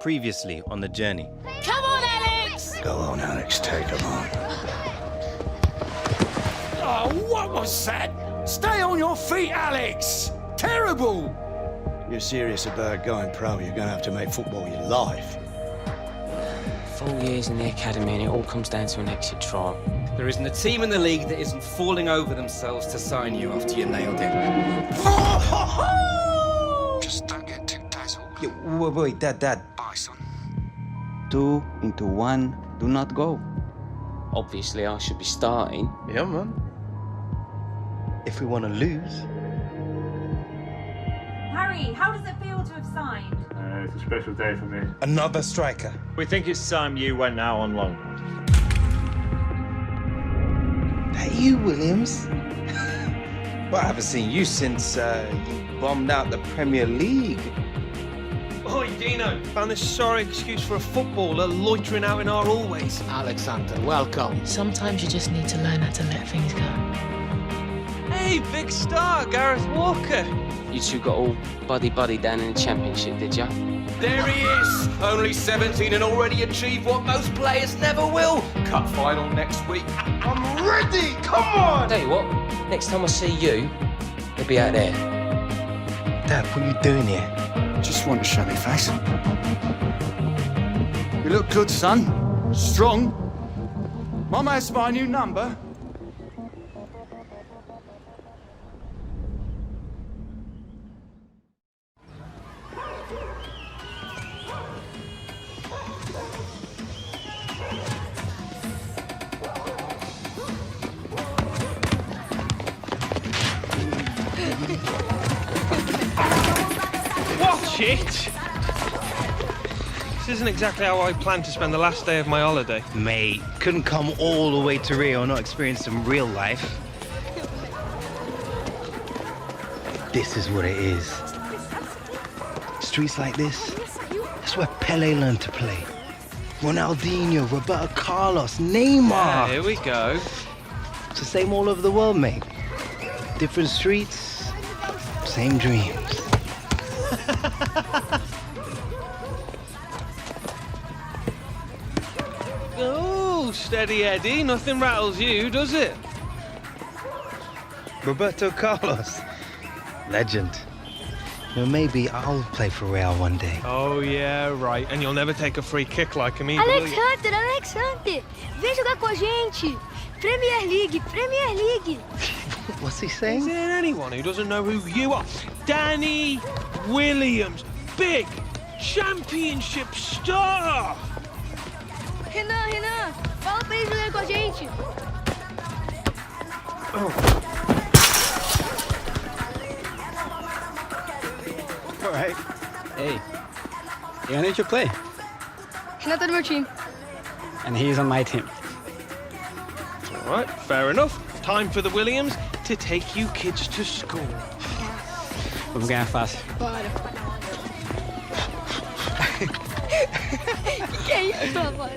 Previously on the journey. Come on, Alex! Go on, Alex, take him on. Oh, what was that? Stay on your feet, Alex! Terrible! You're serious about going pro, you're going to have to make football your life. 4 years in the academy and it all comes down to an exit trial. There isn't a team in the league that isn't falling over themselves to sign you after you nailed it. Just don't get too dazzled. Wait, Dad. Bye, son. 2 into 1, do not go. Obviously, I should be starting. Yeah, man. If we want to lose. Harry, how does it feel to have signed? It's a special day for me. Another striker. We think it's time you went now on loan. That you, Williams? Well, I haven't seen you since you bombed out the Premier League. Oi, Dino. Found this sorry excuse for a footballer loitering out in our hallways. Alexander, welcome. Sometimes you just need to learn how to let things go. Hey, big star, Gareth Walker. You two got all buddy down in the championship, did ya? There he is! Only 17 and already achieved what most players never will. Cup final next week. I'm ready! Come on! Tell you what, next time I see you, he'll be out there. Dad, what are you doing here? Just want to show me face. You look good, son. Strong. Mama has my new number. Watch it! This isn't exactly how I planned to spend the last day of my holiday. Mate, couldn't come all the way to Rio and not experience some real life. This is what it is. Streets like this, that's where Pele learned to play. Ronaldinho, Roberto Carlos, Neymar. Yeah, here we go. It's the same all over the world, mate. Different streets, same dreams. Oh, steady Eddie. Nothing rattles you, does it? Roberto Carlos, legend. You know, maybe I'll play for Real one day. Oh, yeah, right. And you'll never take a free kick like him either, will you? Alex Hunter, vem jogar com a gente. Premier League. What's he Is saying? there anyone who doesn't know who you are? Danny Williams, big championship star! Renan, fala pra ele jogar com a gente. All right. Hey, you need to play. Renan tá no meu time. And he's on my team. All right, fair enough. Time for the Williams to take you kids to school. Vamos ganhar fácil. Bora. Que isso, amor?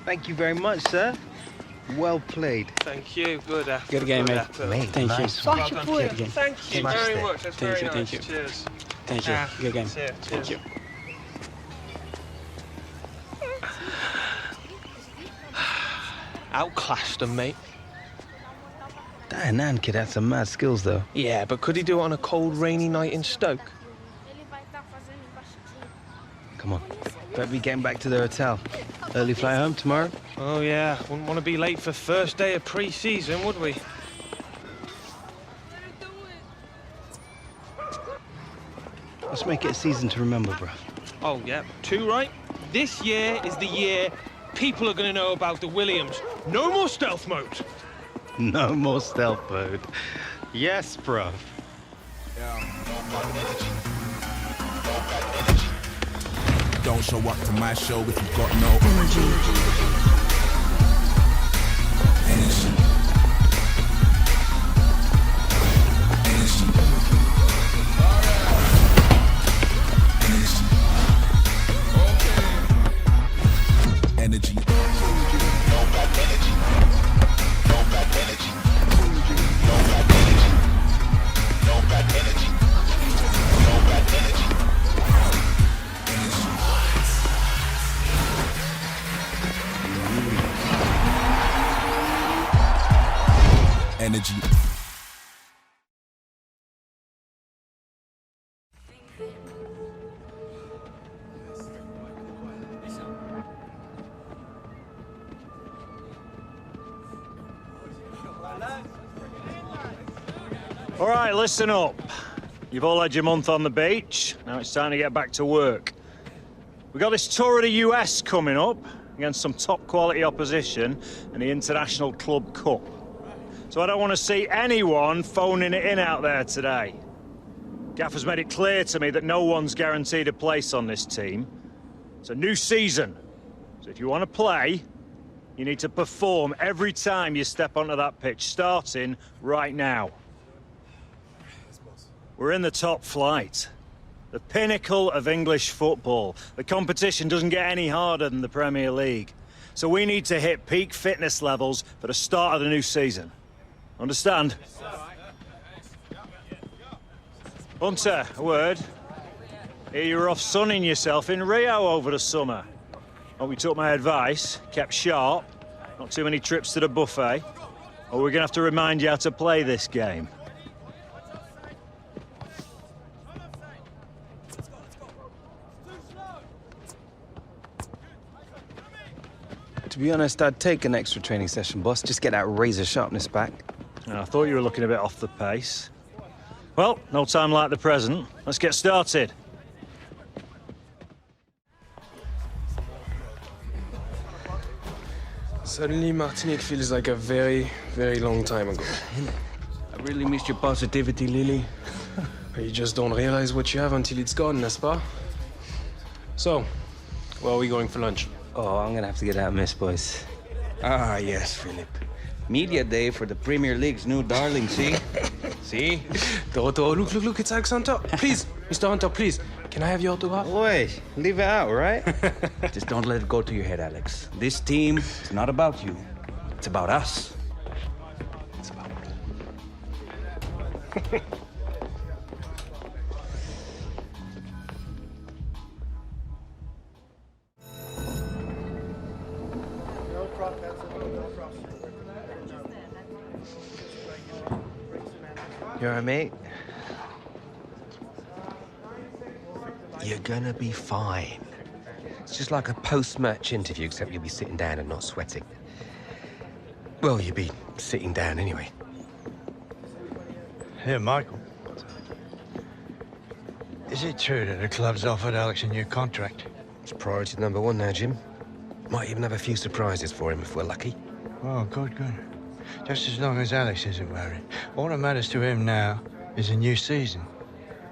Thank you very much, sir. Well played. Thank you. Good effort. Good game, mate. effort. Mate, Thank you. nice. Well Sorte done. pura. Thank you Smashed very it. much. That's Thank very you, nice. thank you. Cheers. Thank you. Good game. Cheers. Thank you. Outclassed him, mate. That Hernan kid had some mad skills, though. Yeah, but could he do it on a cold, rainy night in Stoke? Come on. Better be getting back to the hotel. Early flight home tomorrow. Oh, yeah. Wouldn't want to be late for first day of pre-season, would we? Let's make it a season to remember, bro. Oh, yeah. 2 right. This year is the year people are going to know about the Williams. No more stealth mode. No more stealth mode. Yes, bro. Yeah. Don't show up to my show if you've got no energy. Energy. Energy. All right, listen up. You've all had your month on the beach. Now it's time to get back to work. We've got this tour of the US coming up against some top quality opposition in the International Club Cup. So I don't want to see anyone phoning it in out there today. Gaffer's made it clear to me that no one's guaranteed a place on this team. It's a new season. So if you want to play, you need to perform every time you step onto that pitch, starting right now. We're in the top flight. The pinnacle of English football. The competition doesn't get any harder than the Premier League. So we need to hit peak fitness levels for the start of the new season. Understand? Hunter, a word. Here you were off sunning yourself in Rio over the summer. Hope you took my advice, kept sharp, not too many trips to the buffet, or we're gonna have to remind you how to play this game. To be honest, I'd take an extra training session, boss. Just get that razor sharpness back. I thought you were looking a bit off the pace. Well, no time like the present. Let's get started. Suddenly, Martinique feels like a very, very long time ago. I really missed your positivity, Lily. You just don't realize what you have until it's gone, n'est-ce pas? So, where are we going for lunch? Oh, I'm gonna have to get out, miss, boys. Ah, yes, Philip. Media day for the Premier League's new darling, see? See? Doroto, look, it's Alex Hunter. Please, Mr. Hunter, please. Can I have your autograph? Wait, leave it out, right? Just don't let it go to your head, Alex. This team is not about you. It's about us. It's about... You all right, mate? You're gonna be fine. It's just like a post-match interview, except you'll be sitting down and not sweating. Well, you'll be sitting down anyway. Here, Michael. Is it true that the club's offered Alex a new contract? It's priority number one now, Jim. Might even have a few surprises for him if we're lucky. Oh, good. Just as long as Alex isn't worried. All that matters to him now is a new season.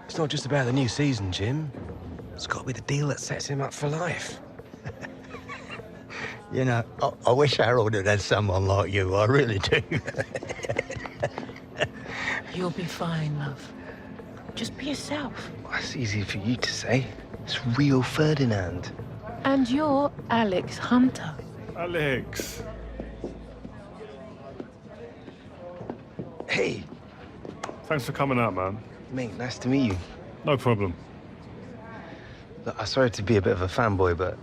It's not just about the new season, Jim. It's got to be the deal that sets him up for life. You know, I wish Harold had had someone like you. I really do. You'll be fine, love. Just be yourself. That's easy for you to say. It's Rio Ferdinand. And you're Alex Hunter. Alex. Hey. Thanks for coming out, man. Mate, nice to meet you. No problem. Look, I'm sorry to be a bit of a fanboy, but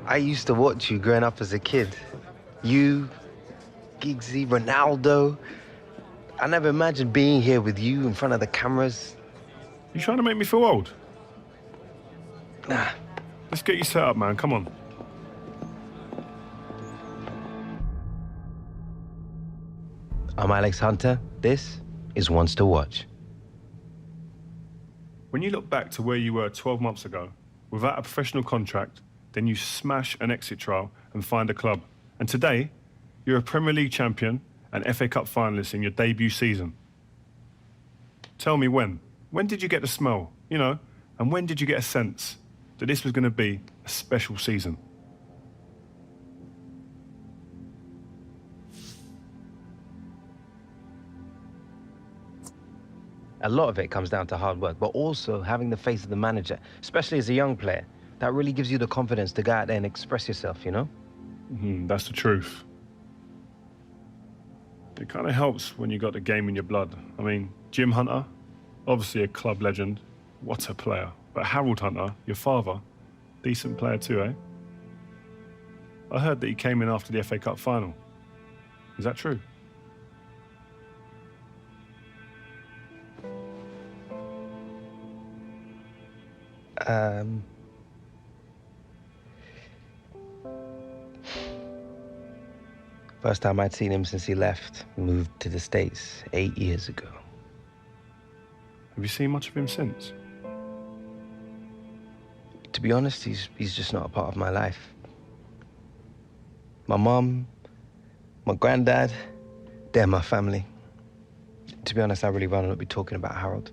I used to watch you growing up as a kid. You, Giggsy, Ronaldo. I never imagined being here with you in front of the cameras. You trying to make me feel old? Nah. Let's get you set up, man. Come on. I'm Alex Hunter. This is Ones to Watch. When you look back to where you were 12 months ago, without a professional contract, then you smash an exit trial and find a club. And today, you're a Premier League champion and FA Cup finalist in your debut season. Tell me when. When did you get the smell, you know? And when did you get a sense that this was going to be a special season? A lot of it comes down to hard work, but also having the face of the manager, especially as a young player. That really gives you the confidence to go out there and express yourself, you know? That's the truth. It kind of helps when you got the game in your blood. I mean, Jim Hunter, obviously a club legend. What a player. But Harold Hunter, your father, decent player too, eh? I heard that he came in after the FA Cup final. Is that true? First time I'd seen him since he left, moved to the States 8 years ago. Have you seen much of him since? To be honest, he's just not a part of my life. My mom, my granddad, they're my family. To be honest, I really rather not be talking about Harold.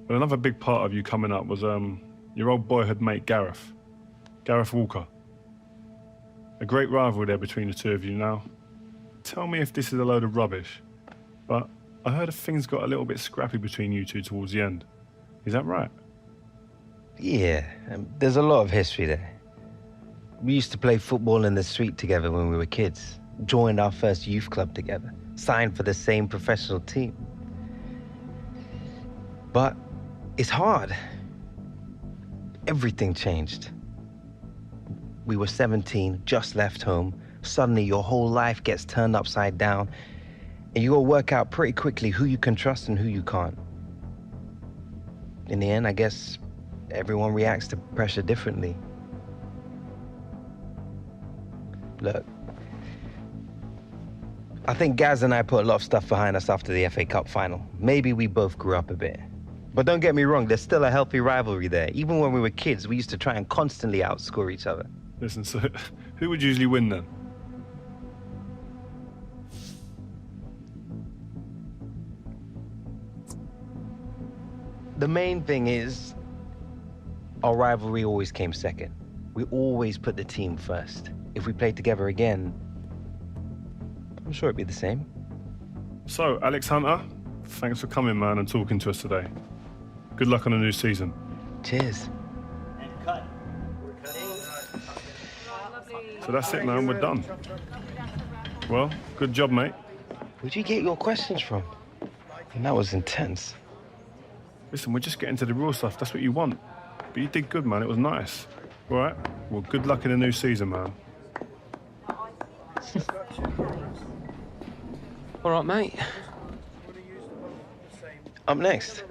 Well, another big part of you coming up was your old boyhood mate, Gareth Walker. A great rivalry there between the two of you now. Tell me if this is a load of rubbish, but I heard things got a little bit scrappy between you two towards the end. Is that right? Yeah, there's a lot of history there. We used to play football in the street together when we were kids, joined our first youth club together, signed for the same professional team. But it's hard. Everything changed. We were 17, just left home. Suddenly your whole life gets turned upside down, and you gotta work out pretty quickly who you can trust and who you can't. In the end, I guess everyone reacts to pressure differently. Look, I think Gaz and I put a lot of stuff behind us after the FA Cup final. Maybe we both grew up a bit. But don't get me wrong, there's still a healthy rivalry there. Even when we were kids, we used to try and constantly outscore each other. Listen, so who would usually win then? The main thing is, our rivalry always came second. We always put the team first. If we played together again, I'm sure it'd be the same. So, Alex Hunter, thanks for coming, man, and talking to us today. Good luck on the new season. Cheers. So that's it, man. We're done. Well, good job, mate. Where'd you get your questions from? And that was intense. Listen, we're just getting to the real stuff. That's what you want. But you did good, man. It was nice. All right? Well, good luck in the new season, man. All right, mate. Up next.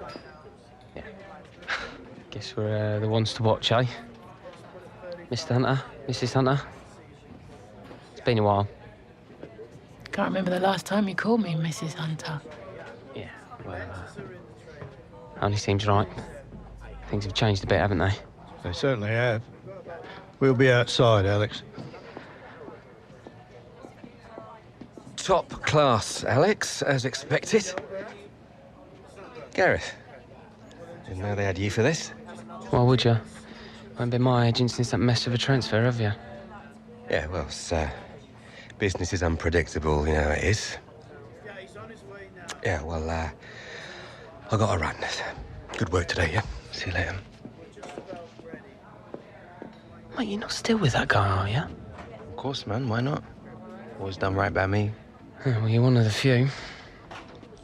Yeah. Guess we're the ones to watch, eh? Mr. Hunter, Mrs. Hunter. It's been a while. Can't remember the last time you called me Mrs. Hunter. Yeah, well, only seems right. Things have changed a bit, haven't they? They certainly have. We'll be outside, Alex. Top class, Alex, as expected. Gareth, didn't know they had you for this. Why would you? Won't be my agent since that mess of a transfer, have you? Yeah, well, business is unpredictable, you know it is. Yeah, well, I got to run. Good work today, yeah? See you later. Mate, you're not still with that guy, are you? Of course, man. Why not? Always done right by me. Yeah, well, you're one of the few.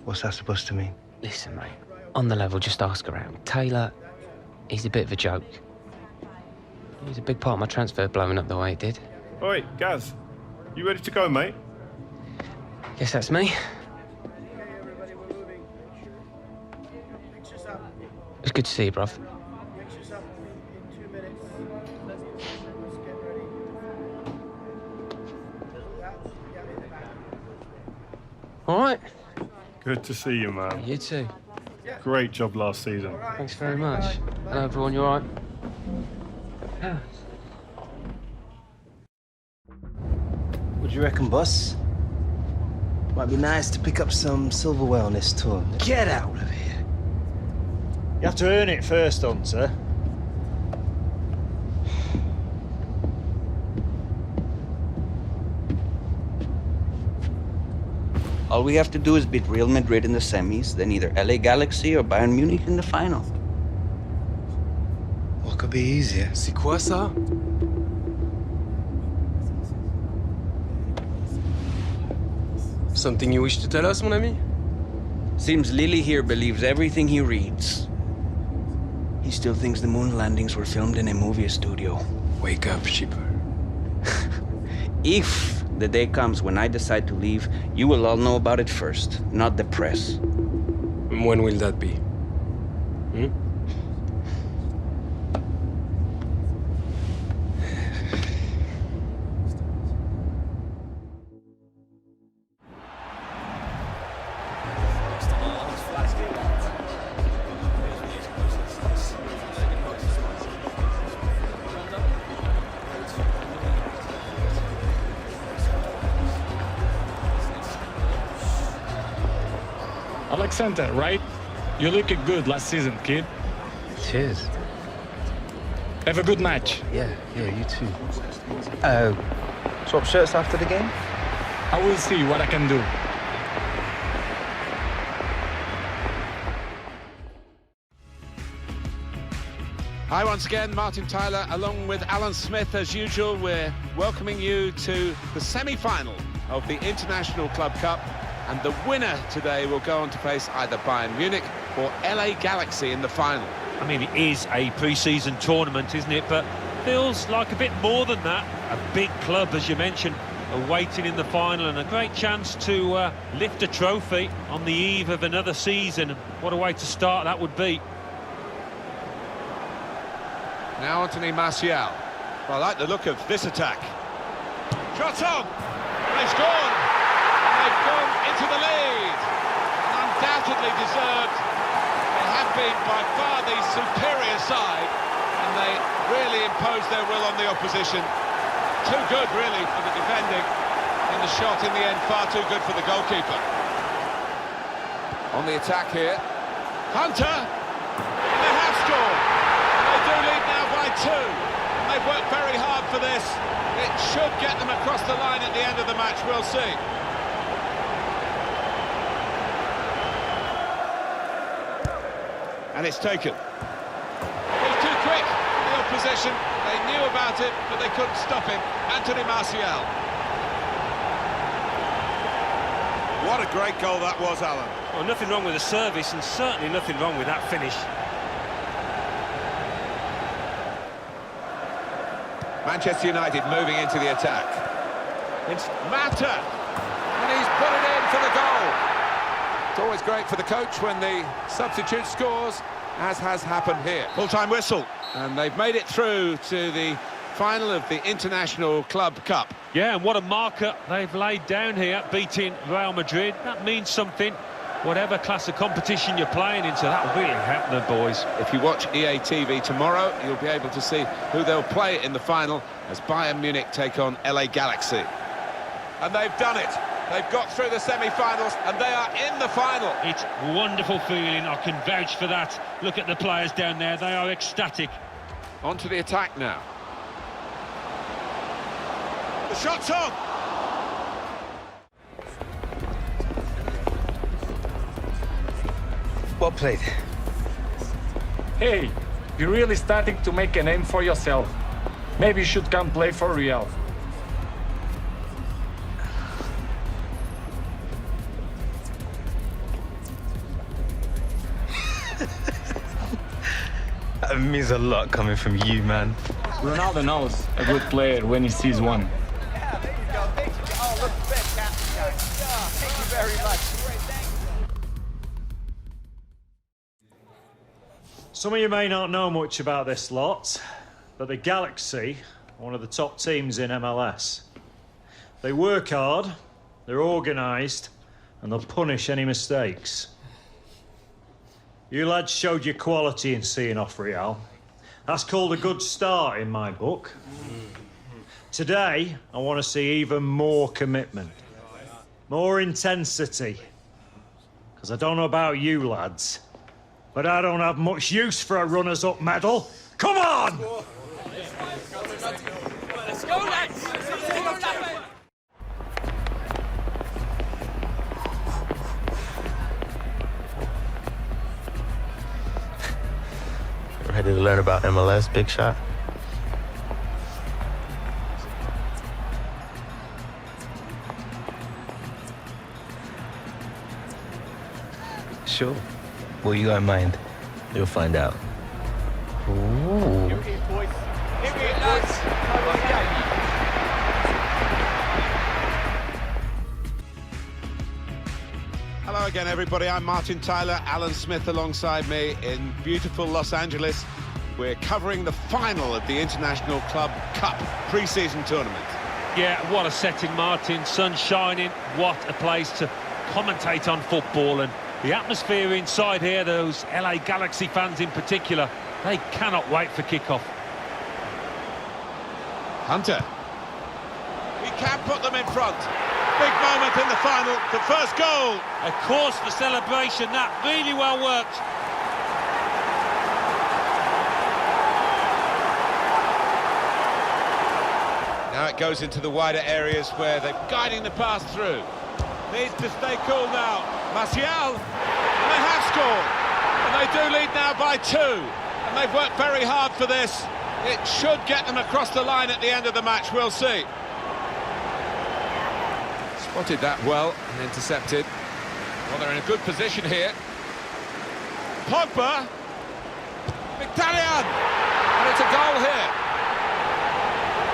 What's that supposed to mean? Listen, mate. On the level, just ask around. Taylor, he's a bit of a joke. He's a big part of my transfer blowing up the way it did. Oi, Gaz. You ready to go, mate? Guess that's me. It's good to see you, bruv. All right. Good to see you, man. You too. Great job last season. Thanks very much. Hello, everyone. You all right? Yeah. What do you reckon, boss? Might be nice to pick up some silverware on this tour. Get out of here. You have to earn it first, Hunter. All we have to do is beat Real Madrid in the semis, then either LA Galaxy or Bayern Munich in the final. What could be easier? C'est quoi ça? Something you wish to tell us, mon ami? Seems Lily here believes everything he reads. He still thinks the moon landings were filmed in a movie studio. Wake up, shipper. If the day comes when I decide to leave, you will all know about it first, not the press. When will that be? Alexander, right? You looked good last season, kid. Cheers. Have a good match. Yeah, you too. Swap shirts after the game? I will see what I can do. Hi once again, Martin Tyler, along with Alan Smith. As usual, we're welcoming you to the semi-final of the International Club Cup. And the winner today will go on to face either Bayern Munich or LA Galaxy in the final. I mean, it is a pre-season tournament, isn't it? But feels like a bit more than that. A big club, as you mentioned, awaiting in the final, and a great chance to lift a trophy on the eve of another season. What a way to start that would be. Now Anthony Martial. Well, I like the look of this attack. Shot on! They scored! They've gone into the lead. Undoubtedly deserved. They have been by far the superior side, and they really imposed their will on the opposition. Too good, really, for the defending. And the shot, in the end, far too good for the goalkeeper. On the attack here. Hunter! And they have scored. They do lead now by 2. And they've worked very hard for this. It should get them across the line at the end of the match. We'll see. And it's taken. He's too quick for the opposition. They knew about it, but they couldn't stop him. Anthony Martial. What a great goal that was, Alan. Well, nothing wrong with the service, and certainly nothing wrong with that finish. Manchester United moving into the attack. It's Mata, and he's put it in for the goal. It's always great for the coach when the substitute scores, as has happened here. Full-time whistle. And they've made it through to the final of the International Club Cup. Yeah, and what a marker they've laid down here, beating Real Madrid. That means something. Whatever class of competition you're playing into, that really helped the boys. If you watch EA TV tomorrow, you'll be able to see who they'll play in the final as Bayern Munich take on LA Galaxy. And they've done it. They've got through the semi-finals, and they are in the final. It's a wonderful feeling, I can vouch for that. Look at the players down there, they are ecstatic. On to the attack now. The shot's on! Well played. Hey, you're really starting to make a name for yourself. Maybe you should come play for Real. That means a lot coming from you, man. Ronaldo knows a good player when he sees one. Yeah, there you go. Thank you. Oh, look fantastic, guys. Yeah, thank you very much. Some of you may not know much about this lot, but the Galaxy are one of the top teams in MLS. They work hard, they're organised, and they'll punish any mistakes. You lads showed your quality in seeing off Real. That's called a good start in my book. Today, I want to see even more commitment. More intensity. Because I don't know about you lads, but I don't have much use for a runners-up medal. Come on! Let's go, lads! Ready to learn about MLS, Big Shot? Sure. What you got in mind? You'll find out. Ooh. Here it is, boys. Here it is, lads. Hello again, everybody. I'm Martin Tyler, Alan Smith alongside me in beautiful Los Angeles. We're covering the final of the International Club Cup pre-season tournament. Yeah, what a setting, Martin. Sun shining. What a place to commentate on football. And the atmosphere inside here, those LA Galaxy fans in particular, they cannot wait for kickoff. Hunter. He can put them in front. Big moment in the final, the first goal. Of course, the celebration, that really well worked. Now it goes into the wider areas where they're guiding the pass through. Needs to stay cool now. Martial, and they have scored. And they do lead now by 2. And they've worked very hard for this. It should get them across the line at the end of the match, we'll see. Spotted that well and intercepted. Well, they're in a good position here. Pogba. Mkhitaryan. And it's a goal here.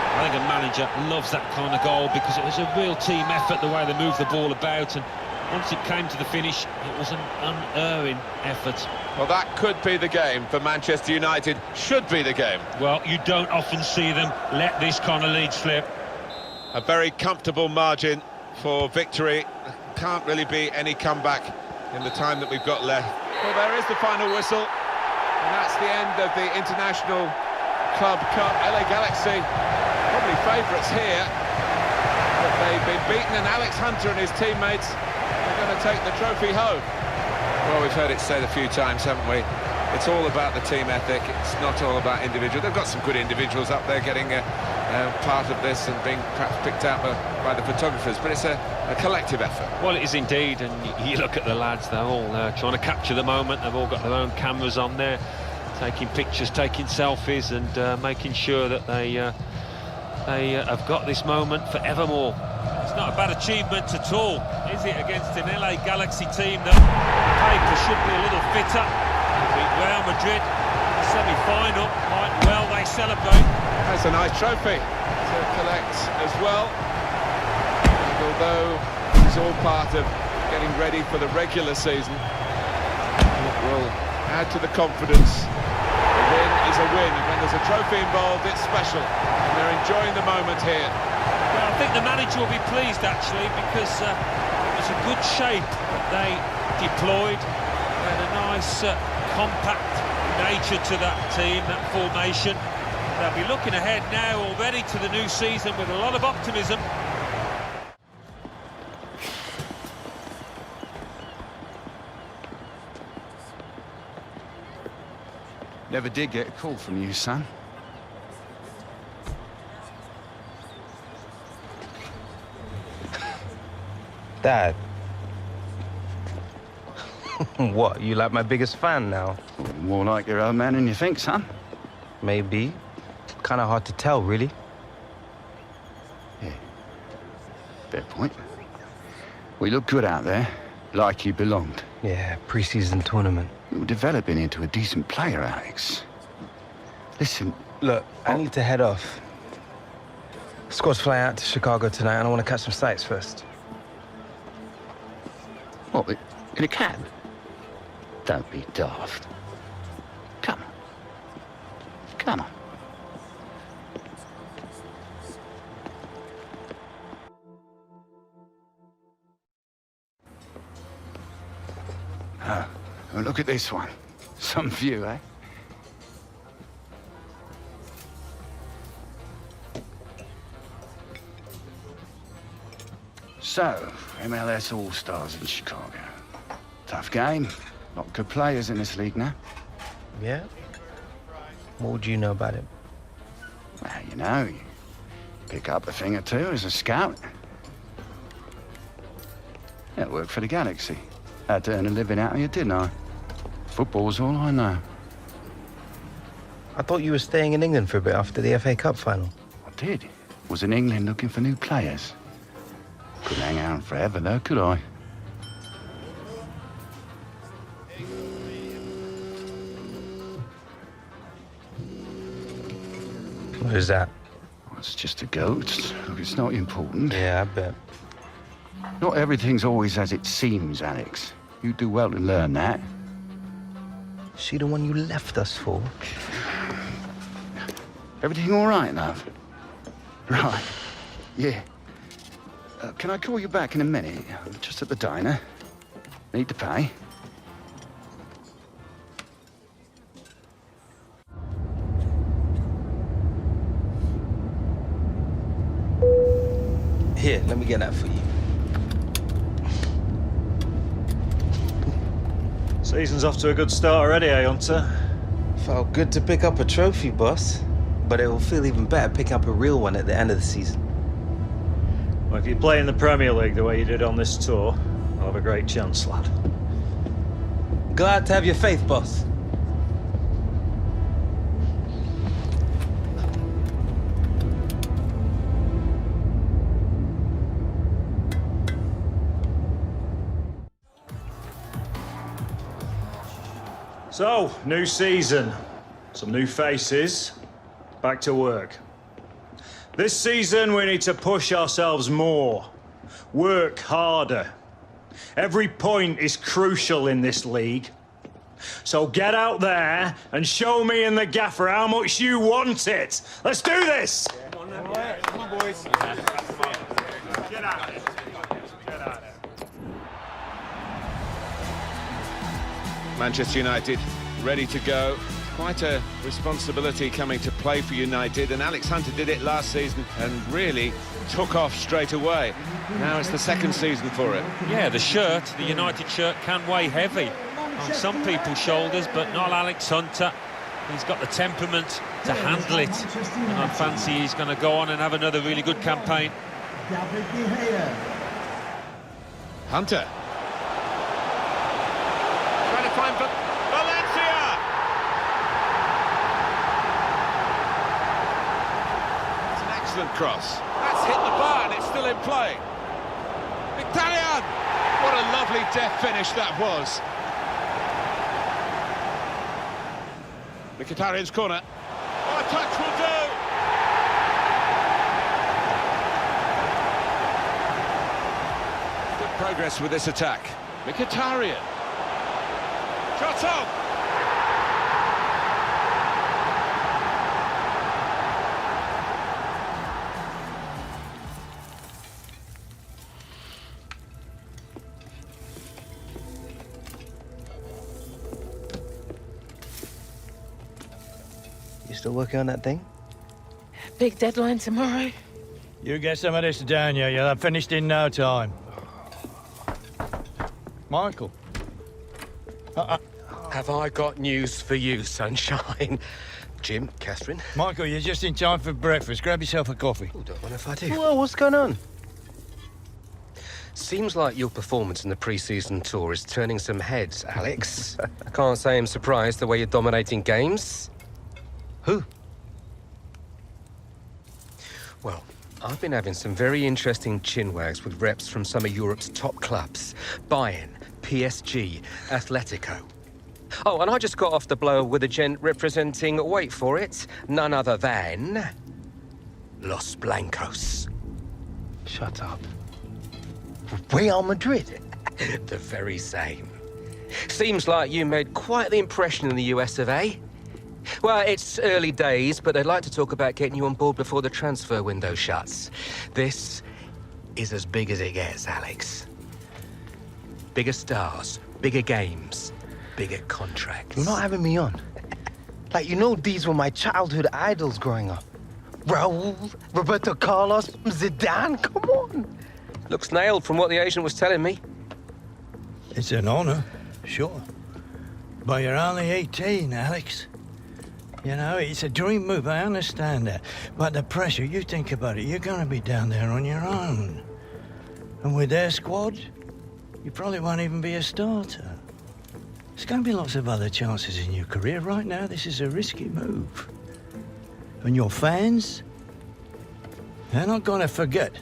I think a manager loves that kind of goal because it was a real team effort, the way they moved the ball about, and once it came to the finish, it was an unerring effort. Well, that could be the game for Manchester United. Should be the game. Well, you don't often see them let this kind of lead slip. A very comfortable margin for victory. Can't really be any comeback in the time that we've got left. Well, there is the final whistle, and that's the end of the International Club Cup. LA Galaxy probably favourites here, but they've been beaten, and Alex Hunter and his teammates are going to take the trophy home. Well, we've heard it said a few times, haven't we? It's all about the team ethic. It's not all about individual. They've got some good individuals up there getting part of this and being perhaps picked out by the photographers, but it's a collective effort. Well, it is indeed, and you look at the lads, they're all trying to capture the moment. They've all got their own cameras on there, taking pictures, taking selfies, and making sure that they have got this moment forevermore. It's not a bad achievement at all, is it, against an LA Galaxy team that paper should be a little fitter. Beat Real Madrid in the semi-final. Quite well they celebrate. That's a nice trophy to collect as well. And although it's all part of getting ready for the regular season, it will add to the confidence. A win is a win, and when there's a trophy involved, it's special. And they're enjoying the moment here. Well, I think the manager will be pleased, actually, because it was a good shape that they deployed. They had a nice, compact nature to that team, that formation. They'll be looking ahead now already to the new season with a lot of optimism. Never did get a call from you, son. Dad. What, you like my biggest fan now? More like your own man than you think, son. Maybe. Kind of hard to tell, really. Yeah. Fair point. We look good out there, like you belonged. Yeah, pre-season tournament. You're developing into a decent player, Alex. Listen... Look, I need to head off. Squad's flying out to Chicago tonight, and I want to catch some sights first. What, in a cab? Don't be daft. Come on. Come on. Oh, look at this one. Some view, eh? So, MLS All-Stars in Chicago. Tough game. Lot of good players in this league now. Yeah? What would you know about it? Well, you know, you pick up a thing or two as a scout. Yeah, I worked for the Galaxy. Had to earn a living out of you, didn't I? Football's all I know. I thought you were staying in England for a bit after the FA Cup final. I did. Was in England looking for new players. Couldn't hang out forever, though, could I? What is that? Well, it's just a goat. Look, it's not important. Yeah, I bet. Not everything's always as it seems, Alex. You do well to learn that. She the one you left us for? Everything all right, love? Right. Yeah. Can I call you back in a minute? I'm just at the diner. Need to pay. Here, let me get that for you. Season's off to a good start already, eh, Hunter? Felt good to pick up a trophy, boss. But it will feel even better picking up a real one at the end of the season. Well, if you play in the Premier League the way you did on this tour, I'll have a great chance, lad. Glad to have your faith, boss. So, new season, some new faces, back to work. This season, we need to push ourselves more, work harder. Every point is crucial in this league. So get out there and show me and the gaffer how much you want it. Let's do this! Come on, boys. Get out of it. Get out of it. Manchester United ready to go. Quite a responsibility coming to play for United, and Alex Hunter did it last season and really took off straight away. Now it's the second season for him. Yeah, the shirt, the United shirt, can weigh heavy on some people's shoulders, but not Alex Hunter. He's got the temperament to handle it, and I fancy he's going to go on and have another really good campaign. Hunter. Trying to find Valencia! It's an excellent cross. That's hit the bar and it's still in play. Mkhitaryan! What a lovely deft finish that was. Mkhitaryan's corner. Oh, a touch will do! Good progress with this attack. Mkhitaryan. Shot on! You still working on that thing? Big deadline tomorrow. You get some of this down, yeah? You'll have finished in no time. Michael. Have I got news for you, sunshine? Jim, Catherine. Michael, you're just in time for breakfast. Grab yourself a coffee. Oh, don't mind if I do. Whoa, what's going on? Seems like your performance in the pre-season tour is turning some heads, Alex. I can't say I'm surprised the way you're dominating games. Who? Well, I've been having some very interesting chinwags with reps from some of Europe's top clubs. Bayern, PSG, Atletico. Oh, and I just got off the blower with a gent representing, wait for it, none other than Los Blancos. Shut up. Real Madrid? The very same. Seems like you made quite the impression in the US of A. Well, it's early days, but they'd like to talk about getting you on board before the transfer window shuts. This is as big as it gets, Alex. Bigger stars, bigger games, bigger contracts. You're not having me on. Like, you know, these were my childhood idols growing up. Raul, Roberto Carlos, Zidane, come on. Looks nailed from what the agent was telling me. It's an honour, sure. But you're only 18, Alex. You know, it's a dream move, I understand that. But the pressure, you think about it, you're gonna be down there on your own. And with their squad, you probably won't even be a starter. There's gonna be lots of other chances in your career. Right now, this is a risky move. And your fans, they're not gonna forget.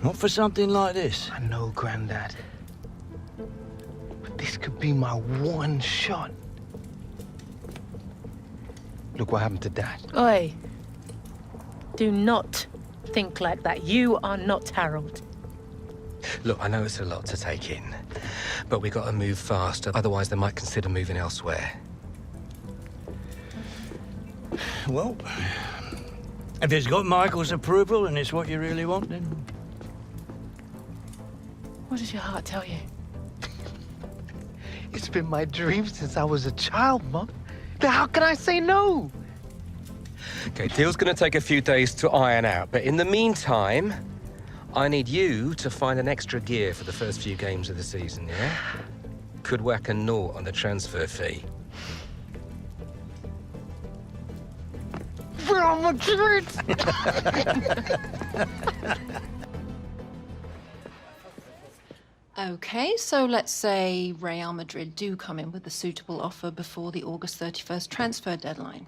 Not for something like this. I know, Grandad. But this could be my one shot. Look what happened to Dad. Oi. Do not think like that. You are not Harold. Look, I know it's a lot to take in, but we got to move faster. Otherwise, they might consider moving elsewhere. Well, if it's got Michael's approval and it's what you really want, then... What does your heart tell you? It's been my dream since I was a child, Mum. How can I say no? Okay, deal's gonna take a few days to iron out, but in the meantime, I need you to find an extra gear for the first few games of the season, yeah? Could whack a naught on the transfer fee. Real Madrid! Okay, so let's say Real Madrid do come in with a suitable offer before the August 31st transfer deadline.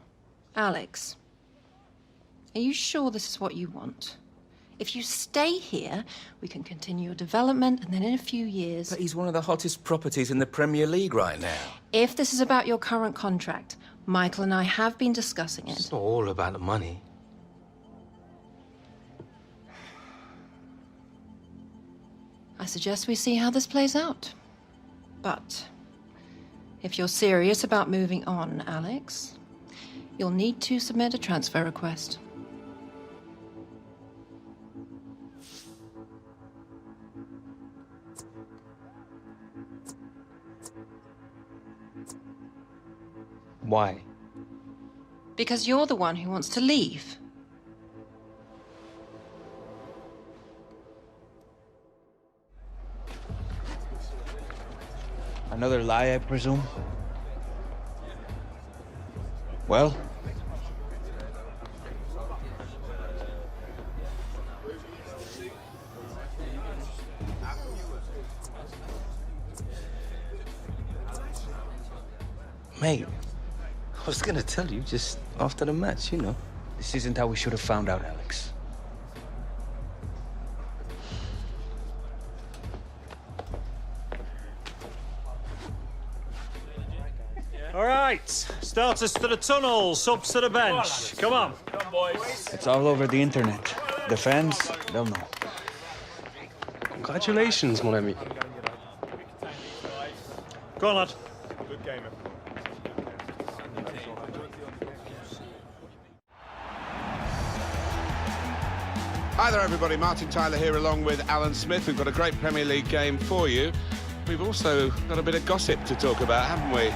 Alex, are you sure this is what you want? If you stay here, we can continue your development, and then in a few years... But he's one of the hottest properties in the Premier League right now. If this is about your current contract, Michael and I have been discussing it. It's not all about the money. I suggest we see how this plays out. But if you're serious about moving on, Alex, you'll need to submit a transfer request. Why? Because you're the one who wants to leave. Another lie, I presume? Well? Mate, I was gonna tell you just after the match, you know. This isn't how we should have found out, Alex. All right, starters to the tunnel, subs to the bench. Come on. Come on, boys. It's all over the internet. The fans, they'll know. Congratulations, mon ami. Go on, lad. Good game, Hi there, everybody. Martin Tyler here along with Alan Smith. We've got a great Premier League game for you. We've also got a bit of gossip to talk about, haven't we?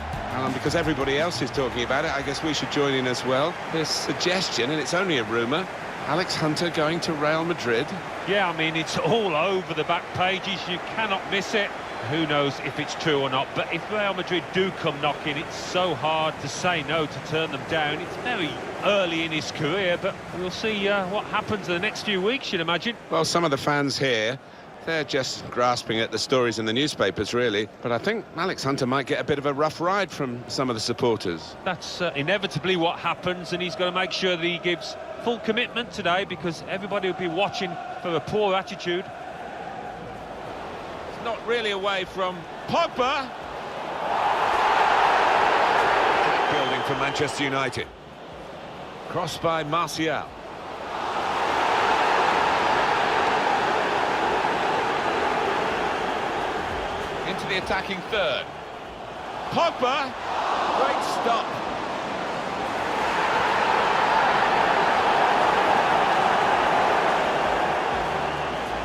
Because everybody else is talking about it, I guess we should join in as well. This suggestion, and it's only a rumour, Alex Hunter going to Real Madrid. Yeah, I mean, it's all over the back pages. You cannot miss it. Who knows if it's true or not, but if Real Madrid do come knocking, it's so hard to say no, to turn them down. It's very early in his career, but we'll see what happens in the next few weeks, you'd imagine. Well, some of the fans here, they're just grasping at the stories in the newspapers, really. But I think Alex Hunter might get a bit of a rough ride from some of the supporters. That's inevitably what happens, and he's got to make sure that he gives full commitment today, because everybody will be watching for a poor attitude. Not really away from Pogba. Building for Manchester United. Crossed by Martial. Into the attacking third. Pogba. Great stop.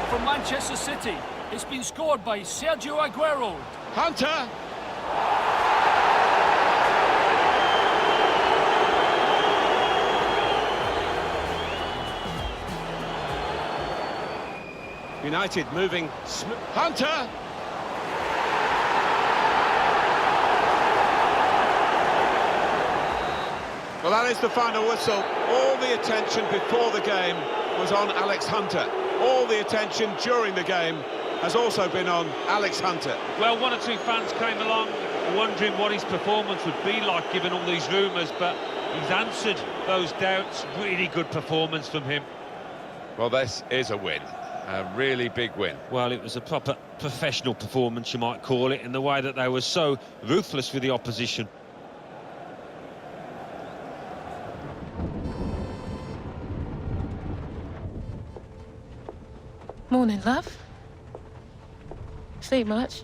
For Manchester City, it's been scored by Sergio Aguero. Hunter. United moving... Hunter! Well, that is the final whistle. All the attention before the game was on Alex Hunter. All the attention during the game has also been on Alex Hunter. Well, one or two fans came along wondering what his performance would be like given all these rumours, but he's answered those doubts. Really good performance from him. Well, this is a win. A really big win. Well, it was a proper professional performance, you might call it, in the way that they were so ruthless with the opposition. Morning, love. Sleep much?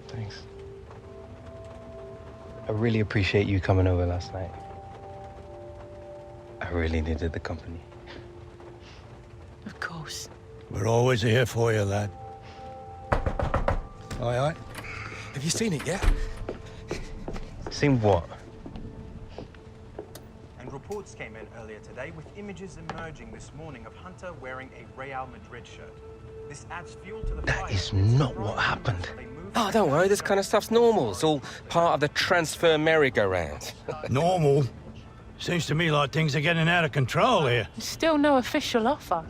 Thanks. I really appreciate you coming over last night. I really needed the company. Of course. We're always here for you, lad. Aye, aye. Have you seen it yet? Seen what? And reports came in earlier today with images emerging this morning of Hunter wearing a Real Madrid shirt. This adds fuel to the fire. That is not what happened. Oh, don't worry, this kind of stuff's normal. It's all part of the transfer merry-go-round. Normal? Seems to me like things are getting out of control here. Still no official offer.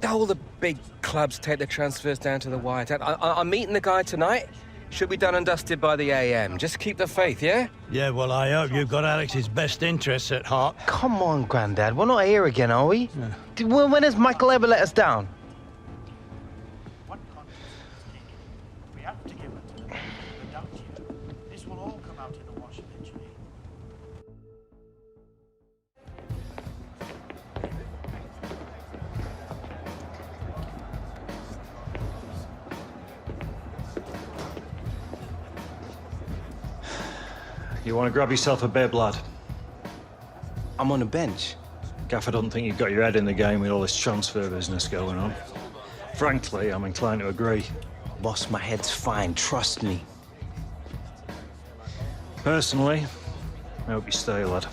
All the big clubs take their transfers down to the wire. I'm meeting the guy tonight. Should be done and dusted by the AM. Just keep the faith, yeah? Yeah, well, I hope you've got Alex's best interests at heart. Come on, Grandad. We're not here again, are we? Yeah. When has Michael ever let us down? We have to give it to them. Without you, this will all come out in the wash eventually. You want to grab yourself a bib, lad? I'm on the bench. Gaff, I don't think you've got your head in the game with all this transfer business going on. Frankly, I'm inclined to agree. Boss, my head's fine, trust me. Personally, I hope you stay, lad.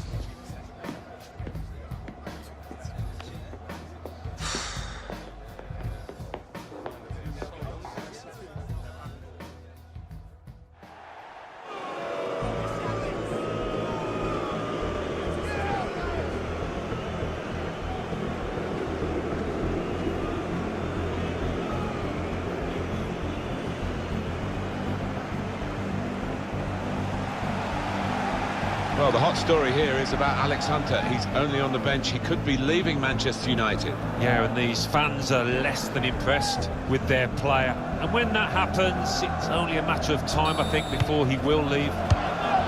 Well, the hot story here is about Alex Hunter. He's only on the bench. He could be leaving Manchester United. Yeah, and these fans are less than impressed with their player. And when that happens, it's only a matter of time, I think, before he will leave.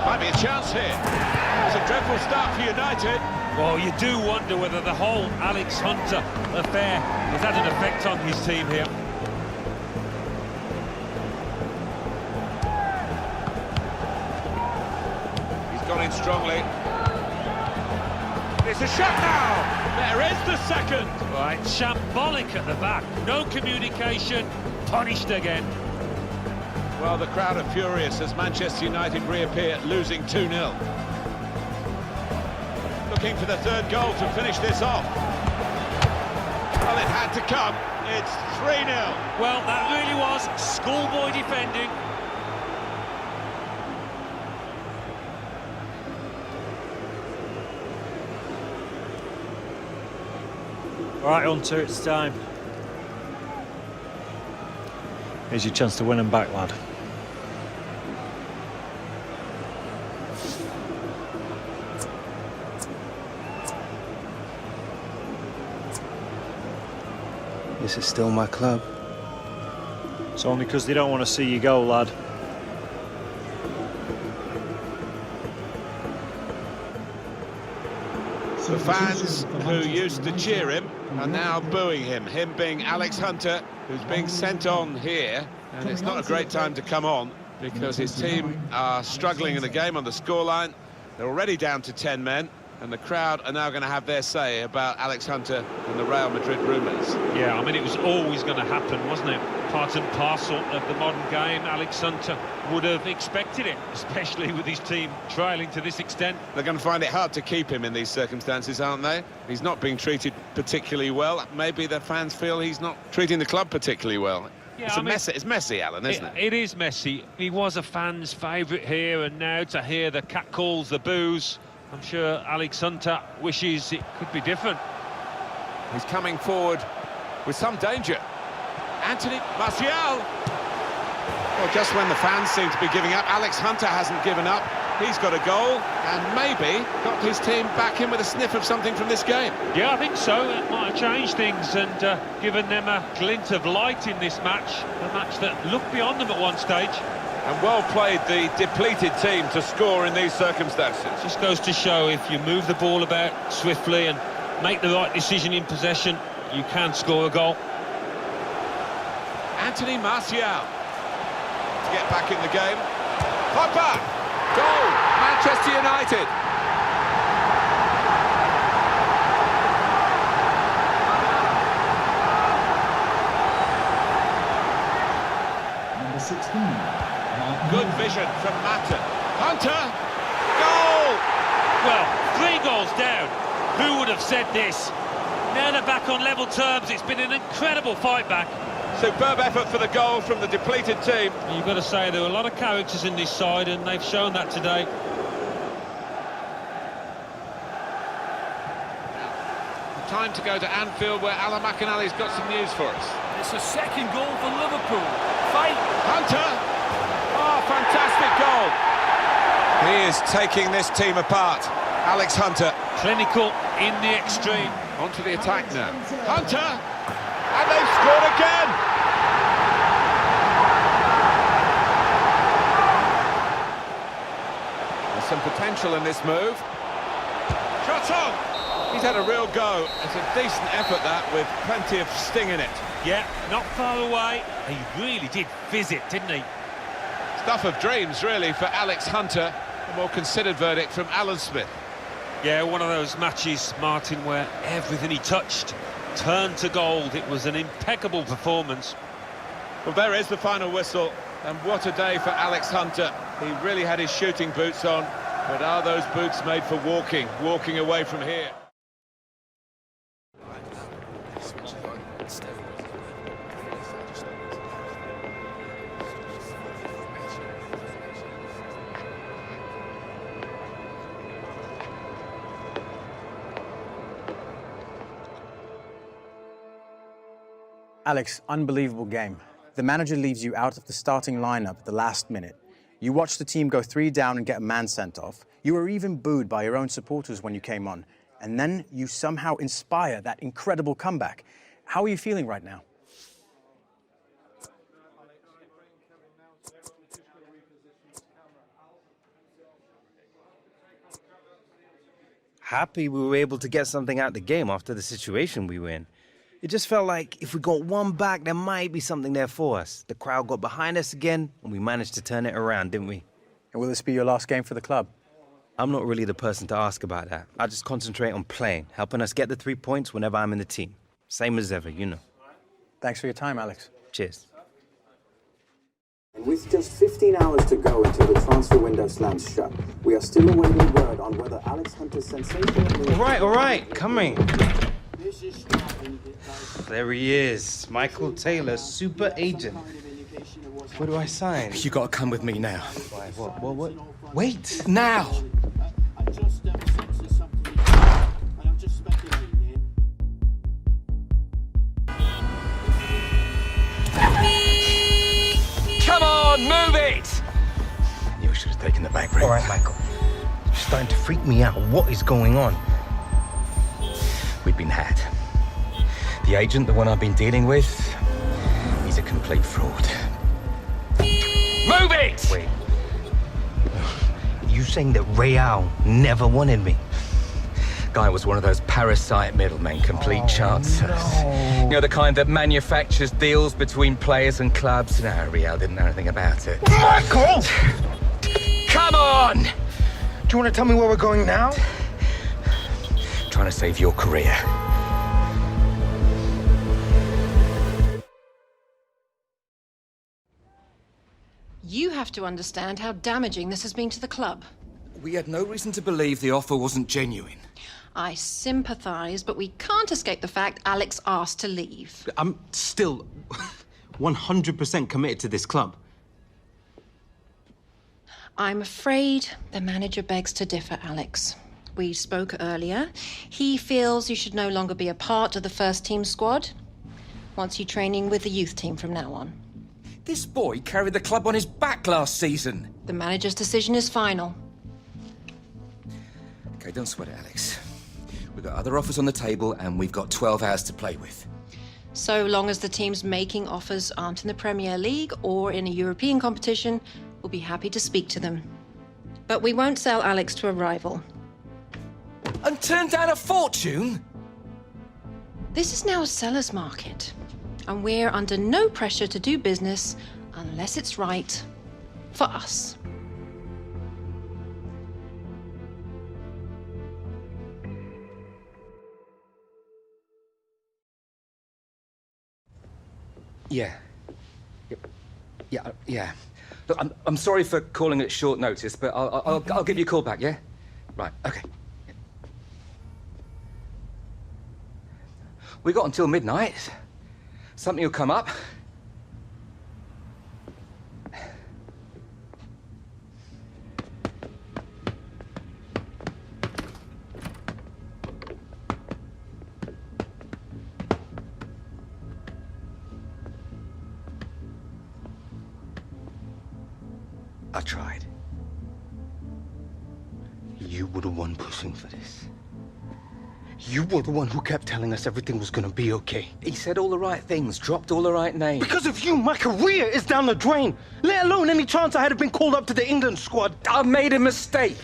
Might be a chance here. It's a dreadful start for United. Well, you do wonder whether the whole Alex Hunter affair has had an effect on his team here. Gone in strongly. It's a shot now! There is the second! Right, shambolic at the back. No communication, punished again. Well, the crowd are furious as Manchester United reappear, losing 2-0. Looking for the third goal to finish this off. Well, it had to come. It's 3-0. Well, that really was schoolboy defending. All right, Hunter, it's time. Here's your chance to win them back, lad. This is still my club. It's only because they don't want to see you go, lad. The fans who used to cheer him are now booing him. Him being Alex Hunter, who's being sent on here. And it's not a great time to come on because his team are struggling in the game on the scoreline. They're already down to 10 men. And the crowd are now going to have their say about Alex Hunter and the Real Madrid rumours. Yeah, I mean, it was always going to happen, wasn't it? part and parcel of the modern game. Alex Hunter would have expected it, especially with his team trailing to this extent. They're going to find it hard to keep him in these circumstances, aren't they? He's not being treated particularly well. Maybe the fans feel he's not treating the club particularly well. Yeah, It's messy, Alan, isn't it? It is messy. He was a fan's favourite here, and now to hear the catcalls, the boos, I'm sure Alex Hunter wishes it could be different. He's coming forward with some danger. Anthony Martial. Well, just when the fans seem to be giving up, Alex Hunter hasn't given up. He's got a goal and maybe got his team back in with a sniff of something from this game. Yeah, I think so. It might have changed things and given them a glint of light in this match, a match that looked beyond them at one stage. And well played, the depleted team, to score in these circumstances. Just goes to show if you move the ball about swiftly and make the right decision in possession, you can score a goal. Anthony Martial to get back in the game. Pogba! Goal! Manchester United! Number 16. Good vision from Mata. Hunter! Goal! Well, 3 goals down. Who would have said this? Now they're back on level terms. It's been an incredible fight back. Superb effort for the goal from the depleted team. You've got to say there were a lot of characters in this side, and they've shown that today. Time to go to Anfield, where Alan McInally's got some news for us. It's a second goal for Liverpool. Fight! Hunter! Oh, fantastic goal! He is taking this team apart. Alex Hunter. Clinical in the extreme. Onto the attack now. Hunter! And they've scored again! There's some potential in this move. Shot on! He's had a real go. It's a decent effort, that, with plenty of sting in it. Yeah, not far away. He really did fizz it, didn't he? Stuff of dreams, really, for Alex Hunter. A more considered verdict from Alan Smith. Yeah, one of those matches, Martin, where everything he touched turned to gold. It was an impeccable performance. Well, there is the final whistle, and what a day for Alex Hunter. He really had his shooting boots on, but are those boots made for walking away from here? Alex, unbelievable game. The manager leaves you out of the starting lineup at the last minute. You watched the team go 3 down and get a man sent off. You were even booed by your own supporters when you came on. And then you somehow inspire that incredible comeback. How are you feeling right now? Happy we were able to get something out of the game after the situation we were in. It just felt like if we got one back, there might be something there for us. The crowd got behind us again, and we managed to turn it around, didn't we? And will this be your last game for the club? I'm not really the person to ask about that. I just concentrate on playing, helping us get the 3 points whenever I'm in the team. Same as ever, you know. Thanks for your time, Alex. Cheers. And with just 15 hours to go until the transfer window slams shut, we are still awaiting word on whether Alex Hunter's sensational... All right, coming. There he is, Michael Taylor, super agent. Where do I sign? You gotta come with me now. Why, what? Wait! Now! Come on, move it! You should have taken the back route. All right, Michael. You're starting to freak me out. What is going on? We've been had. The agent, the one I've been dealing with, he's a complete fraud. Move it! Wait. You saying that Real never wanted me? Guy was one of those parasite middlemen, complete chancers. No. You know, the kind that manufactures deals between players and clubs. No, Real didn't know anything about it. Michael! Come on! Do you want to tell me where we're going now? Trying to save your career. You have to understand how damaging this has been to the club. We had no reason to believe the offer wasn't genuine. I sympathise, but we can't escape the fact Alex asked to leave. I'm still 100% committed to this club. I'm afraid the manager begs to differ, Alex. We spoke earlier. He feels you should no longer be a part of the first team squad. Wants you training with the youth team from now on. This boy carried the club on his back last season. The manager's decision is final. Okay, don't sweat it, Alex. We've got other offers on the table and we've got 12 hours to play with. So long as the teams making offers aren't in the Premier League or in a European competition, we'll be happy to speak to them. But we won't sell Alex to a rival. And turn down a fortune? This is now a seller's market, and we're under no pressure to do business unless it's right for us. Yeah. Yeah. Look, I'm sorry for calling it short notice, but I'll give you a call back, yeah? Right, okay. We got until midnight. Something will come up. I tried. You were the one pushing for this. You were the one who kept telling us everything was gonna be okay. He said all the right things, dropped all the right names. Because of you, my career is down the drain. Let alone any chance I had of being called up to the England squad. I made a mistake.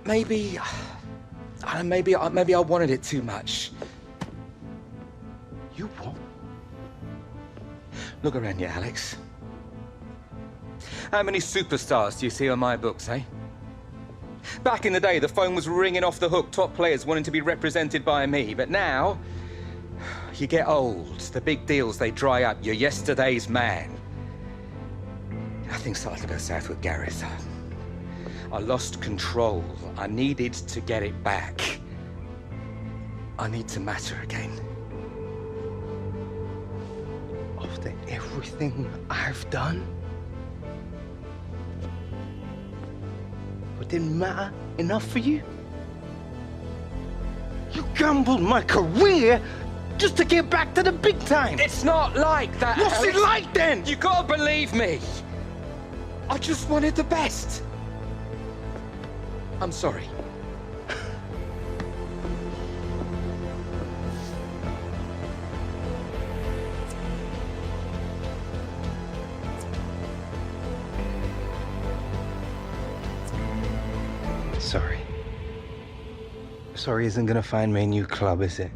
Maybe I wanted it too much. You what? Look around you, Alex. How many superstars do you see on my books, eh? Back in the day, the phone was ringing off the hook, top players wanting to be represented by me. But now, you get old, the big deals, they dry up. You're yesterday's man. Things started to go south with Gareth. I lost control. I needed to get it back. I need to matter again. After everything I've done? It didn't matter enough for you? You gambled my career just to get back to the big time. It's not like that. What's it like then? You gotta believe me. I just wanted the best. I'm sorry. Sorry. Sorry isn't gonna find me a new club, is it?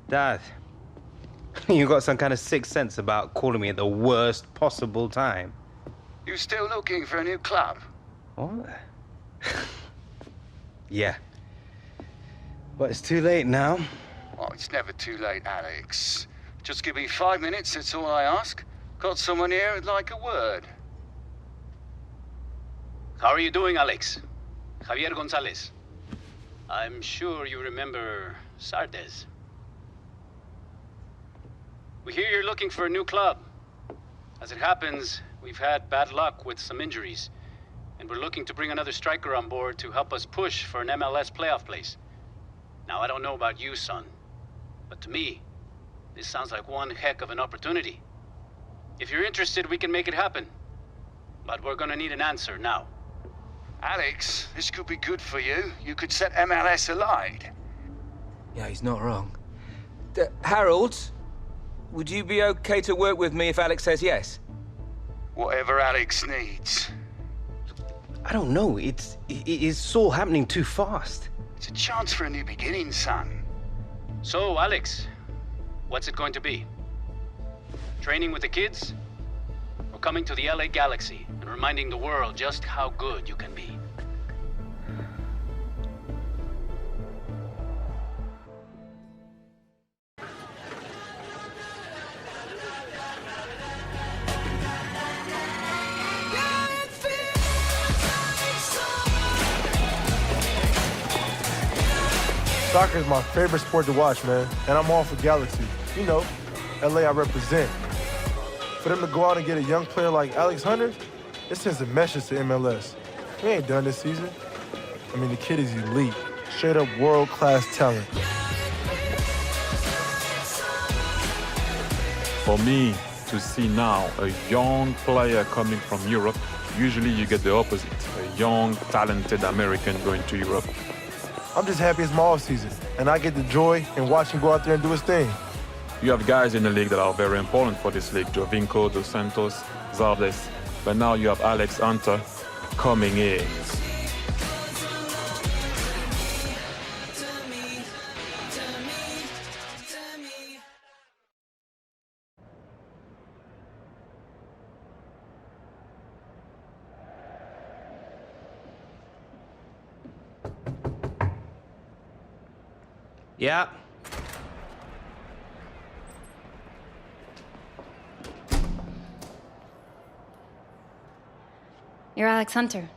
Dad, you got some kind of sixth sense about calling me at the worst possible time. You still looking for a new club? What? Yeah. But it's too late now. Oh, it's never too late, Alex. Just give me 5 minutes, that's all I ask. Got someone here who'd like a word. How are you doing, Alex? Javier Gonzalez. I'm sure you remember Sardes. We hear you're looking for a new club. As it happens, we've had bad luck with some injuries, and we're looking to bring another striker on board to help us push for an MLS playoff place. Now, I don't know about you, son, but to me, this sounds like one heck of an opportunity. If you're interested, we can make it happen. But we're gonna need an answer now. Alex, this could be good for you. You could set MLS alight. Yeah, he's not wrong. Harold, would you be okay to work with me if Alex says yes? Whatever Alex needs. I don't know. It's all happening too fast. It's a chance for a new beginning, son. So, Alex, What's it going to be? Training with the kids? Or coming to the LA Galaxy and reminding the world just how good you can be? Soccer is my favorite sport to watch, man. And I'm all for Galaxy. You know, LA I represent. For them to go out and get a young player like Alex Hunter, it sends a message to MLS. We ain't done this season. I mean, the kid is elite. Straight up world-class talent. For me, to see now a young player coming from Europe, usually you get the opposite. A young, talented American going to Europe. I'm just happy it's my off-season, and I get the joy in watching him go out there and do his thing. You have guys in the league that are very important for this league. Jovinko, Dos Santos, Zardes. But now you have Alex Hunter coming in. Yeah. You're Alex Hunter.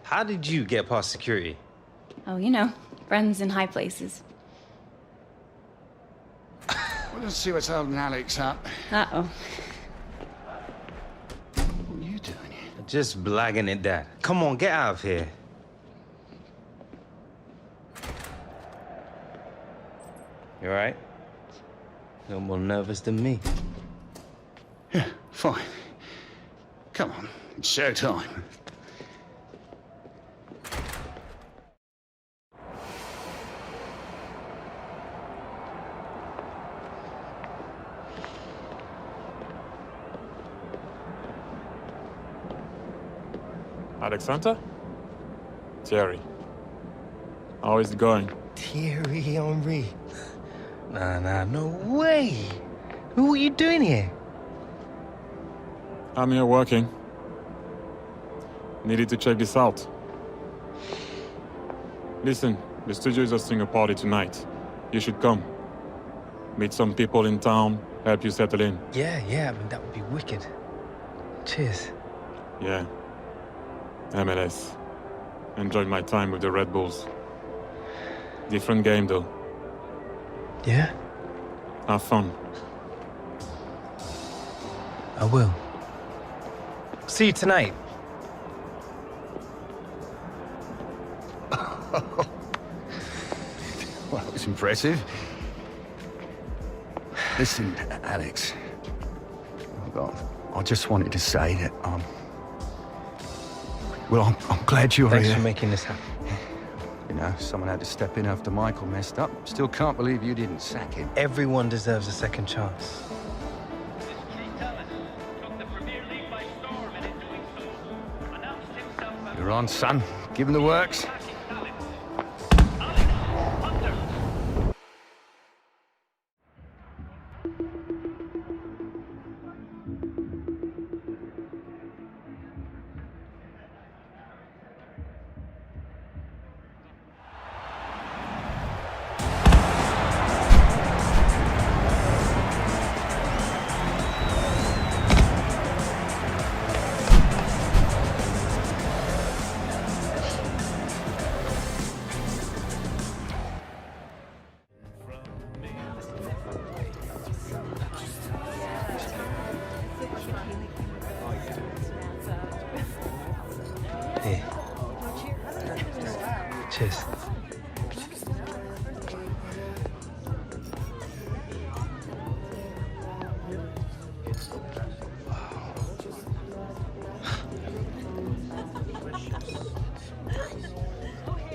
How did you get past security? Oh, you know, friends in high places. Well, let's see what's holding Alex up. Uh-oh. Just blagging it, Dad. Come on, get out of here. You all right? You're more nervous than me. Yeah, fine. Come on, it's showtime. Alex Hunter? Thierry. How is it going? Thierry Henry. Nah, no way. What are you doing here? I'm here working. Needed to check this out. Listen, the studio is hosting a party tonight. You should come. Meet some people in town, help you settle in. Yeah, I mean, that would be wicked. Cheers. Yeah. MLS. Enjoyed my time with the Red Bulls. Different game, though. Yeah? Have fun. I will. See you tonight. Well, that was impressive. Listen, Alex. I just wanted to say that, well, I'm glad you're Thanks here. for making this happen. You know, someone had to step in after Michael messed up. Still can't believe you didn't sack him. Everyone deserves a second chance. You're on, son. Give him the works. Here. Cheers.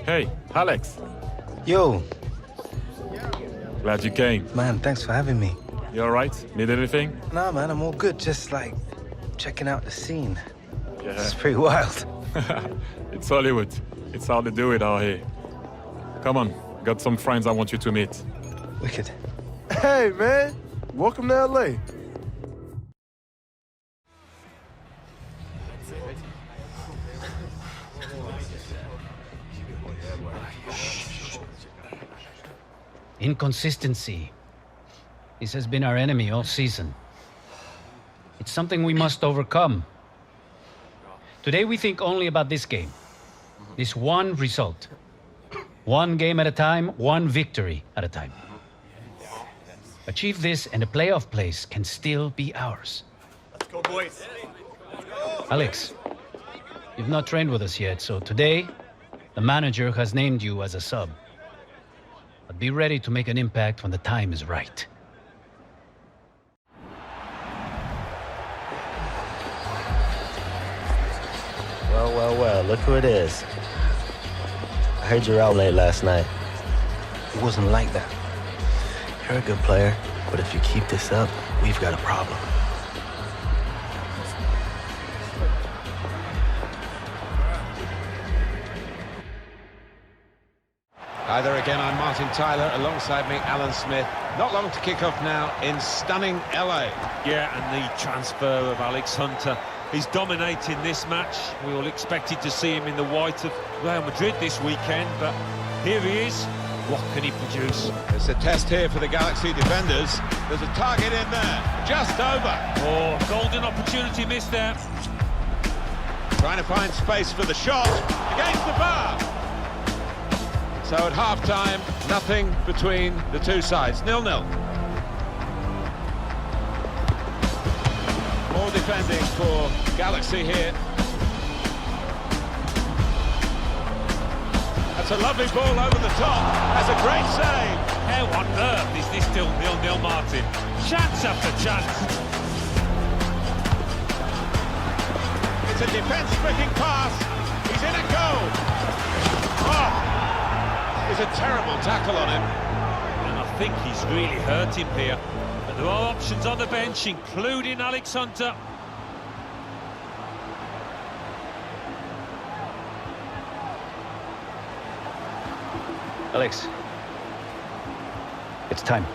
Hey, Alex. Yo. Glad you came. Man, thanks for having me. You all right? Need anything? Nah, man, I'm all good. Just, like, checking out the scene. Yeah. It's pretty wild. It's Hollywood. It's how they do it out here. Come on, got some friends I want you to meet. Wicked. Hey, man. Welcome to LA. Inconsistency. This has been our enemy all season. It's something we must overcome. Today we think only about this game. This one result. One game at a time, one victory at a time. Achieve this and a playoff place can still be ours. Let's go, boys. Alex, you've not trained with us yet, so today the manager has named you as a sub. But be ready to make an impact when the time is right. Well, look who it is. I heard you were out late last night. It wasn't like that. You're a good player, but if you keep this up, we've got a problem. Hi there again, I'm Martin Tyler, alongside me Alan Smith. Not long to kick off now in stunning LA. Yeah, and the transfer of Alex Hunter. He's dominating this match. We all expected to see him in the white of Real Madrid this weekend, but here he is. What can he produce? It's a test here for the Galaxy defenders. There's a target in there, just over. Oh, golden opportunity missed there. Trying to find space for the shot, against the bar. So at half-time, nothing between the two sides, 0-0. More defending for Galaxy here. That's a lovely ball over the top. That's a great save. How on earth is this still 0-0, Martin? Chance after chance. It's a defence-splitting pass. He's in a goal. Oh! It's a terrible tackle on him. And I think he's really hurt him here. But there are options on the bench, including Alex Hunter. Alex, it's time.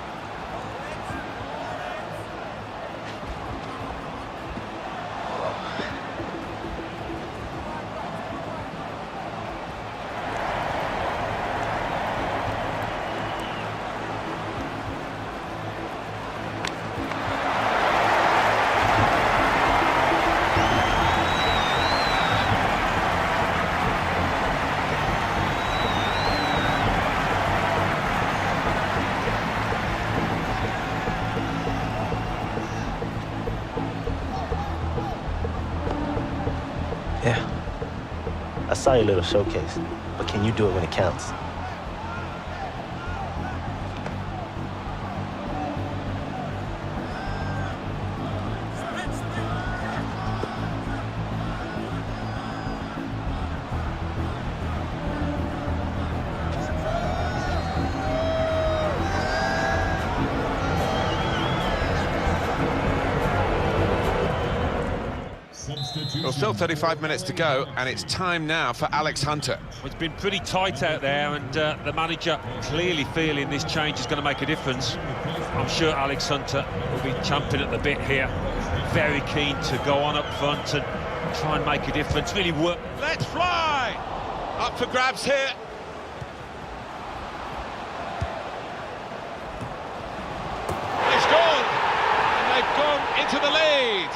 Yeah. I saw your little showcase, but can you do it when it counts? Well, still 35 minutes to go, and it's time now for Alex Hunter. It's been pretty tight out there, and the manager clearly feeling this change is going to make a difference. I'm sure Alex Hunter will be champing at the bit here. Very keen to go on up front and try and make a difference. Really work. Let's fly! Up for grabs here. They've scored, and they've gone into the lead.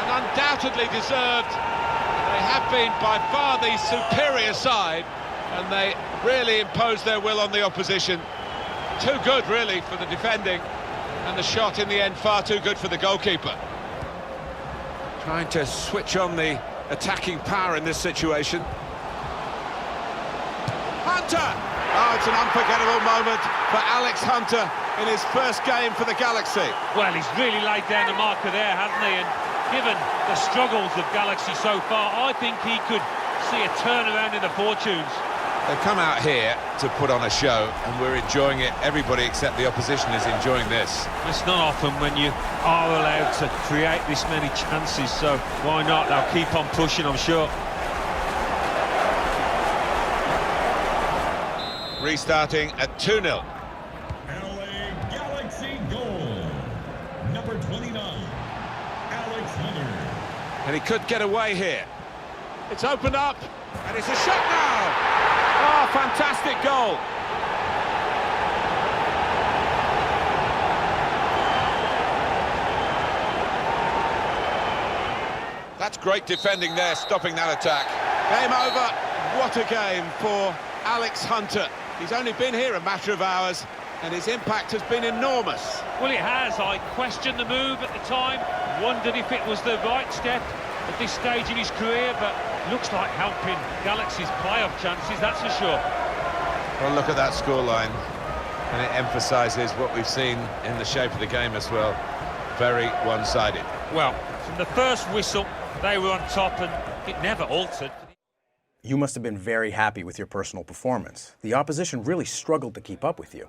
And undoubtedly deserved. They have been by far the superior side, and they really imposed their will on the opposition. Too good, really, for the defending, and the shot in the end far too good for the goalkeeper. Trying to switch on the attacking power in this situation. Hunter! Oh, it's an unforgettable moment for Alex Hunter in his first game for the Galaxy. Well, he's really laid down the marker there, hasn't he? And given the struggles of Galaxy so far, I think he could see a turnaround in the fortunes. They've come out here to put on a show, and we're enjoying it. Everybody except the opposition is enjoying this. It's not often when you are allowed to create this many chances, so why not? They'll keep on pushing, I'm sure. restarting at 2-0. LA Galaxy goal. Number 29, Alex Hunter. And he could get away here. It's opened up, and it's a shot now! Oh, fantastic goal! That's great defending there, stopping that attack. Game over. What a game for Alex Hunter. He's only been here a matter of hours, and his impact has been enormous. Well, it has. I questioned the move at the time, wondered if it was the right step at this stage in his career, but looks like helping Galaxy's playoff chances, that's for sure. Well, look at that scoreline, and it emphasises what we've seen in the shape of the game as well. Very one-sided. Well, from the first whistle, they were on top, and it never altered. You must have been very happy with your personal performance. The opposition really struggled to keep up with you.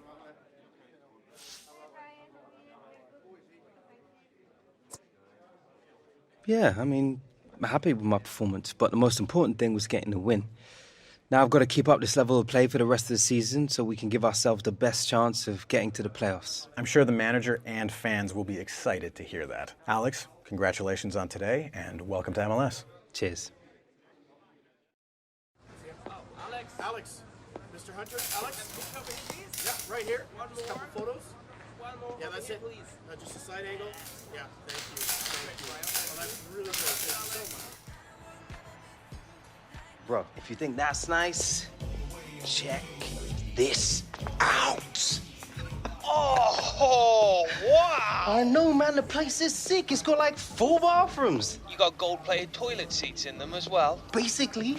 Yeah, I mean, I'm happy with my performance, but the most important thing was getting the win. Now I've got to keep up this level of play for the rest of the season so we can give ourselves the best chance of getting to the playoffs. I'm sure the manager and fans will be excited to hear that. Alex, congratulations on today, and welcome to MLS. Cheers. Alex, Mr. Hunter, Alex, yeah, right here. Just a couple photos. Yeah, that's it. Please. Just a side angle. Yeah, thank you. Thank you. Oh, that's really good. Thank you so much. Bro, if you think that's nice, check this out. Oh, wow! I know, man. The place is sick. It's got like 4 bathrooms. You got gold-plated toilet seats in them as well? Basically.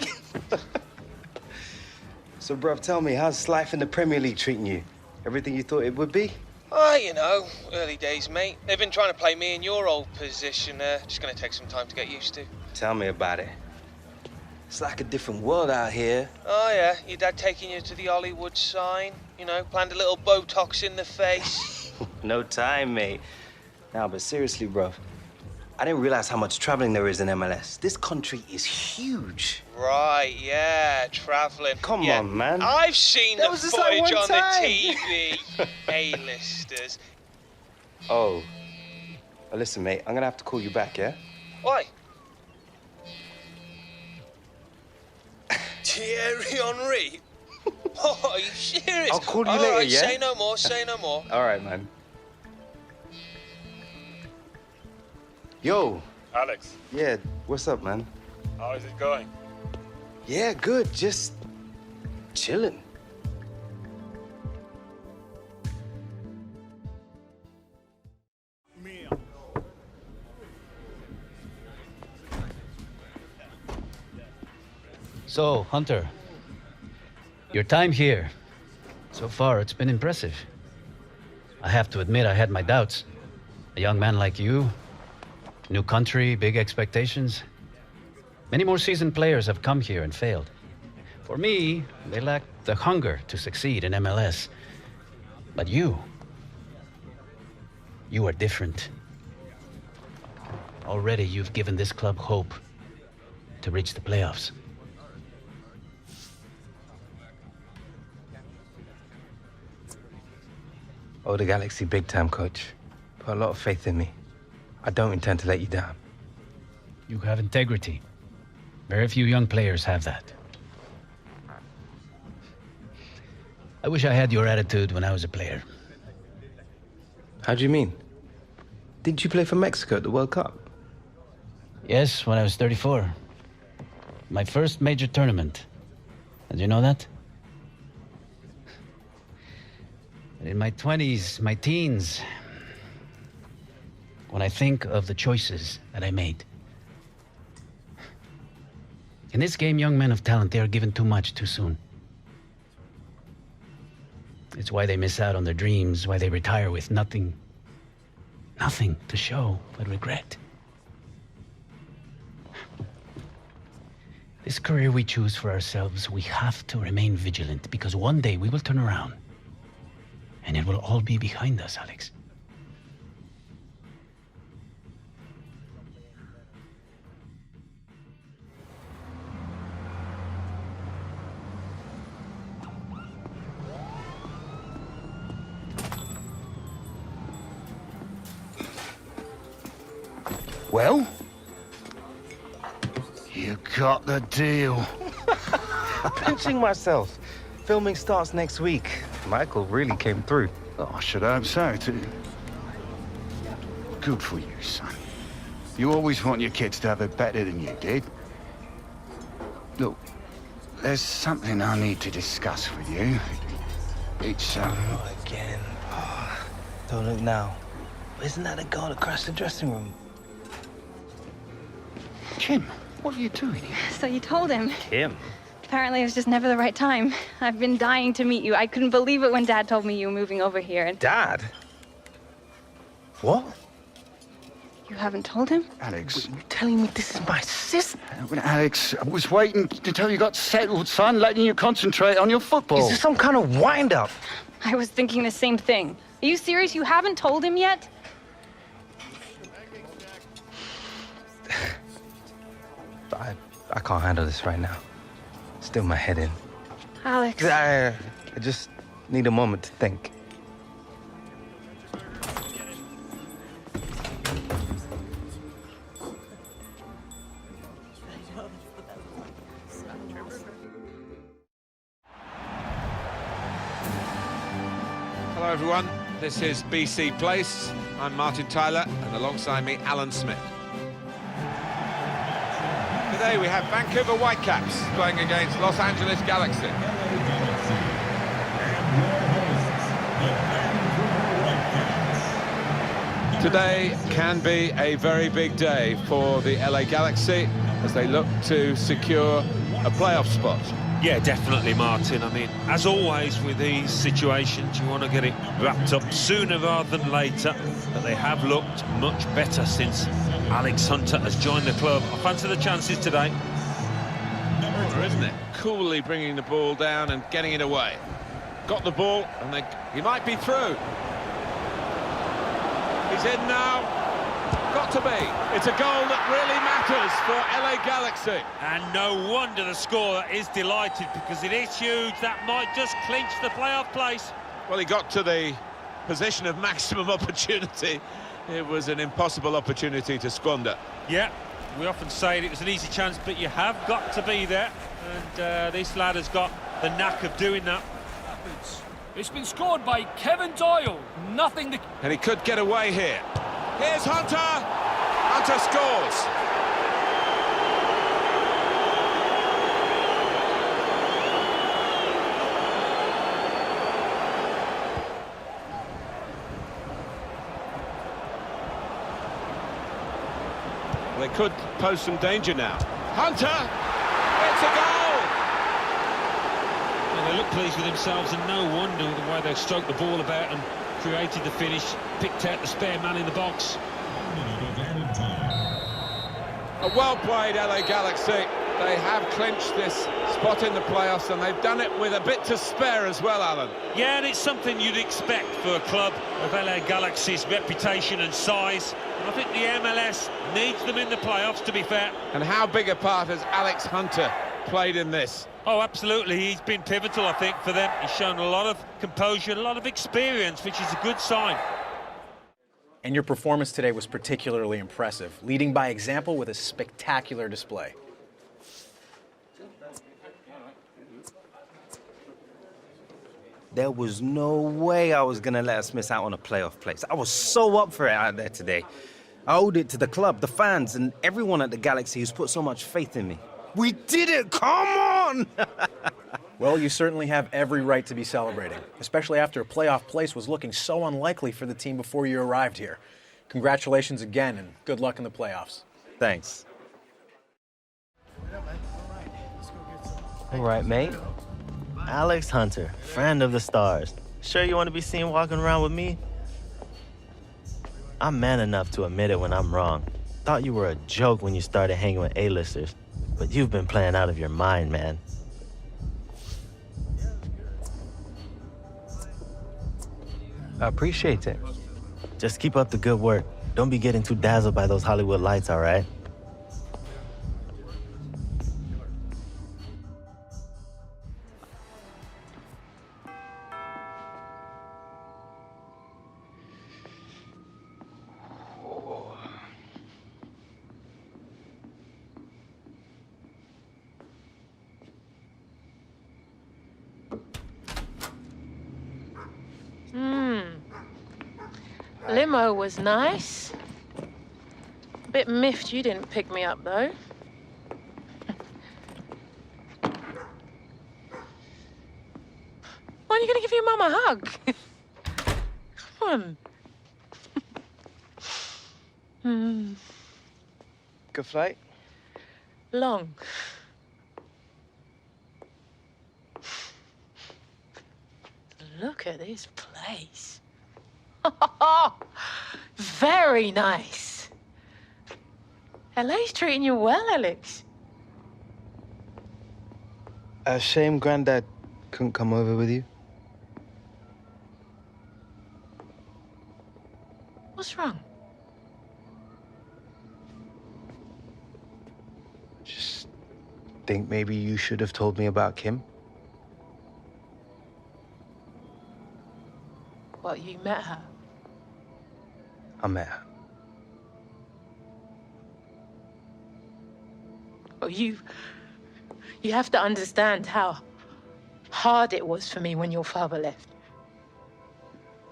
So, bruv, tell me, how's life in the Premier League treating you? Everything you thought it would be? Ah, you know, early days, mate. They've been trying to play me in your old position. Just gonna take some time to get used to. Tell me about it. It's like a different world out here. Oh, yeah, your dad taking you to the Hollywood sign. You know, planned a little Botox in the face. No time, mate. Now, but seriously, bruv, I didn't realize how much traveling there is in MLS. This country is huge. Right, yeah, traveling. Come on, man. I've seen That the was just like footage one on time. the TV. A-listers. Oh. Well, listen, mate, I'm gonna have to call you back, yeah? Why? Thierry Henry? Oh, are you serious? I'll call you All later, right, yeah? say no more, say no more. All right, man. Yo. Alex, Yeah, what's up, man? how is it going? Yeah, good. Just chilling. So, Hunter, your time here, so far it's been impressive. I have to admit I had my doubts. A young man like you, new country, big expectations. Many more seasoned players have come here and failed. For me, they lack the hunger to succeed in MLS. But you are different. Already you've given this club hope to reach the playoffs. Oh, the Galaxy big time, coach. Put a lot of faith in me. I don't intend to let you down. You have integrity. Very few young players have that. I wish I had your attitude when I was a player. How do you mean? Didn't you play for Mexico at the World Cup? Yes, when I was 34. My first major tournament. Did you know that? In my 20s, my teens, when I think of the choices that I made. In this game, young men of talent, they are given too much too soon. It's why they miss out on their dreams, why they retire with nothing to show but regret. This career we choose for ourselves, we have to remain vigilant because one day we will turn around and it will all be behind us, Alex. Well? You got the deal. Pinching myself. Filming starts next week. Michael really came through. Oh, I should hope so, too. Good for you, son. You always want your kids to have it better than you did. Look, there's something I need to discuss with you. It's, Not again. Oh, don't look now. Isn't that the girl that crashed the dressing room? Kim, what are you doing here? So you told him. Kim? Apparently it was just never the right time. I've been dying to meet you. I couldn't believe it when Dad told me you were moving over here. And Dad? What? you haven't told him? Alex. You telling me this is my sister? Alex, I was waiting until you got settled, son, letting you concentrate on your football. Is this some kind of wind-up? I was thinking the same thing. Are you serious? You haven't told him yet? I can't handle this right now. Still my head in. Alex. I just need a moment to think. Hello everyone, this is BC Place. I'm Martin Tyler, and alongside me, Alan Smith. Today we have Vancouver Whitecaps playing against Los Angeles Galaxy. Today can be a very big day for the LA Galaxy as they look to secure a playoff spot. Yeah, definitely, Martin. I mean, as always with these situations, you want to get it wrapped up sooner rather than later. But they have looked much better since Alex Hunter has joined the club. I fancy the chances today. Isn't it? Coolly bringing the ball down and getting it away. Got the ball, and he might be through. He's in now. Got to be. It's a goal that really matters for LA Galaxy. And no wonder the scorer is delighted, because it is huge. That might just clinch the playoff place. Well, he got to the position of maximum opportunity. It was an impossible opportunity to squander. Yeah, we often say it was an easy chance, but you have got to be there. And this lad has got the knack of doing that. It's been scored by Kevin Doyle. Nothing to... And he could get away here. Here's Hunter. Hunter scores. They could pose some danger now. Hunter! It's a goal! Well, they look pleased with themselves, and no wonder the way they've stroked the ball about and created the finish, picked out the spare man in the box. A well-played LA Galaxy. They have clinched this spot in the playoffs, and they've done it with a bit to spare as well, Alan. Yeah, and it's something you'd expect for a club of LA Galaxy's reputation and size. And I think the MLS needs them in the playoffs, to be fair. And how big a part has Alex Hunter played in this? Oh, absolutely. He's been pivotal, I think, for them. He's shown a lot of composure, a lot of experience, which is a good sign. And your performance today was particularly impressive, leading by example with a spectacular display. There was no way I was gonna let us miss out on a playoff place. I was so up for it out there today. I owed it to the club, the fans, and everyone at the Galaxy who's put so much faith in me. We did it! Come on! Well, you certainly have every right to be celebrating, especially after a playoff place was looking so unlikely for the team before you arrived here. Congratulations again, and good luck in the playoffs. Thanks. All right, mate. Alex Hunter, friend of the stars. Sure you want to be seen walking around with me? I'm man enough to admit it when I'm wrong. Thought you were a joke when you started hanging with A-listers, but you've been playing out of your mind, man. I appreciate it. Just keep up the good work. Don't be getting too dazzled by those Hollywood lights, all right? limo was nice. A bit miffed you didn't pick me up, though. When are you going to give your mum a hug? Come on. Good flight? Long. Look at this place. Very nice. LA's treating you well, Alex. Shame Granddad couldn't come over with you. What's wrong? Just think maybe you should have told me about Kim. What, you met her? I met her. Oh, you have to understand how hard it was for me when your father left.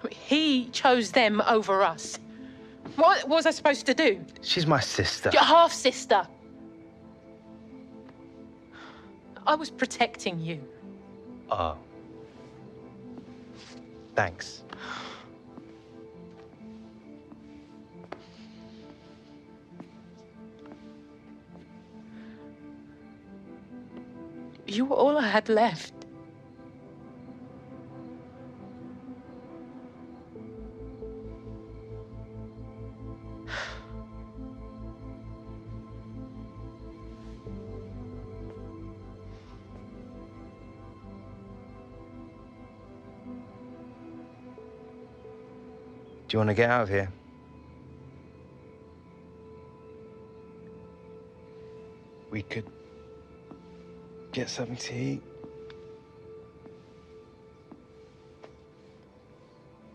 I mean, he chose them over us. What was I supposed to do? She's my sister. Your half-sister. I was protecting you. Oh. Thanks. You were all I had left. Do you want to get out of here? We could get something to eat.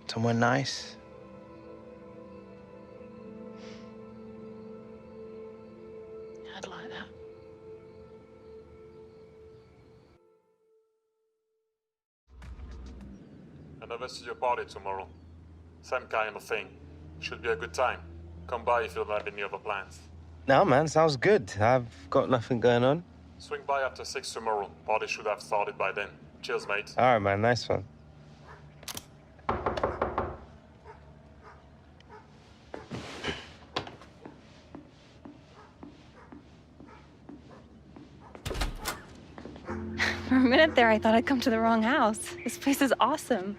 Somewhere nice. I'd like that. Another studio party tomorrow. Same kind of thing. Should be a good time. Come by if you don't have any other plans. No, man, sounds good. I've got nothing going on. Swing by after 6 tomorrow. Party should have started by then. Cheers, mate. All right, man, nice one. For a minute there, I thought I'd come to the wrong house. This place is awesome.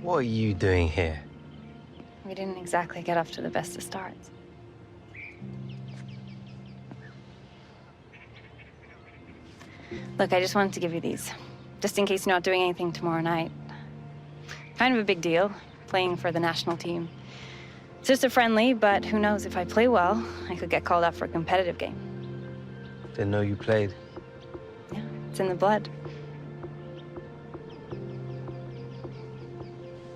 What are you doing here? We didn't exactly get off to the best of starts. Look, I just wanted to give you these, just in case you're not doing anything tomorrow night. Kind of a big deal, playing for the national team. It's just a friendly, but who knows, if I play well, I could get called up for a competitive game. Didn't know you played. Yeah, it's in the blood.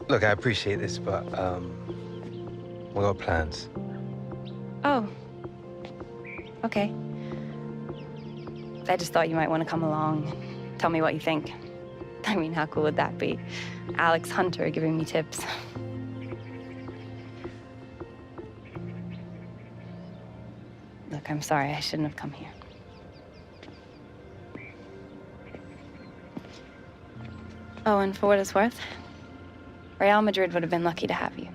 Look, I appreciate this, but, we got plans. Oh. Okay. I just thought you might want to come along, tell me what you think. I mean, how cool would that be? Alex Hunter giving me tips. Look, I'm sorry, I shouldn't have come here. Oh, and for what it's worth, Real Madrid would have been lucky to have you.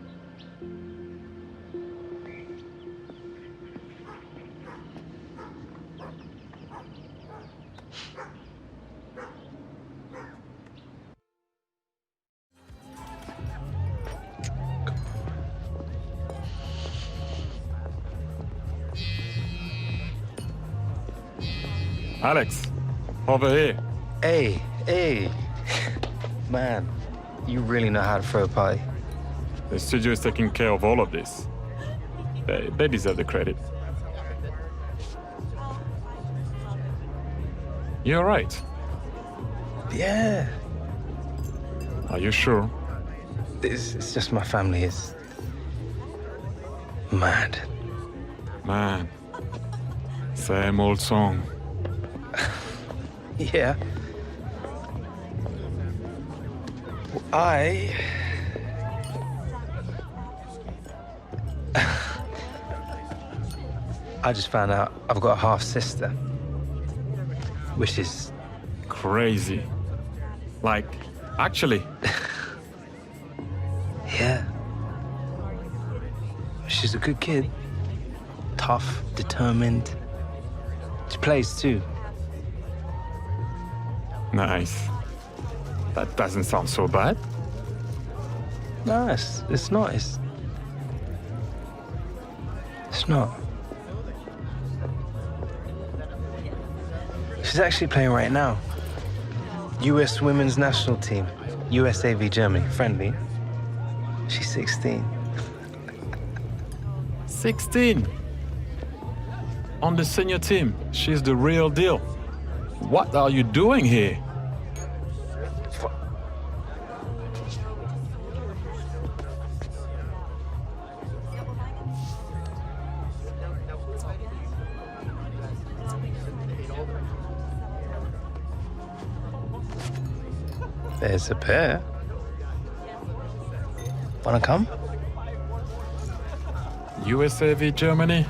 Alex, over here. Hey. Man, you really know how to throw a party. The studio is taking care of all of this. They deserve the credit. You're right. Yeah. Are you sure? It's just my family is mad. Man. Same old song. Yeah. I just found out I've got a half-sister, which is crazy. Like, actually. Yeah. She's a good kid. Tough, determined. She plays too. Nice. That doesn't sound so bad. No, it's not. It's not. She's actually playing right now. US Women's National Team. USA v Germany. Friendly. She's 16. 16. On the senior team. She's the real deal. What are you doing here? There's a pair. Wanna come? USA v Germany.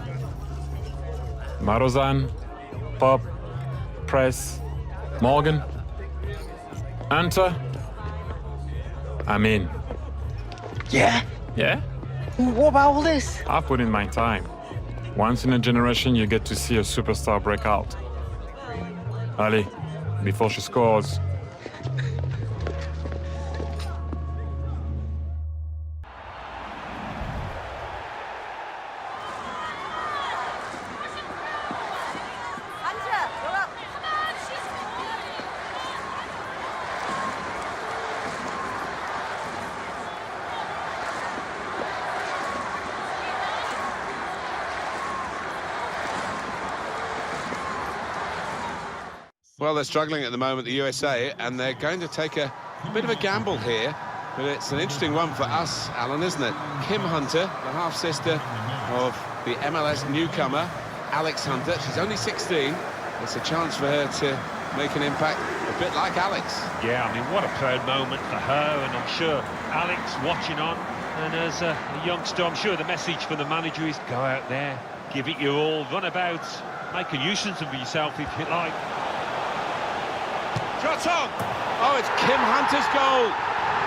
Marozan, Pop, Press, Morgan, Hunter. I'm in. Yeah? Yeah? What about all this? I've put in my time. Once in a generation, you get to see a superstar break out. Ali, before she scores. Well, they're struggling at the moment, the USA, and they're going to take a bit of a gamble here. But it's an interesting one for us, Alan, isn't it? Kim Hunter, the half-sister of the MLS newcomer, Alex Hunter. She's only 16. It's a chance for her to make an impact, a bit like Alex. Yeah, I mean, what a proud moment for her, and I'm sure Alex watching on. And as a youngster, I'm sure the message from the manager is go out there, give it your all, run about, make a nuisance of yourself if you like. Shot on! Oh, it's Kim Hunter's goal.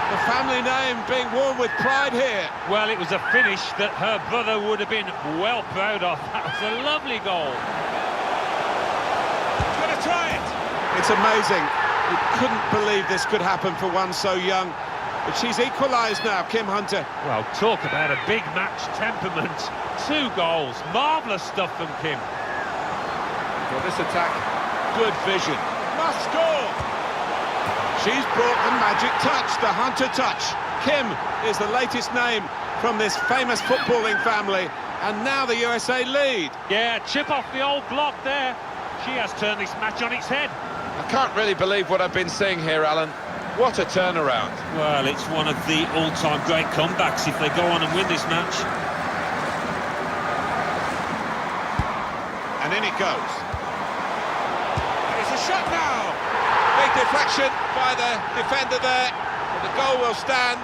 The family name being worn with pride here. Well, it was a finish that her brother would have been well proud of. That was a lovely goal. Gonna try it. It's amazing. You couldn't believe this could happen for one so young. But she's equalised now, Kim Hunter. Well, talk about a big match temperament. 2 goals. Marvellous stuff from Kim. Well, this attack, good vision. Must score! She's brought the magic touch, the Hunter touch. Kim is the latest name from this famous footballing family, and now the USA lead. Yeah, chip off the old block there. She has turned this match on its head. I can't really believe what I've been seeing here, Alan. What a turnaround. Well, it's one of the all-time great comebacks if they go on and win this match. And in it goes. It's a shot now. Big deflection by the defender there, but the goal will stand.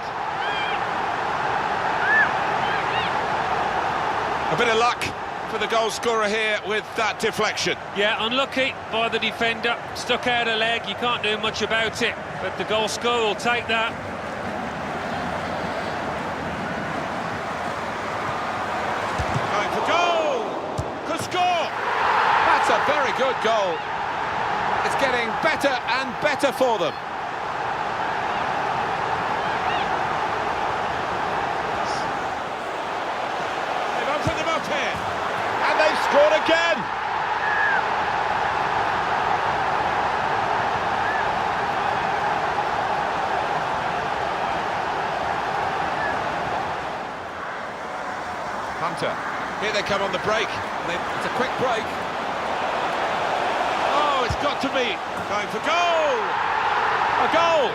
A bit of luck for the goal scorer here with that deflection. Yeah, unlucky by the defender. Stuck out a leg, you can't do much about it, but the goal scorer will take that. Going for goal! Could score! That's a very good goal. It's getting better and better for them. They've opened them up here. And they've scored again. Hunter. Here they come on the break. It's a quick break. Oh, it's got to be. Going for goal. A goal.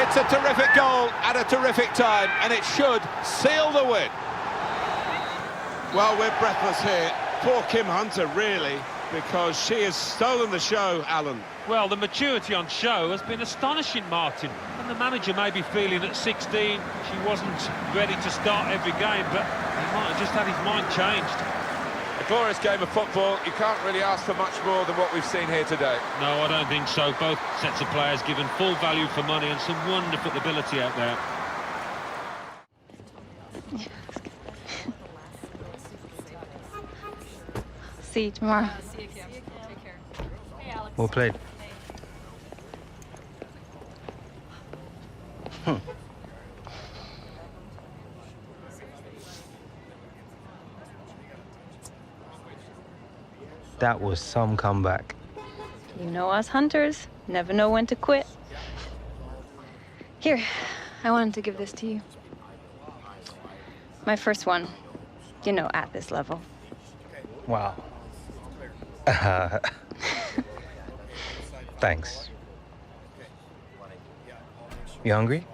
It's a terrific goal at a terrific time, and it should seal the win. Well, we're breathless here. for Kim Hunter, really, because she has stolen the show, Alan. Well, the maturity on show has been astonishing, Martin. And the manager may be feeling at 16 she wasn't ready to start every game, but he might have just had his mind changed. A glorious game of football. You can't really ask for much more than what we've seen here today. No, I don't think so. Both sets of players given full value for money and some wonderful ability out there. See you tomorrow. Well played. That was some comeback. You know us hunters, never know when to quit. Here, I wanted to give this to you. My first one, you know, at this level. Wow. Thanks. You hungry?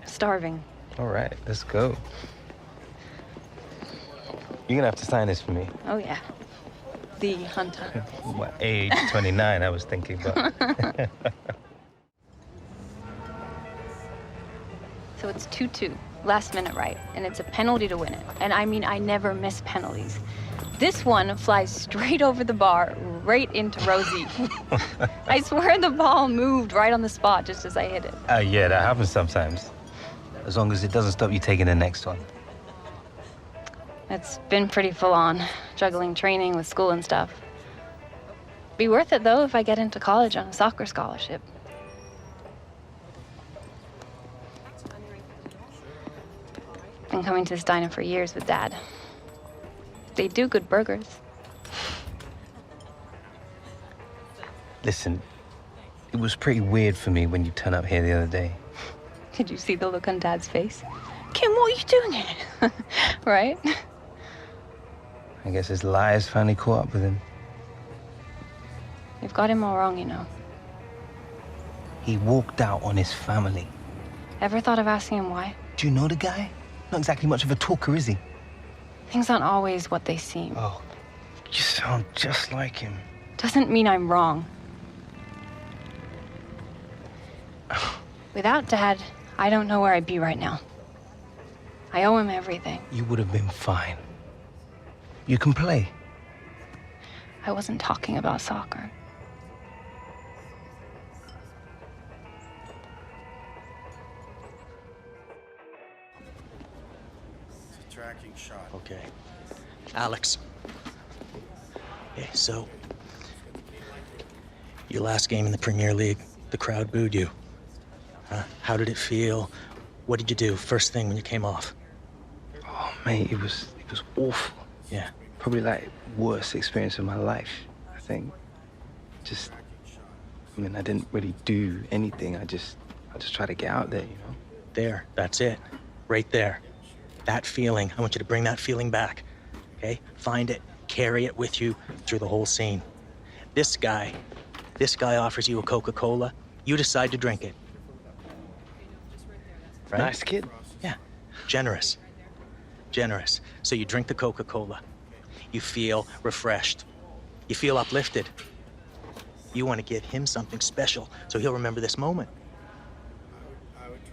Starving. All right, let's go. You're gonna have to sign this for me. Oh, yeah. The hunter. What, age 29, I was thinking, but... So it's 2-2, last minute right, and it's a penalty to win it. And I mean, I never miss penalties. This one flies straight over the bar, right into Rosie. I swear the ball moved right on the spot just as I hit it. Yeah, that happens sometimes. As long as it doesn't stop you taking the next one. It's been pretty full on, juggling training with school and stuff. Be worth it, though, if I get into college on a soccer scholarship. Been coming to this diner for years with Dad. They do good burgers. Listen, it was pretty weird for me when you turned up here the other day. Did you see the look on Dad's face? Kim, what are you doing here? Right? I guess his lies finally caught up with him. You've got him all wrong, you know. He walked out on his family. Ever thought of asking him why? Do you know the guy? Not exactly much of a talker, is he? Things aren't always what they seem. Oh, you sound just like him. Doesn't mean I'm wrong. Without Dad, I don't know where I'd be right now. I owe him everything. You would have been fine. You can play. I wasn't talking about soccer. It's a tracking shot. Okay. Alex. Okay, so your last game in the Premier League, the crowd booed you. How did it feel? What did you do first thing when you came off? Oh, mate, it was awful. Yeah. Probably like worst experience of my life, I think. I mean, I didn't really do anything. I just tried to get out there, you know? There, that's it. Right there. That feeling, I want you to bring that feeling back, okay? Find it, carry it with you through the whole scene. This guy offers you a Coca-Cola, you decide to drink it. Right? Nice kid. Yeah, generous. Generous. So you drink the Coca-Cola. You feel refreshed. You feel uplifted. You want to give him something special so he'll remember this moment.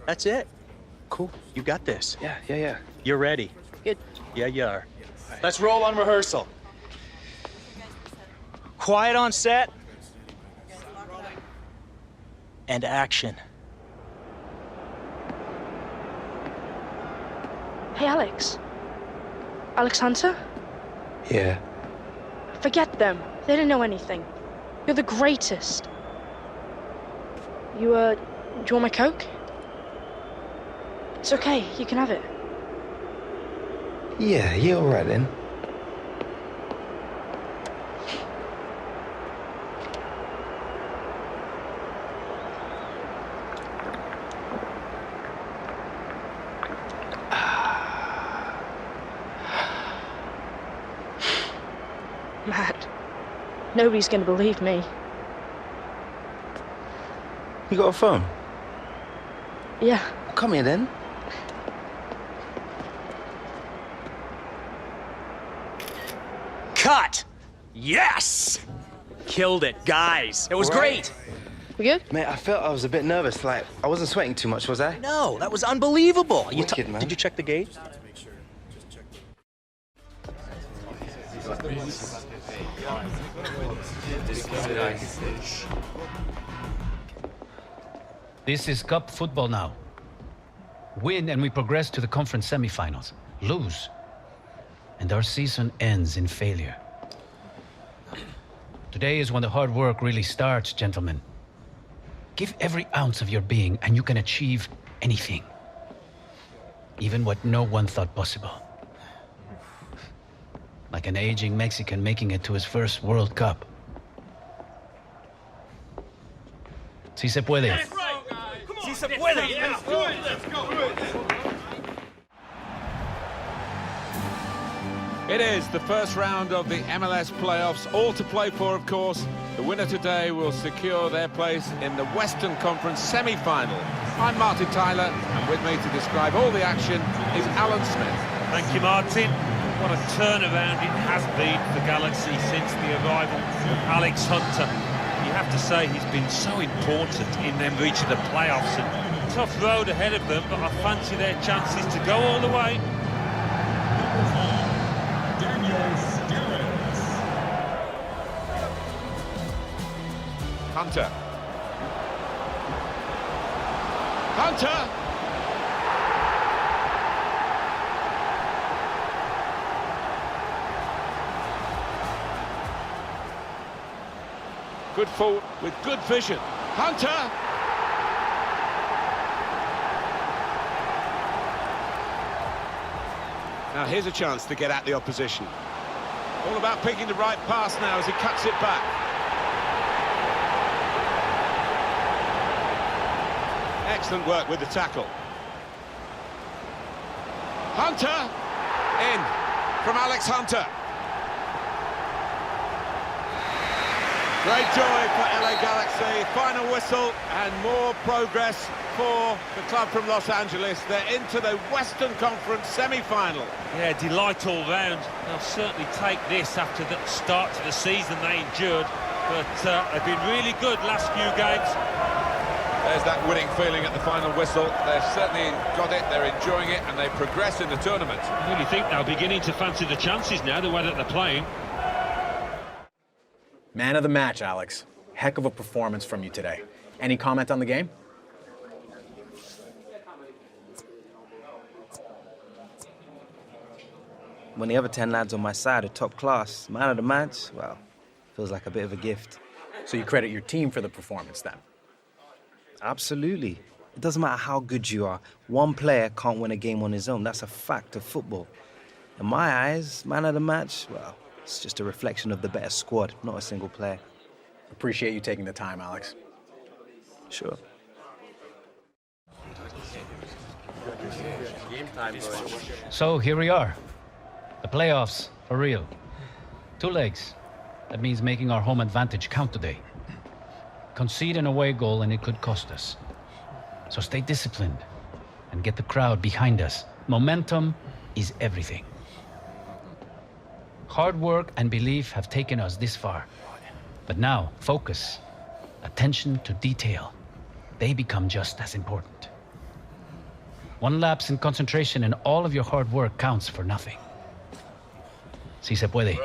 That's it. Cool. You got this. Yeah. You're ready. Good. Yeah, you are. Let's roll on rehearsal. Quiet on set. And action. Hey, Alex. Alex Hunter? Yeah. Forget them. They don't know anything. You're the greatest. Do you want my Coke? It's okay, you can have it. Yeah, you're all right then. Matt, nobody's gonna believe me. You got a phone? Yeah. Come here then. cut! Yes! Killed it, guys. It was great. We good? Mate, I felt I was a bit nervous. Like, I wasn't sweating too much, was I? No, that was unbelievable. Wicked, man. Did you check the gauge? This is cup football now. Win and we progress to the conference semifinals. Lose, and our season ends in failure. Today is when the hard work really starts, gentlemen. Give every ounce of your being and you can achieve anything. Even what no one thought possible. Like an aging Mexican making it to his first World Cup. Si se puede. Si se puede. Let's do it. Let's go. It is the first round of the MLS playoffs, all to play for, of course. The winner today will secure their place in the Western Conference semi-final. I'm Martin Tyler, and with me to describe all the action is Alan Smith. Thank you, Martin. What a turnaround it has been for Galaxy since the arrival of Alex Hunter. You have to say he's been so important in them reaching the playoffs. And tough road ahead of them, but I fancy their chances to go all the way. Hunter. Hunter! Good fault with good vision. Hunter! Now here's a chance to get at the opposition. All about picking the right pass now as he cuts it back. Excellent work with the tackle. Hunter! In from Alex Hunter. Great joy for LA Galaxy. Final whistle and more progress for the club from Los Angeles. They're into the Western Conference semi-final. Yeah, delight all round. They'll certainly take this after the start to the season they endured. But they've been really good last few games. There's that winning feeling at the final whistle. They've certainly got it, they're enjoying it, and they progress in the tournament. I really think they're beginning to fancy the chances now, the way that they're playing. Man of the match, Alex. Heck of a performance from you today. Any comment on the game? When the other 10 lads on my side are top class, man of the match, well, feels like a bit of a gift. So you credit your team for the performance then? Absolutely. It doesn't matter how good you are. One player can't win a game on his own. That's a fact of football. In my eyes, man of the match, well, it's just a reflection of the better squad, not a single player. Appreciate you taking the time, Alex. Sure. So here we are. The playoffs, for real. 2 legs. That means making our home advantage count today. Concede an away goal and it could cost us. So stay disciplined and get the crowd behind us. Momentum is everything. Hard work and belief have taken us this far. But now, focus, attention to detail, they become just as important. One lapse in concentration and all of your hard work counts for nothing. Si se puede.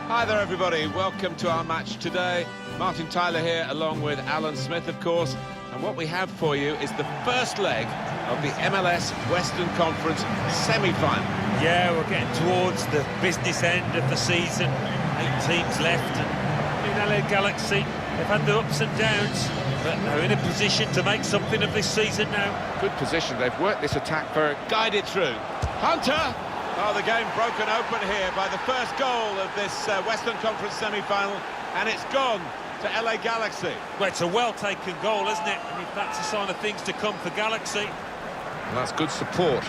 Hi there, everybody. Welcome to our match today. Martin Tyler here, along with Alan Smith, of course. And what we have for you is the first leg of the MLS Western Conference semi-final. Yeah, we're getting towards the business end of the season. 8 teams left, and in LA Galaxy, they've had their ups and downs, but they're in a position to make something of this season now. Good position. They've worked this attack for guided through. Hunter! Oh, the game broken open here by the first goal of this Western Conference semi-final, and it's gone to LA Galaxy. Well, it's a well-taken goal, isn't it? And if that's a sign of things to come for Galaxy. And that's good support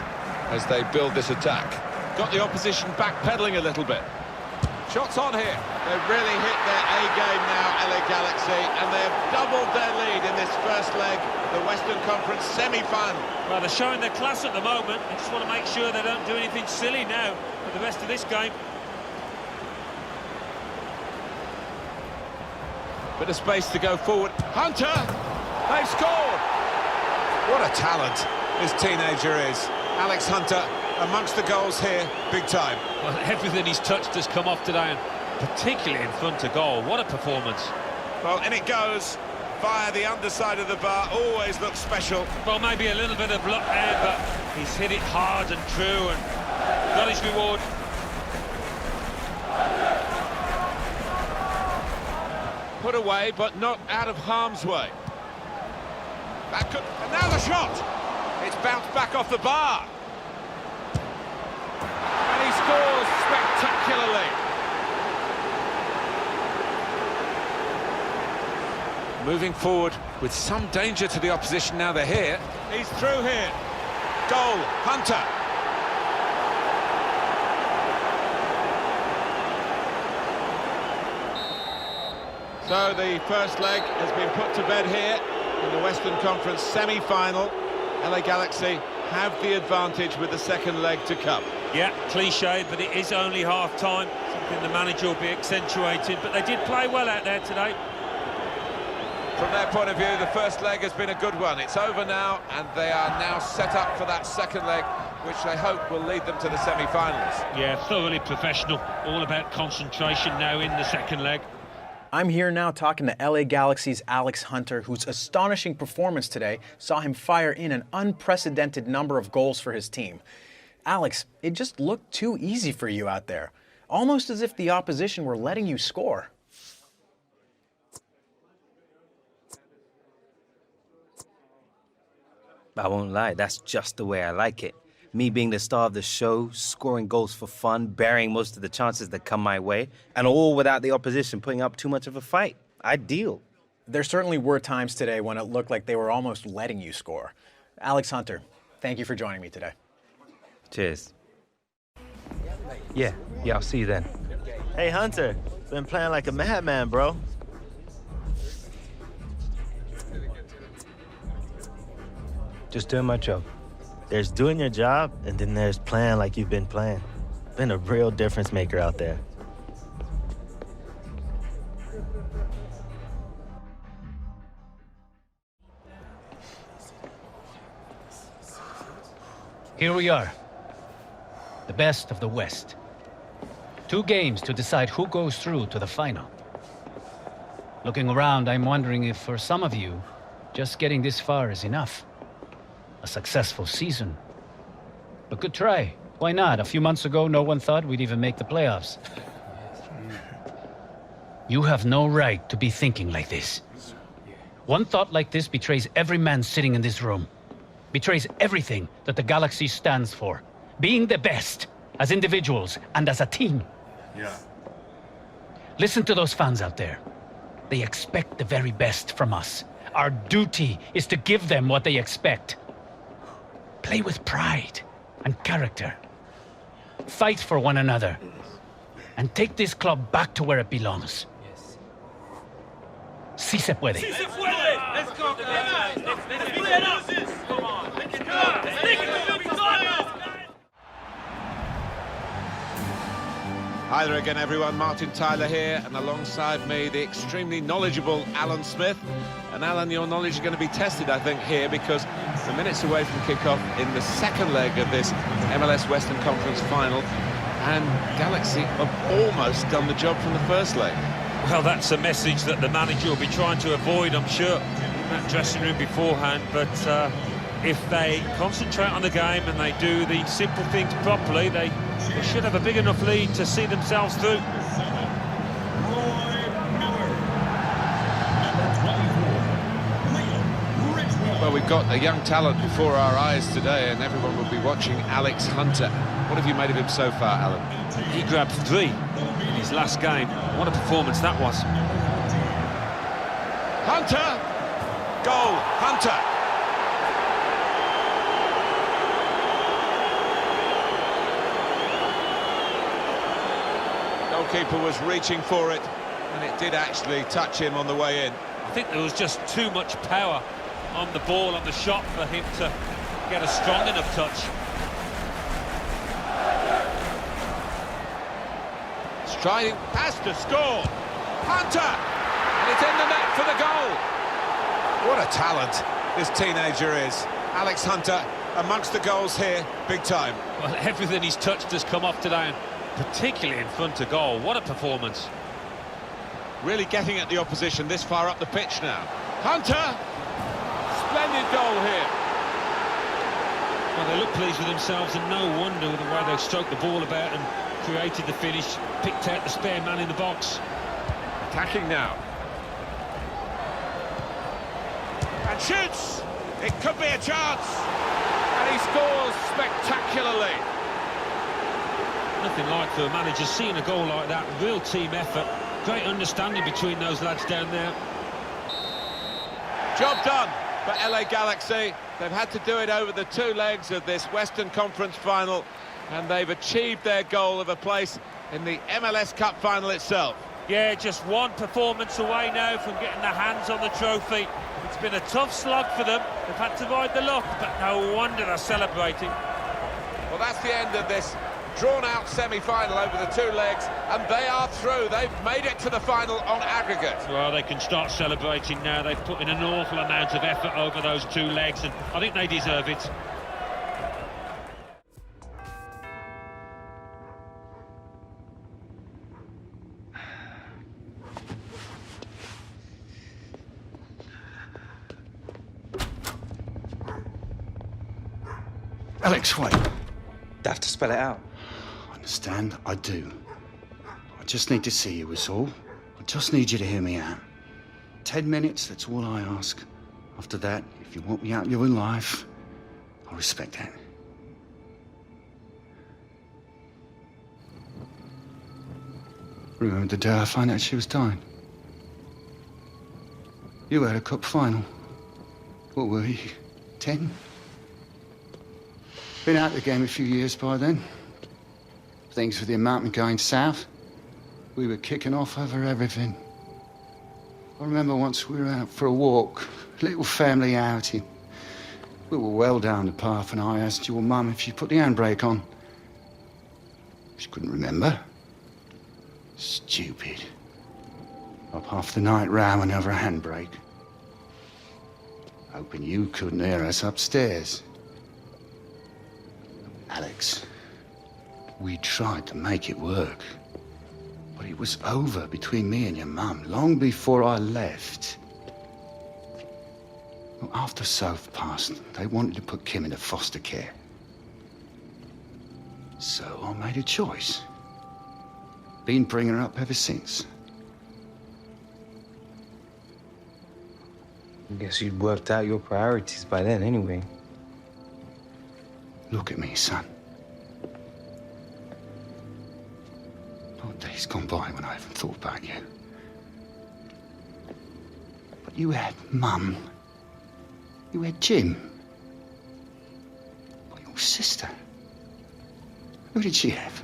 as they build this attack. Got the opposition backpedaling a little bit. Shots on here. They've really hit their A game now, LA Galaxy, and they have doubled their lead in this first leg, the Western Conference semi-final. Well, they're showing their class at the moment. They just want to make sure they don't do anything silly now for the rest of this game. Bit of space to go forward. Hunter! They've scored! What a talent this teenager is. Alex Hunter amongst the goals here, big time. Well, everything he's touched has come off today, and particularly in front of goal. What a performance. Well, in it goes via the underside of the bar. Always looks special. Well, maybe a little bit of luck there, but he's hit it hard and true and got his reward. Put away, but not out of harm's way. That could... And now the shot! It's bounced back off the bar. And he scores spectacularly. Moving forward with some danger to the opposition now they're here. He's through here. Goal, Hunter. So the first leg has been put to bed here in the Western Conference semi-final. LA Galaxy have the advantage with the second leg to come. Yeah, cliche, but it is only half-time. Something the manager will be accentuating, but they did play well out there today. From their point of view, the first leg has been a good one. It's over now, and they are now set up for that second leg, which they hope will lead them to the semi-finals. Yeah, thoroughly professional, all about concentration now in the second leg. I'm here now talking to LA Galaxy's Alex Hunter, whose astonishing performance today saw him fire in an unprecedented number of goals for his team. Alex, it just looked too easy for you out there, almost as if the opposition were letting you score. I won't lie, that's just the way I like it. Me being the star of the show, scoring goals for fun, burying most of the chances that come my way, and all without the opposition putting up too much of a fight. Ideal. There certainly were times today when it looked like they were almost letting you score. Alex Hunter, thank you for joining me today. Cheers. Yeah, I'll see you then. Hey, Hunter. Been playing like a madman, bro. Just doing my job. There's doing your job, and then there's playing like you've been playing. Been a real difference maker out there. Here we are, the best of the West. 2 games to decide who goes through to the final. Looking around, I'm wondering if for some of you, just getting this far is enough. A successful season. But good try. Why not? A few months ago, no one thought we'd even make the playoffs. You have no right to be thinking like this. One thought like this betrays every man sitting in this room. Betrays everything that the Galaxy stands for. Being the best, as individuals and as a team. Yeah. Listen to those fans out there. They expect the very best from us. Our duty is to give them what they expect. Play with pride and character. Fight for one another. And take this club back to where it belongs. Sí se puede. Sí se puede. Let's go. Let's play it out. Come on. Let's go. Let's take it to the victorious. Hi there again, everyone. Martin Tyler here, and alongside me, the extremely knowledgeable Alan Smith. And Alan, your knowledge is going to be tested, I think, here, because we're minutes away from kick-off in the second leg of this MLS Western Conference final, and Galaxy have almost done the job from the first leg. Well, that's a message that the manager will be trying to avoid, I'm sure, in that dressing room beforehand. But if they concentrate on the game and they do the simple things properly, they should have a big enough lead to see themselves through. Well, we've got a young talent before our eyes today, and everyone will be watching Alex Hunter. What have you made of him so far, Alan? He grabbed 3 in his last game. What a performance that was. Hunter! Goal, Hunter! goalkeeper was reaching for it, and it did actually touch him on the way in. I think there was just too much power on the ball, on the shot, for him to get a strong enough touch. Striding has to score. Hunter! And it's in the net for the goal. What a talent this teenager is. Alex Hunter amongst the goals here, big time. Well, everything he's touched has come off today, and particularly in front of goal. What a performance. Really getting at the opposition this far up the pitch now. Hunter! Splendid goal here. Well, they look pleased with themselves, and no wonder with the way they stroked the ball about and created the finish, picked out the spare man in the box. Attacking now. And shoots! It could be a chance! And he scores spectacularly. Nothing like for a manager seeing a goal like that. Real team effort. Great understanding between those lads down there. Job done for LA Galaxy. They've had to do it over the two legs of this Western Conference final, and they've achieved their goal of a place in the MLS Cup final itself. Yeah, just one performance away now from getting their hands on the trophy. It's been a tough slog for them. They've had to ride the luck, but no wonder they're celebrating. Well, that's the end of this drawn-out semi-final over the two legs, and they are through. They've made it to the final on aggregate. Well, they can start celebrating now. They've put in an awful amount of effort over those two legs, and I think they deserve it. Alex, wait. I have to spell it out. Understand? I do. I just need to see you, is all. I just need you to hear me out. 10 minutes, that's all I ask. After that, if you want me out of your life, I respect that. Remember the day I found out she was dying? You had a cup final. What were you, 10? Been out of the game a few years by then. Things with the amount going south. We were kicking off over everything. I remember once we were out for a walk, a little family outing. We were well down the path and I asked your mum if she put the handbrake on. She couldn't remember. Stupid. Up half the night rowing over a handbrake. Hoping you couldn't hear us upstairs. Alex, we tried to make it work. But it was over between me and your mum long before I left. Well, after Soph passed, they wanted to put Kim into foster care. So I made a choice. Been bringing her up ever since. I guess you'd worked out your priorities by then anyway. Look at me, son. Not days gone by when I haven't thought about you. But you had Mum. You had Jim. But your sister. Who did she have?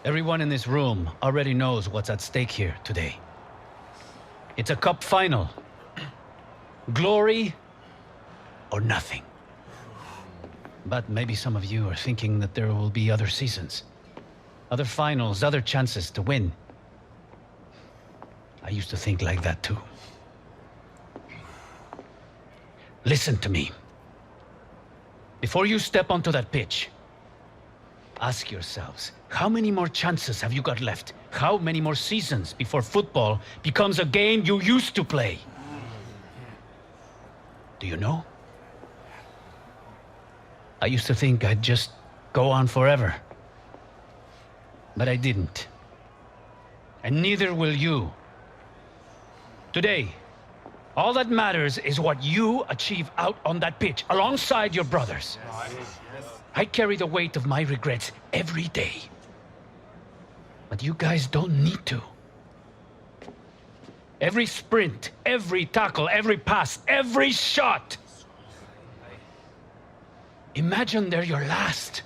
Everyone in this room already knows what's at stake here today. It's a cup final. Glory or nothing. But maybe some of you are thinking that there will be other seasons, other finals, other chances to win. I used to think like that too. Listen to me. Before you step onto that pitch, ask yourselves, how many more chances have you got left? How many more seasons before football becomes a game you used to play? Do you know? I used to think I'd just go on forever. But I didn't. And neither will you. Today, all that matters is what you achieve out on that pitch, alongside your brothers. I carry the weight of my regrets every day. But you guys don't need to. Every sprint, every tackle, every pass, every shot. Imagine they're your last.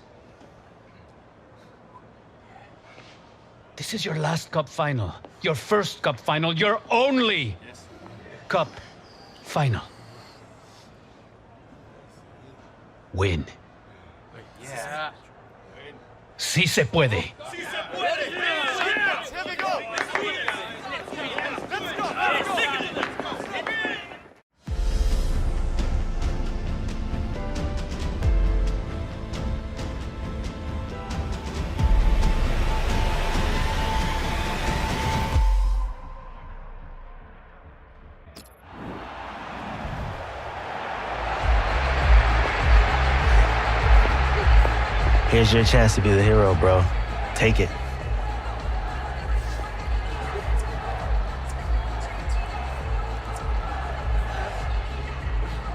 This is your last cup final. Your first cup final. Your only cup final. Win. Yeah. Sí se puede. Here's your chance to be the hero, bro. Take it.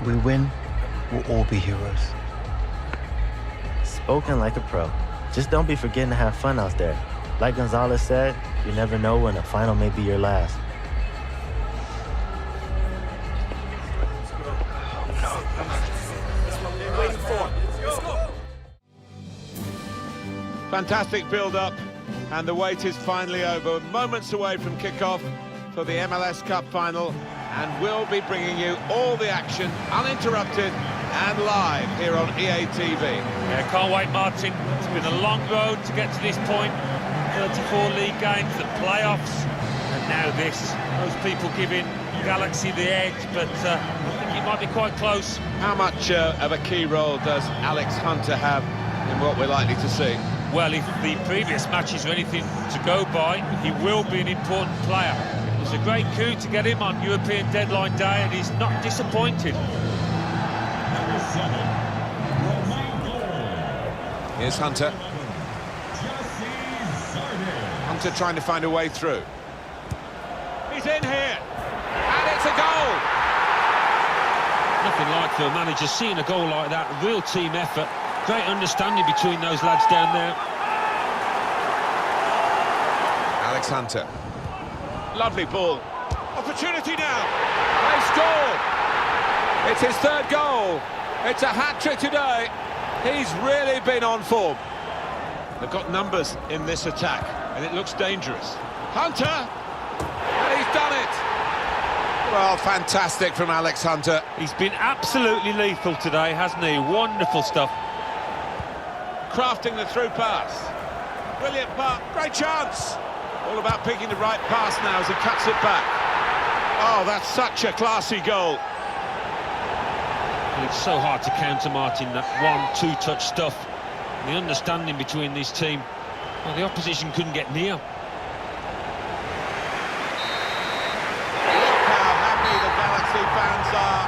We win, we'll all be heroes. Spoken like a pro. Just don't be forgetting to have fun out there. Like Gonzalez said, you never know when a final may be your last. Fantastic build-up, and the wait is finally over. Moments away from kick-off for the MLS Cup final, and we'll be bringing you all the action, uninterrupted and live here on EA TV. Yeah, can't wait, Martin. It's been a long road to get to this point. 34 league games, the playoffs, and now this. Most people giving Galaxy the edge, but I think it might be quite close. How much of a key role does Alex Hunter have in what we're likely to see? Well, if the previous matches are anything to go by, he will be an important player. It was a great coup to get him on European deadline day, and he's not disappointed. Here's Hunter. Hunter trying to find a way through. He's in here, and it's a goal! Nothing like for a manager seeing a goal like that, real team effort. Great understanding between those lads down there. Alex Hunter. Lovely ball. Opportunity now. They score. It's his third goal. It's a hat-trick today. He's really been on form. They've got numbers in this attack, and it looks dangerous. Hunter! And he's done it. Well, fantastic from Alex Hunter. He's been absolutely lethal today, hasn't he? Wonderful stuff. Crafting the through pass. Brilliant pass, great chance. All about picking the right pass now as he cuts it back. Oh, that's such a classy goal. It's so hard to counter, Martin, that 1-2 touch stuff. The understanding between this team, well, the opposition couldn't get near. Look how happy the Galaxy fans are.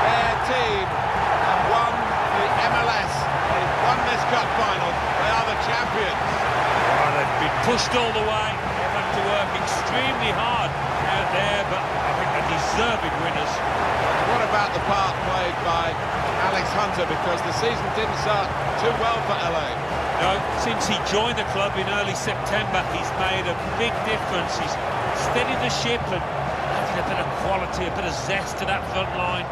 Their team have won the MLS. They've won this cup final. They are the champions. Well, they've been pushed all the way. They've had to work extremely hard out there, but I think they're deserving winners. What about the part played by Alex Hunter? Because the season didn't start too well for LA. No, since he joined the club in early September, he's made a big difference. He's steadied the ship and added a bit of quality, a bit of zest to that front line.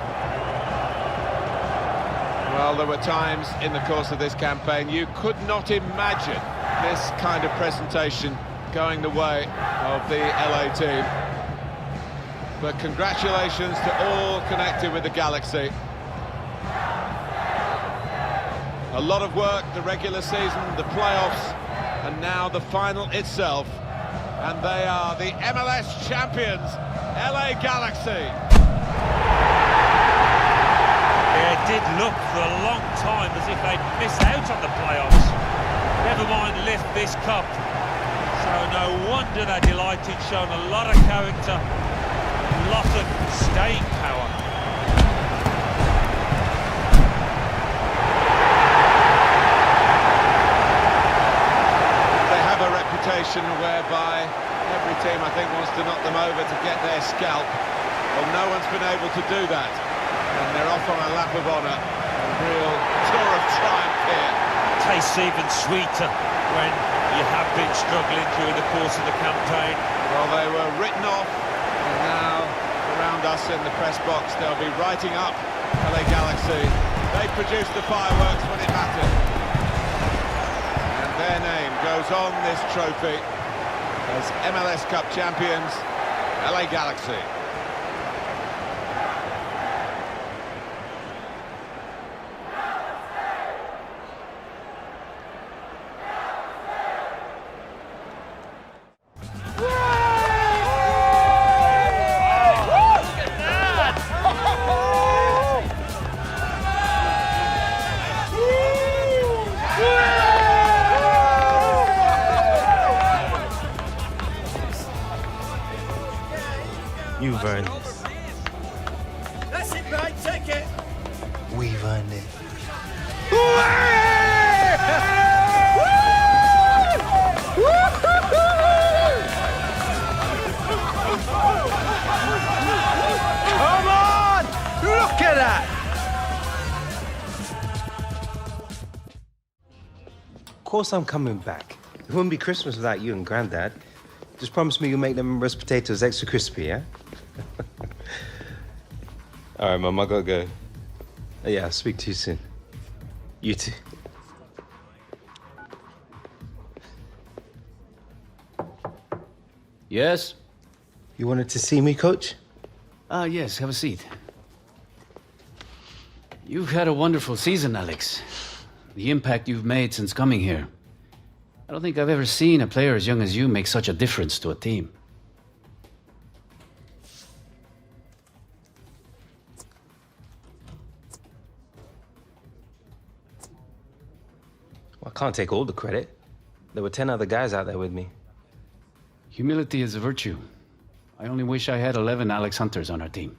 Well, there were times in the course of this campaign you could not imagine this kind of presentation going the way of the LA team. But congratulations to all connected with the Galaxy. A lot of work, the regular season, the playoffs, and now the final itself. And they are the MLS champions, LA Galaxy. Yeah, it did look for a long time as if they'd missed out on the playoffs. Never mind lift this cup. So no wonder they're delighted, showing a lot of character, a lot of staying power. They have a reputation whereby every team, I think, wants to knock them over to get their scalp. Well, no one's been able to do that. And they're off on a lap of honour. A real tour of triumph here. Tastes even sweeter when You have been struggling during the course of the campaign. Well, they were written off, and now around us in the press box they'll be writing up LA Galaxy. They produced the fireworks when it mattered. And their name goes on this trophy as MLS Cup champions, LA Galaxy. You've earned this. That's it, mate. Take it. We've earned it. Come on! Look at that! Of course I'm coming back. It wouldn't be Christmas without you and Granddad. Just promise me you'll make them roast potatoes extra crispy, yeah? All right, Mum, I gotta go. Yeah, I'll speak to you soon. You too. Yes? You wanted to see me, Coach? Yes, have a seat. You've had a wonderful season, Alex. The impact you've made since coming here. I don't think I've ever seen a player as young as you make such a difference to a team. Well, I can't take all the credit. There were 10 other guys out there with me. Humility is a virtue. I only wish I had 11 Alex Hunters on our team.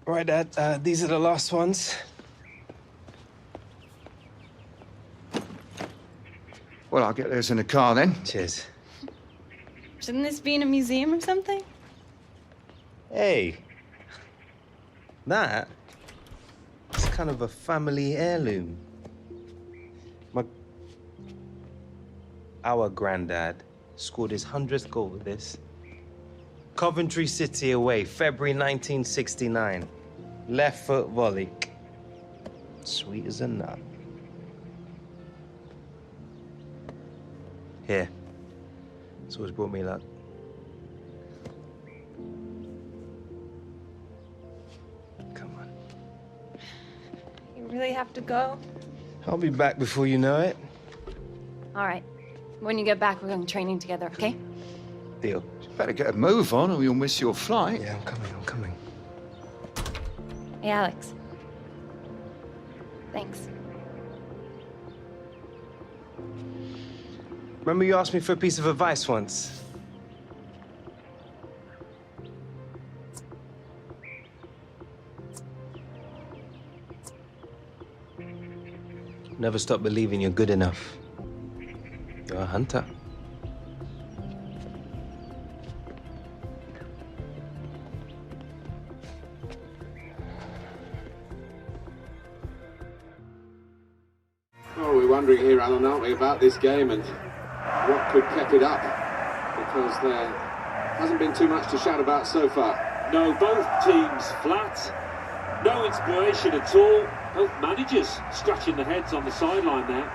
All right, Dad, these are the last ones. Well, I'll get those in the car then. Cheers. Shouldn't this be in a museum or something? Hey. That? It's kind of a family heirloom. Our granddad scored his 100th goal with this. Coventry City away, February 1969. Left foot volley. Sweet as a nut. Here. It's always brought me luck. Come on. You really have to go? I'll be back before you know it. All right. When you get back, we're going training together, okay? Deal. You better get a move on or you'll miss your flight. Yeah, I'm coming. Hey, Alex. Thanks. Remember you asked me for a piece of advice once? Never stop believing you're good enough. You're a hunter. Well, we're wondering here, Alan, aren't we, about this game and what could keep it up? Because there hasn't been too much to shout about so far. No, both teams flat. No inspiration at all. Both managers scratching their heads on the sideline there.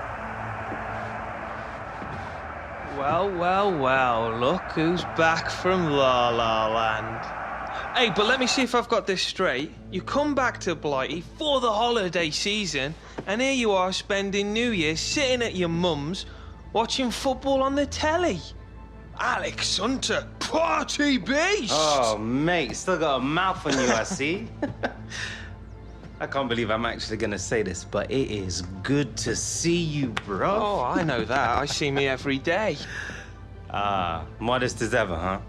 Well, look who's back from La La Land. Hey, but let me see if I've got this straight. You come back to Blighty for the holiday season, and here you are spending New Year sitting at your mum's, watching football on the telly. Alex Hunter, party beast! Oh, mate, still got a mouth on you, I see. I can't believe I'm actually gonna say this, but it is good to see you, bro. Oh, I know that. I see me every day. Ah, modest as ever, huh?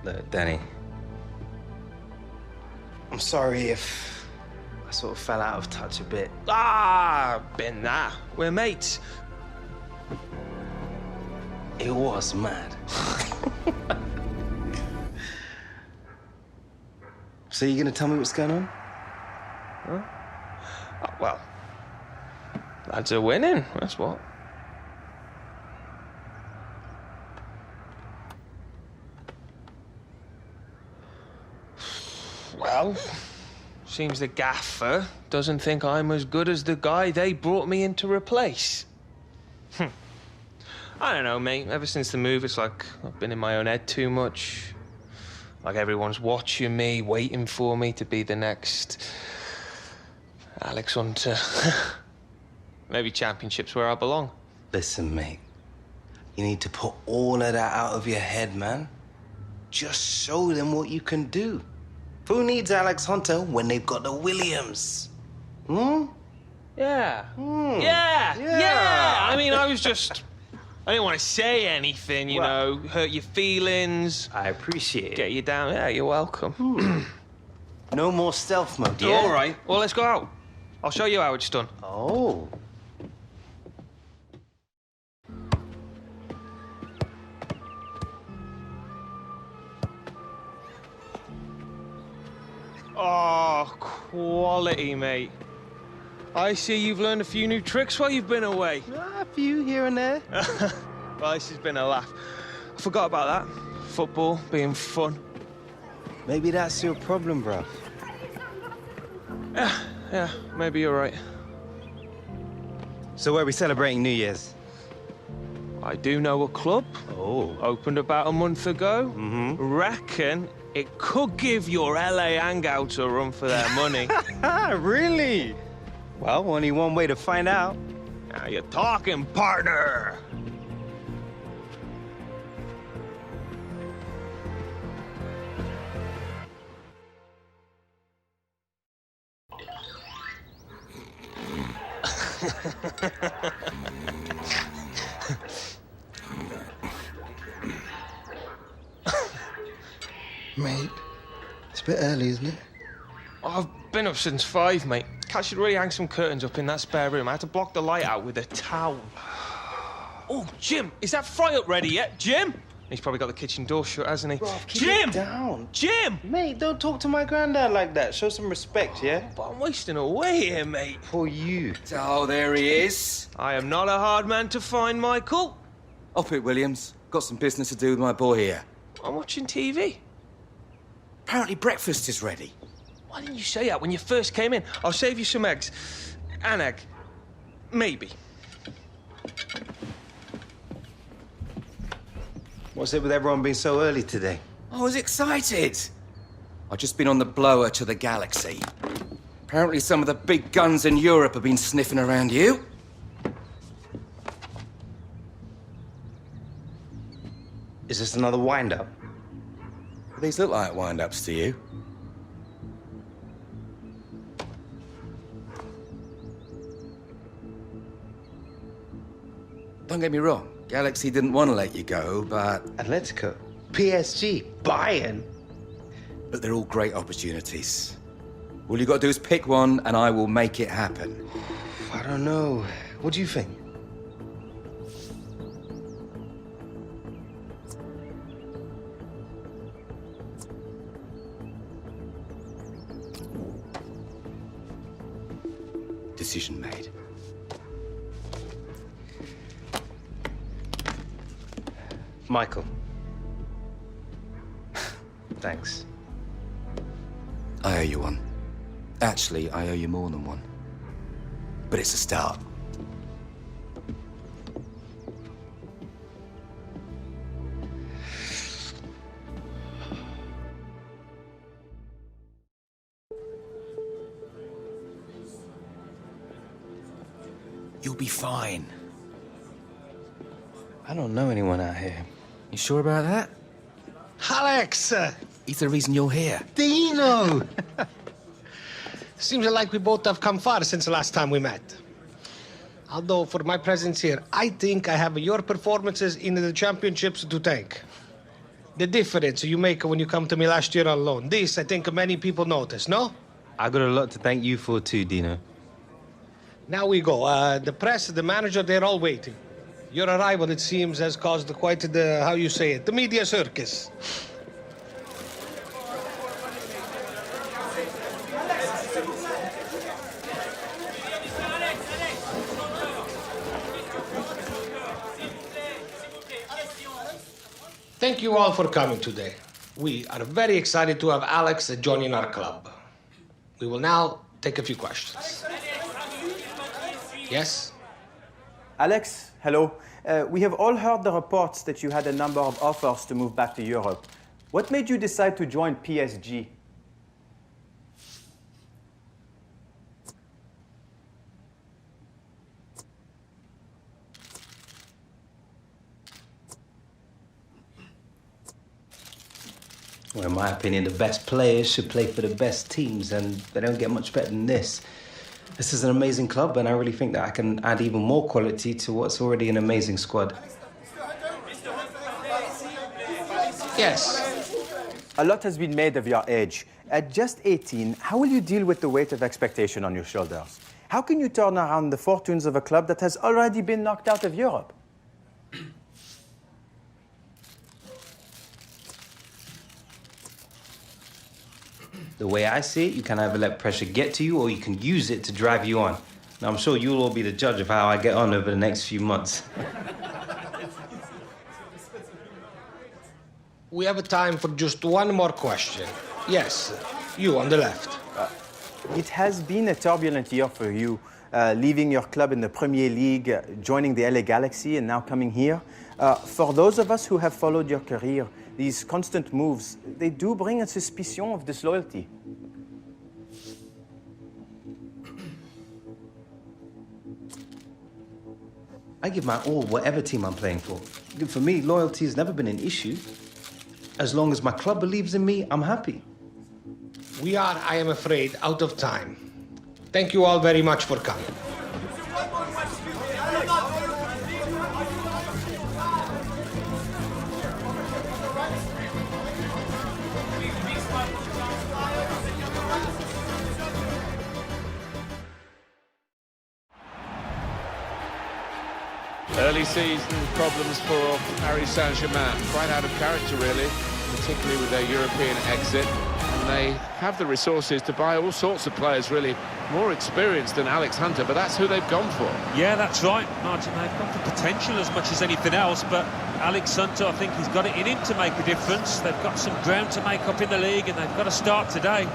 Look, Danny. I'm sorry if I sort of fell out of touch a bit. Been that. We're mates. It was mad. So you gonna tell me what's going on? Huh? Well, lads are winning, that's what. Well, seems the gaffer doesn't think I'm as good as the guy they brought me in to replace. I don't know, mate. Ever since the move, it's like I've been in my own head too much. Like everyone's watching me, waiting for me to be the next Alex Hunter. Maybe championships where I belong. Listen, mate. You need to put all of that out of your head, man. Just show them what you can do. Who needs Alex Hunter when they've got the Williams? Hmm? Yeah. Hmm. Yeah. I mean, I didn't want to say anything, you know, hurt your feelings. I appreciate it. Get you down. Yeah, you're welcome. No more stealth mode, yeah? All right. Well, let's go out. I'll show you how it's done. Oh. Oh, quality, mate. I see you've learned a few new tricks while you've been away. A few here and there. Well, this has been a laugh. I forgot about that. Football being fun. Maybe that's your problem, bruv. Yeah, maybe you're right. So where are we celebrating New Year's? I do know a club. Oh. Opened about a month ago. Reckon it could give your LA hangouts a run for their money. Really? Well, only one way to find out. Now you're talking, partner. Mate, it's a bit early, isn't it? I've been up since 5, mate. Cat should really hang some curtains up in that spare room. I had to block the light out with a towel. Oh, Jim, is that fry up ready yet? Jim? He's probably got the kitchen door shut, hasn't he? Bruv, keep Jim! it down. Jim! Mate, don't talk to my granddad like that. Show some respect, yeah? But I'm wasting away here, mate. For you. Oh, there he is. I am not a hard man to find, Michael. Up it, Williams. Got some business to do with my boy here. I'm watching TV. Apparently breakfast is ready. Why didn't you say that when you first came in? I'll save you some eggs. An egg. Maybe. What's it with everyone being so early today? I was excited. I've just been on the blower to the galaxy. Apparently some of the big guns in Europe have been sniffing around you. Is this another wind-up? These look like wind-ups to you. Don't get me wrong, Galaxy didn't want to let you go, but... Atletico, PSG, Bayern. But they're all great opportunities. All you got to do is pick one, and I will make it happen. I don't know. What do you think? Decision made. Michael. Thanks. I owe you one. Actually, I owe you more than one. But it's a start. You'll be fine. I don't know anyone out here. You sure about that? Alex! He's the reason you're here. Dino! Seems like we both have come far since the last time we met. Although, for my presence here, I think I have your performances in the championships to thank. The difference you make when you come to me last year on loan. This, I think many people notice, no? I got a lot to thank you for too, Dino. Now we go. The press, the manager, they're all waiting. Your arrival, it seems, has caused quite the, how you say it, the media circus. Thank you all for coming today. We are very excited to have Alex joining our club. We will now take a few questions. Yes? Alex, hello. We have all heard the reports that you had a number of offers to move back to Europe. What made you decide to join PSG? Well, in my opinion, the best players should play for the best teams, and they don't get much better than this. This is an amazing club, and I really think that I can add even more quality to what's already an amazing squad. Yes. A lot has been made of your age. At just 18, how will you deal with the weight of expectation on your shoulders? How can you turn around the fortunes of a club that has already been knocked out of Europe? The way I see it, you can either let pressure get to you or you can use it to drive you on. Now, I'm sure you'll all be the judge of how I get on over the next few months. We have time for just one more question. Yes, you on the left. It has been a turbulent year for you, leaving your club in the Premier League, joining the LA Galaxy, and now coming here. For those of us who have followed your career, these constant moves, they do bring a suspicion of disloyalty. I give my all whatever team I'm playing for. For me, loyalty has never been an issue. As long as my club believes in me, I'm happy. We are, I am afraid, out of time. Thank you all very much for coming. Early season problems for Paris Saint-Germain. Quite out of character, really, particularly with their European exit. And they have the resources to buy all sorts of players, really more experienced than Alex Hunter, but that's who they've gone for. Yeah, that's right, Martin. They've got the potential as much as anything else, but Alex Hunter, I think he's got it in him to make a difference. They've got some ground to make up in the league, and they've got to start today.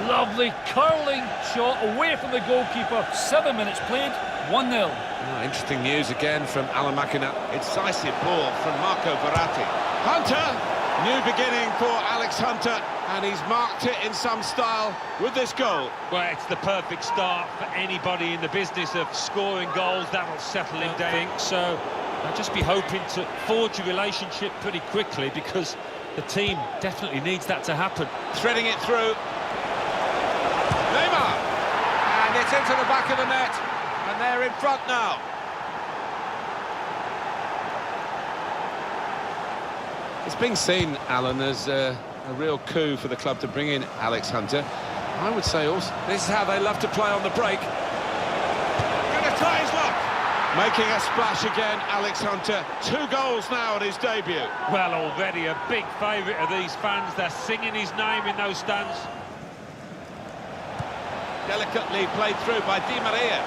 Lovely curling shot away from the goalkeeper. 7 minutes played, 1-0. Oh, interesting news again from Alan McInerney. Incisive ball from Marco Verratti. Hunter! New beginning for Alex Hunter, and he's marked it in some style with this goal. Well, it's the perfect start for anybody in the business of scoring goals. That'll settle him down. So I'll just be hoping to forge a relationship pretty quickly, because the team definitely needs that to happen. Threading it through. Neymar! And it's into the back of the net, and they're in front now. It's being seen, Alan, as a real coup for the club to bring in Alex Hunter. I would say also, this is how they love to play on the break. Gonna try his luck. Making a splash again, Alex Hunter. 2 goals now at his debut. Well, already a big favourite of these fans. They're singing his name in those stands. Delicately played through by Di Maria.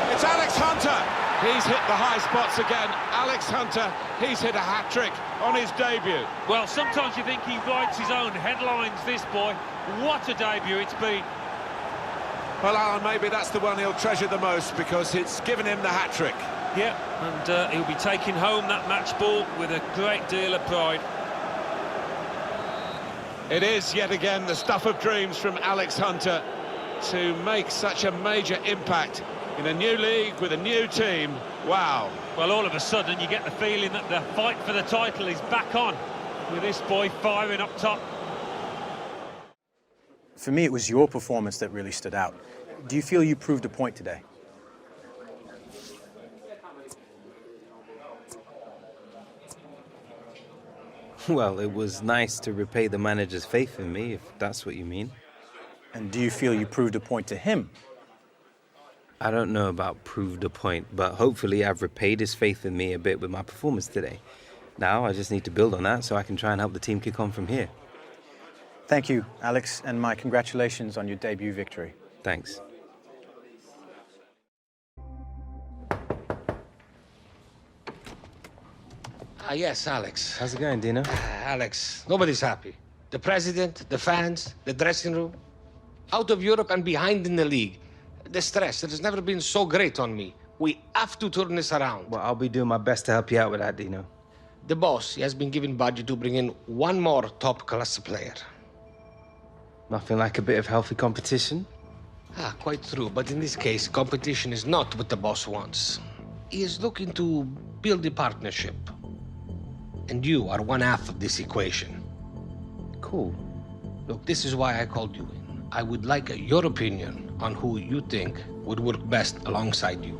It's Alex Hunter. He's hit the high spots again. Alex Hunter, he's hit a hat-trick on his debut. Well, sometimes you think he writes his own headlines, this boy. What a debut it's been. Well, Alan, maybe that's the one he'll treasure the most, because it's given him the hat-trick. Yeah, and he'll be taking home that match ball with a great deal of pride. It is, yet again, the stuff of dreams from Alex Hunter to make such a major impact in a new league with a new team. Wow. Well, all of a sudden you get the feeling that the fight for the title is back on, with this boy firing up top. For me, it was your performance that really stood out. Do you feel you proved a point today? Well, it was nice to repay the manager's faith in me, if that's what you mean. And do you feel you proved a point to him? I don't know about proved a point, but hopefully I've repaid his faith in me a bit with my performance today. Now I just need to build on that so I can try and help the team kick on from here. Thank you, Alex, and my congratulations on your debut victory. Thanks. Yes, Alex. How's it going, Dino? Alex, nobody's happy. The president, the fans, the dressing room. Out of Europe and behind in the league. The stress, it has never been so great on me. We have to turn this around. Well, I'll be doing my best to help you out with that, Dino. The boss, he has been given budget to bring in one more top-class player. Nothing like a bit of healthy competition? Quite true. But in this case, competition is not what the boss wants. He is looking to build a partnership. And you are one half of this equation. Cool. Look, this is why I called you in. I would like your opinion on who you think would work best alongside you.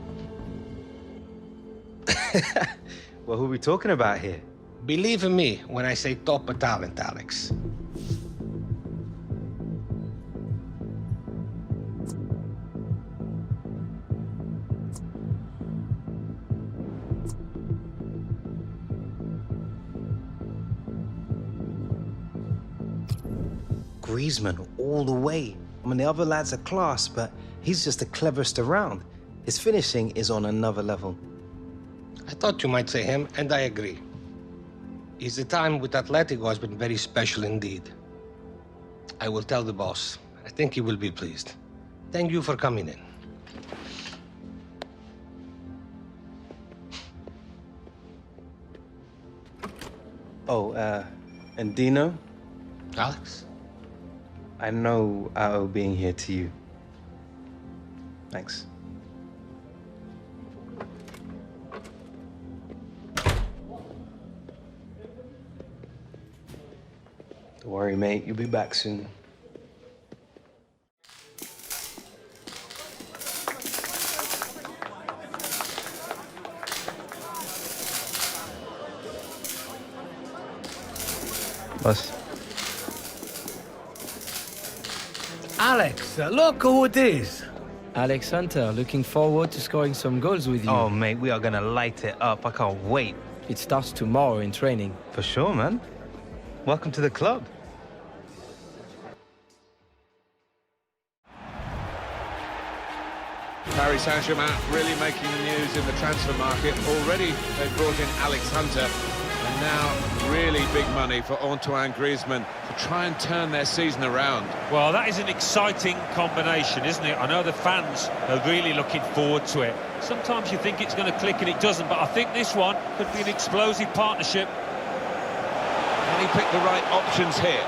Well, who are we talking about here? Believe in me when I say top talent, Alex. Griezmann, all the way. I mean, the other lads are class, but he's just the cleverest around. His finishing is on another level. I thought you might say him, and I agree. His time with Atletico has been very special indeed. I will tell the boss. I think he will be pleased. Thank you for coming in. Oh, and Dino? Alex? I know I owe being here to you. Thanks. Don't worry, mate. You'll be back soon. Boss. Alex, look who it is. Alex Hunter, looking forward to scoring some goals with you. Oh, mate, we are gonna light it up. I can't wait. It starts tomorrow in training. For sure, man. Welcome to the club. Paris Saint-Germain really making the news in the transfer market. Already they've brought in Alex Hunter, and now really big money for Antoine Griezmann to try and turn their season around. Well, that is an exciting combination, isn't it? I know the fans are really looking forward to it. Sometimes you think it's going to click and it doesn't, but I think this one could be an explosive partnership. Can he pick the right options here?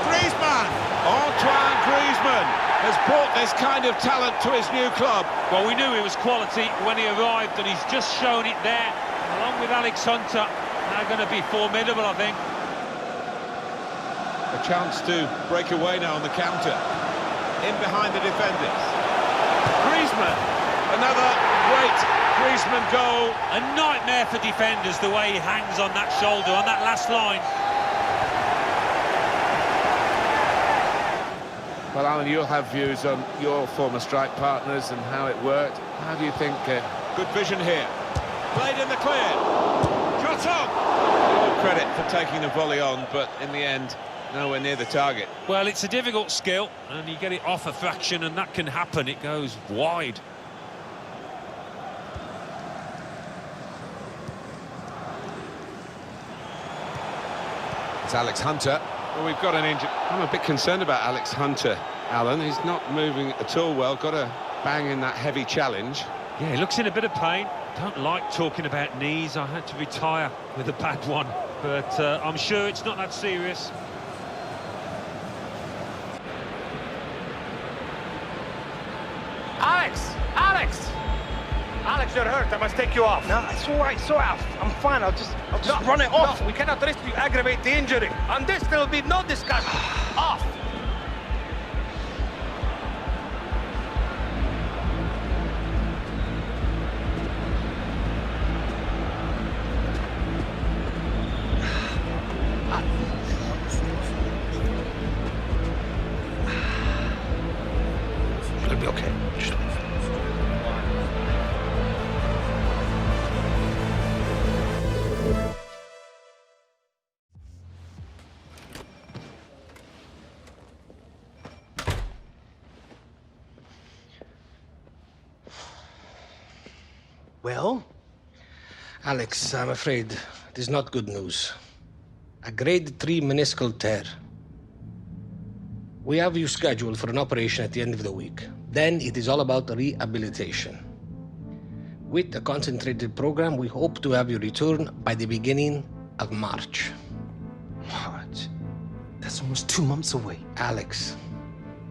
Griezmann! Antoine Griezmann has brought this kind of talent to his new club. Well, we knew he was quality when he arrived, and he's just shown it there. Along with Alex Hunter, they're going to be formidable, I think. A chance to break away now on the counter. In behind the defenders. Griezmann, another great Griezmann goal. A nightmare for defenders, the way he hangs on that shoulder, on that last line. Well, Alan, you'll have views on your former strike partners and how it worked. How do you think... Good vision here. Played in the clear. Shot on! All credit for taking the volley on, but in the end, nowhere near the target. Well, it's a difficult skill, and you get it off a fraction, and that can happen. It goes wide. It's Alex Hunter. Well, we've got an injury. I'm a bit concerned about Alex Hunter, Alan. He's not moving at all well. Got a bang in that heavy challenge. Yeah, he looks in a bit of pain. Don't like talking about knees. I had to retire with a bad one, but I'm sure it's not that serious. Alex! Alex! Alex, you're hurt. I must take you off. No, it's all right. It's all right. I'm fine. I'll just run it off. No, we cannot risk you aggravate the injury. On this, there will be no discussion. Off! It'll be okay. Well? Alex, I'm afraid it is not good news. A grade 3 meniscal tear. We have you scheduled for an operation at the end of the week. Then it is all about rehabilitation. With a concentrated program, we hope to have you return by the beginning of March. March? That's almost 2 months away. Alex,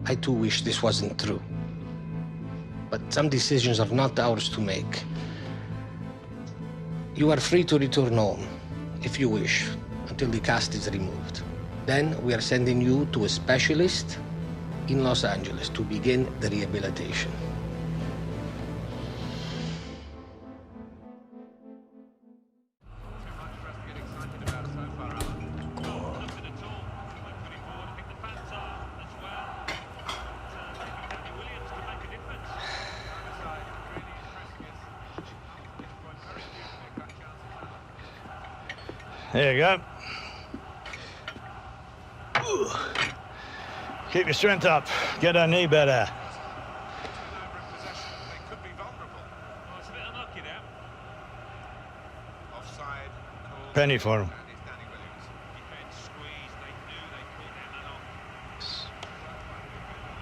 I too wish this wasn't true. But some decisions are not ours to make. You are free to return home, if you wish, until the cast is removed. Then we are sending you to a specialist in Los Angeles to begin the rehabilitation. There you go. Keep your strength up. Get her knee better. Penny for him.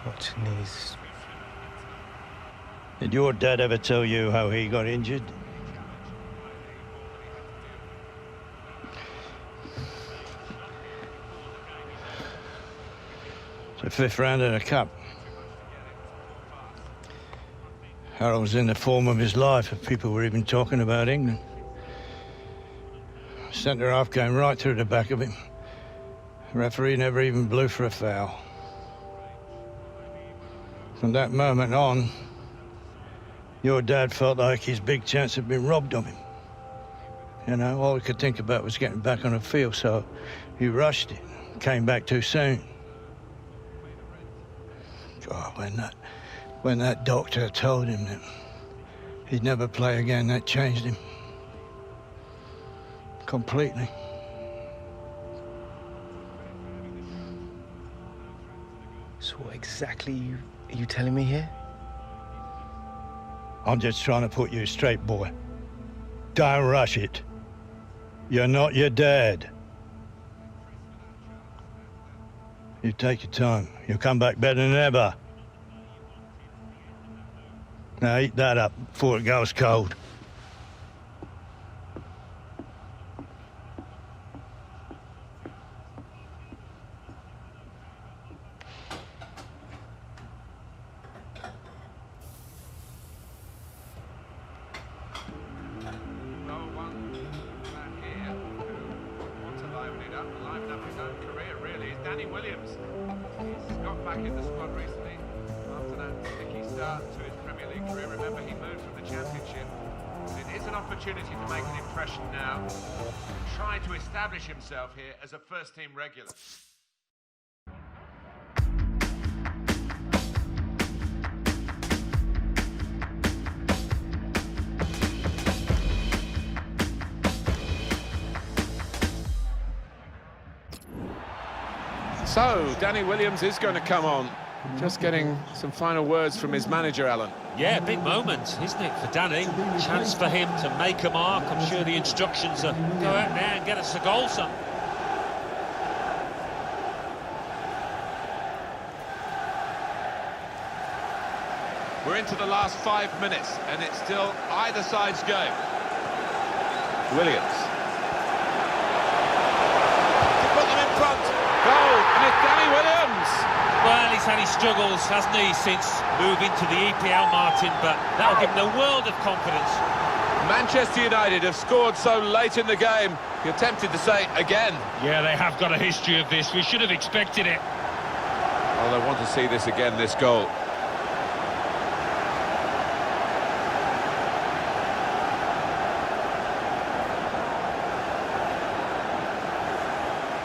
Watch knees. Did your dad ever tell you how he got injured? The 5th round in a cup. Harold was in the form of his life if people were even talking about England. Centre half came right through the back of him. The referee never even blew for a foul. From that moment on, your dad felt like his big chance had been robbed of him. You know, all he could think about was getting back on the field, so he rushed it, came back too soon. God, when that doctor told him that he'd never play again, that changed him. Completely. So what exactly are you telling me here? I'm just trying to put you straight, boy. Don't rush it. You're not your dad. You take your time. You'll come back better than ever. Now eat that up before it goes cold. Danny Williams. He's got back in the squad recently after that sticky start to his Premier League career. Remember, he moved from the Championship. It is an opportunity to make an impression now, trying to establish himself here as a first-team regular. So, Danny Williams is going to come on. Just getting some final words from his manager, Alan. Yeah, big moment, isn't it, for Danny? Chance for him to make a mark. I'm sure the instructions are go out there and get us a goal, son. We're into the last 5 minutes, and it's still either side's game. Williams. To put them in front. Goal, and it's Danny Williams. Well, he's had his struggles, hasn't he, since moving to the EPL, Martin, but that'll give him a world of confidence. Manchester United have scored so late in the game, you're tempted to say again. Yeah, they have got a history of this. We should have expected it. Well, they want to see this again, this goal.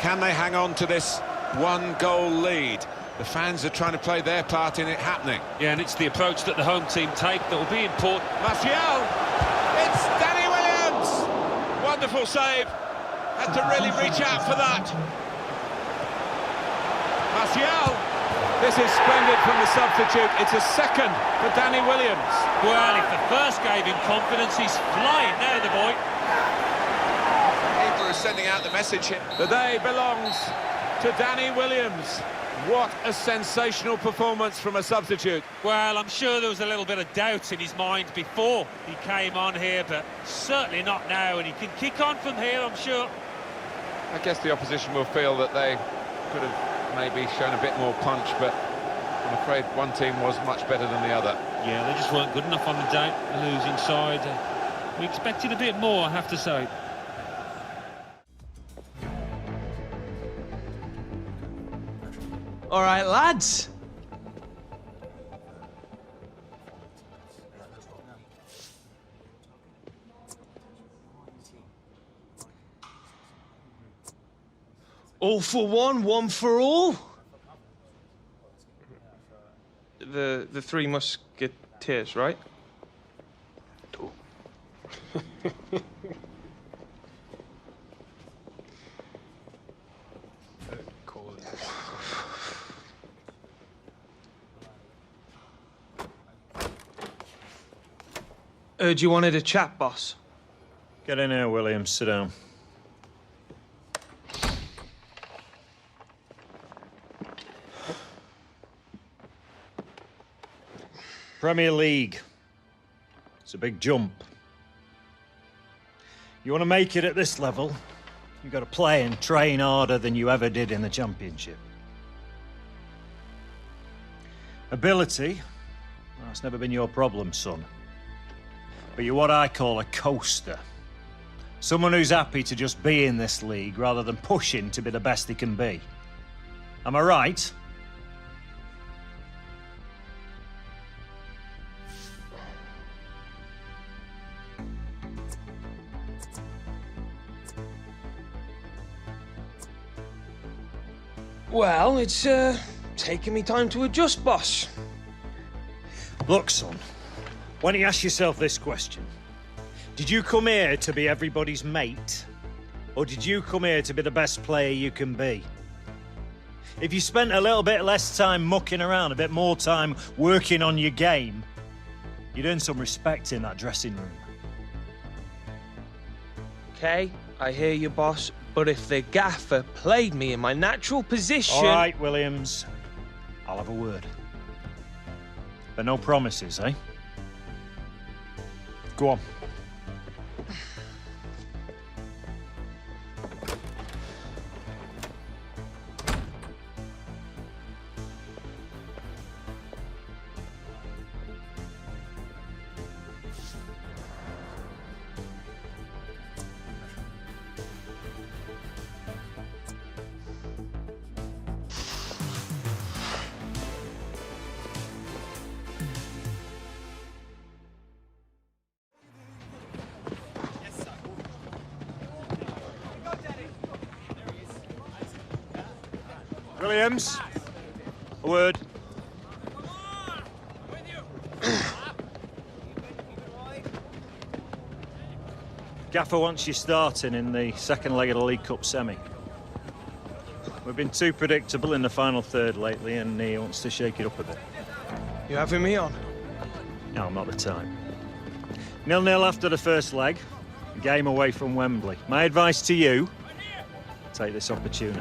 Can they hang on to this one-goal lead? The fans are trying to play their part in it happening. Yeah, and it's the approach that the home team take that will be important. Martial! It's Danny Williams! Wonderful save. Had to really reach out for that. Martial! This is splendid from the substitute. It's a second for Danny Williams. Well, if the first gave him confidence, he's flying now, the boy. People are sending out the message here. The day belongs to Danny Williams. What a sensational performance from a substitute. Well, I'm sure there was a little bit of doubt in his mind before he came on here, but certainly not now, and he can kick on from here, I'm sure. I guess the opposition will feel that they could have maybe shown a bit more punch, but I'm afraid one team was much better than the other. Yeah, they just weren't good enough on the day, the losing side. We expected a bit more, I have to say. All right, lads. All for one, one for all. The Three Musketeers, right? Heard you wanted a chat, boss. Get in here, Williams. Sit down. Premier League. It's a big jump. You want to make it at this level, you've got to play and train harder than you ever did in the Championship. Ability, well, that's never been your problem, son. But you're what I call a coaster. Someone who's happy to just be in this league rather than pushing to be the best he can be. Am I right? Well, it's taking me time to adjust, boss. Look, son, why don't you ask yourself this question? Did you come here to be everybody's mate? Or did you come here to be the best player you can be? If you spent a little bit less time mucking around, a bit more time working on your game, you'd earn some respect in that dressing room. Okay, I hear you, boss. But if the gaffer played me in my natural position... All right, Williams. I'll have a word. But no promises, eh? Go on. Williams, a word. Gaffer wants you starting in the second leg of the League Cup semi. We've been too predictable in the final third lately, and he wants to shake it up a bit. You having me on? No, I'm not the type. 0-0 after the first leg, game away from Wembley. My advice to you, take this opportunity.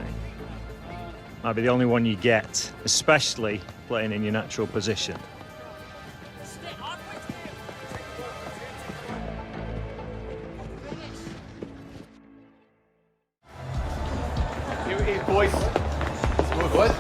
Might be the only one you get, especially playing in your natural position. Here it is, boys. Good, boys.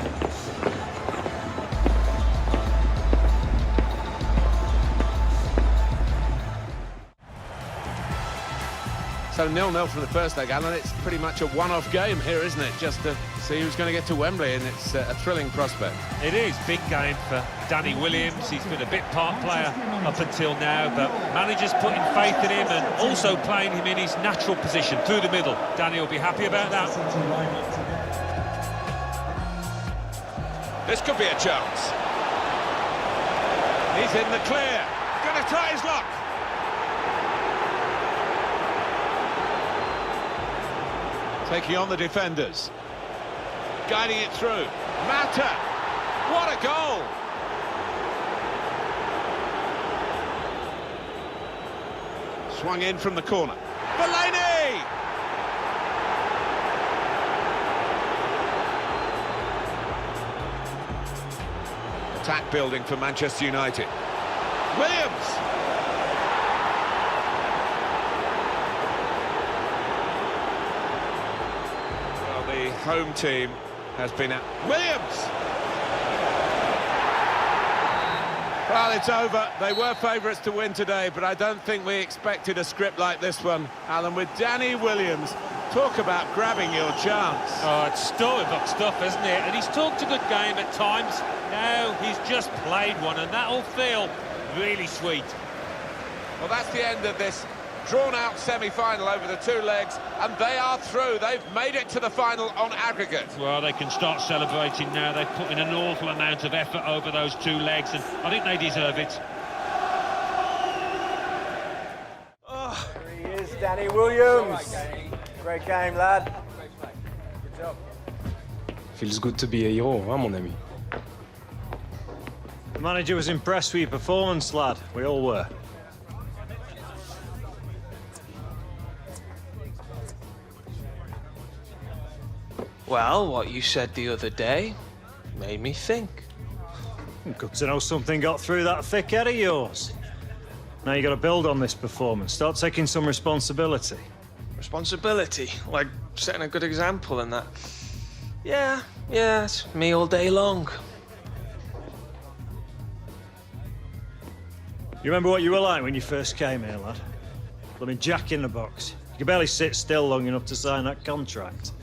So 0-0 from the first leg, Alan. It's pretty much a one-off game here, isn't it? Just to see who's going to get to Wembley, and it's a thrilling prospect. It is big game for Danny Williams. He's been a bit part player up until now, but managers putting faith in him and also playing him in his natural position through the middle. Danny will be happy about that. This could be a chance. He's in the clear. Going to try his luck. Taking on the defenders. Guiding it through. Mata. What a goal! Swung in from the corner. Fellaini! Attack building for Manchester United. Williams! Well, the home team has been at Williams! Well, it's over. They were favourites to win today, but I don't think we expected a script like this one. Alan, with Danny Williams, talk about grabbing your chance. Oh, it's storybook stuff, isn't it? And he's talked a good game at times. Now he's just played one, and that'll feel really sweet. Well, that's the end of this drawn-out semi-final over the two legs, and they are through. They've made it to the final on aggregate. Well, they can start celebrating now. They've put in an awful amount of effort over those two legs, and I think they deserve it. There he is, Danny Williams. Great game, lad. Good job. Feels good to be a hero, huh, mon ami? The manager was impressed with your performance, lad. We all were. Well, what you said the other day made me think. Good to know something got through that thick head of yours. Now you got to build on this performance. Start taking some responsibility. Responsibility? Like setting a good example and that. Yeah, it's me all day long. You remember what you were like when you first came here, lad? Blooming Jack in the box. You could barely sit still long enough to sign that contract.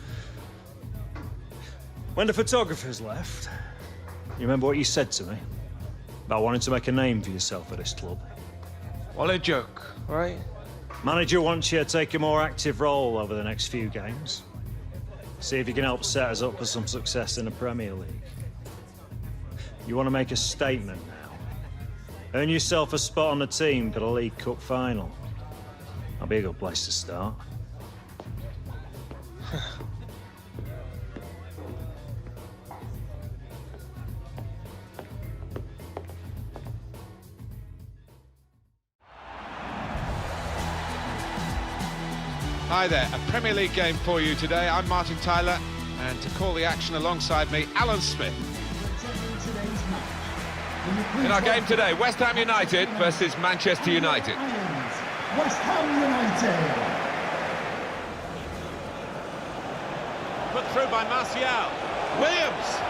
When the photographers left, you remember what you said to me? About wanting to make a name for yourself at this club. What a joke, right? Manager wants you to take a more active role over the next few games. See if you can help set us up for some success in the Premier League. You want to make a statement now. Earn yourself a spot on the team for the League Cup final. That'll be a good place to start. Hi there, a Premier League game for you today. I'm Martin Tyler, and to call the action alongside me, Alan Smith. In our game today, West Ham United versus Manchester United. West Ham United. Put through by Martial. Williams.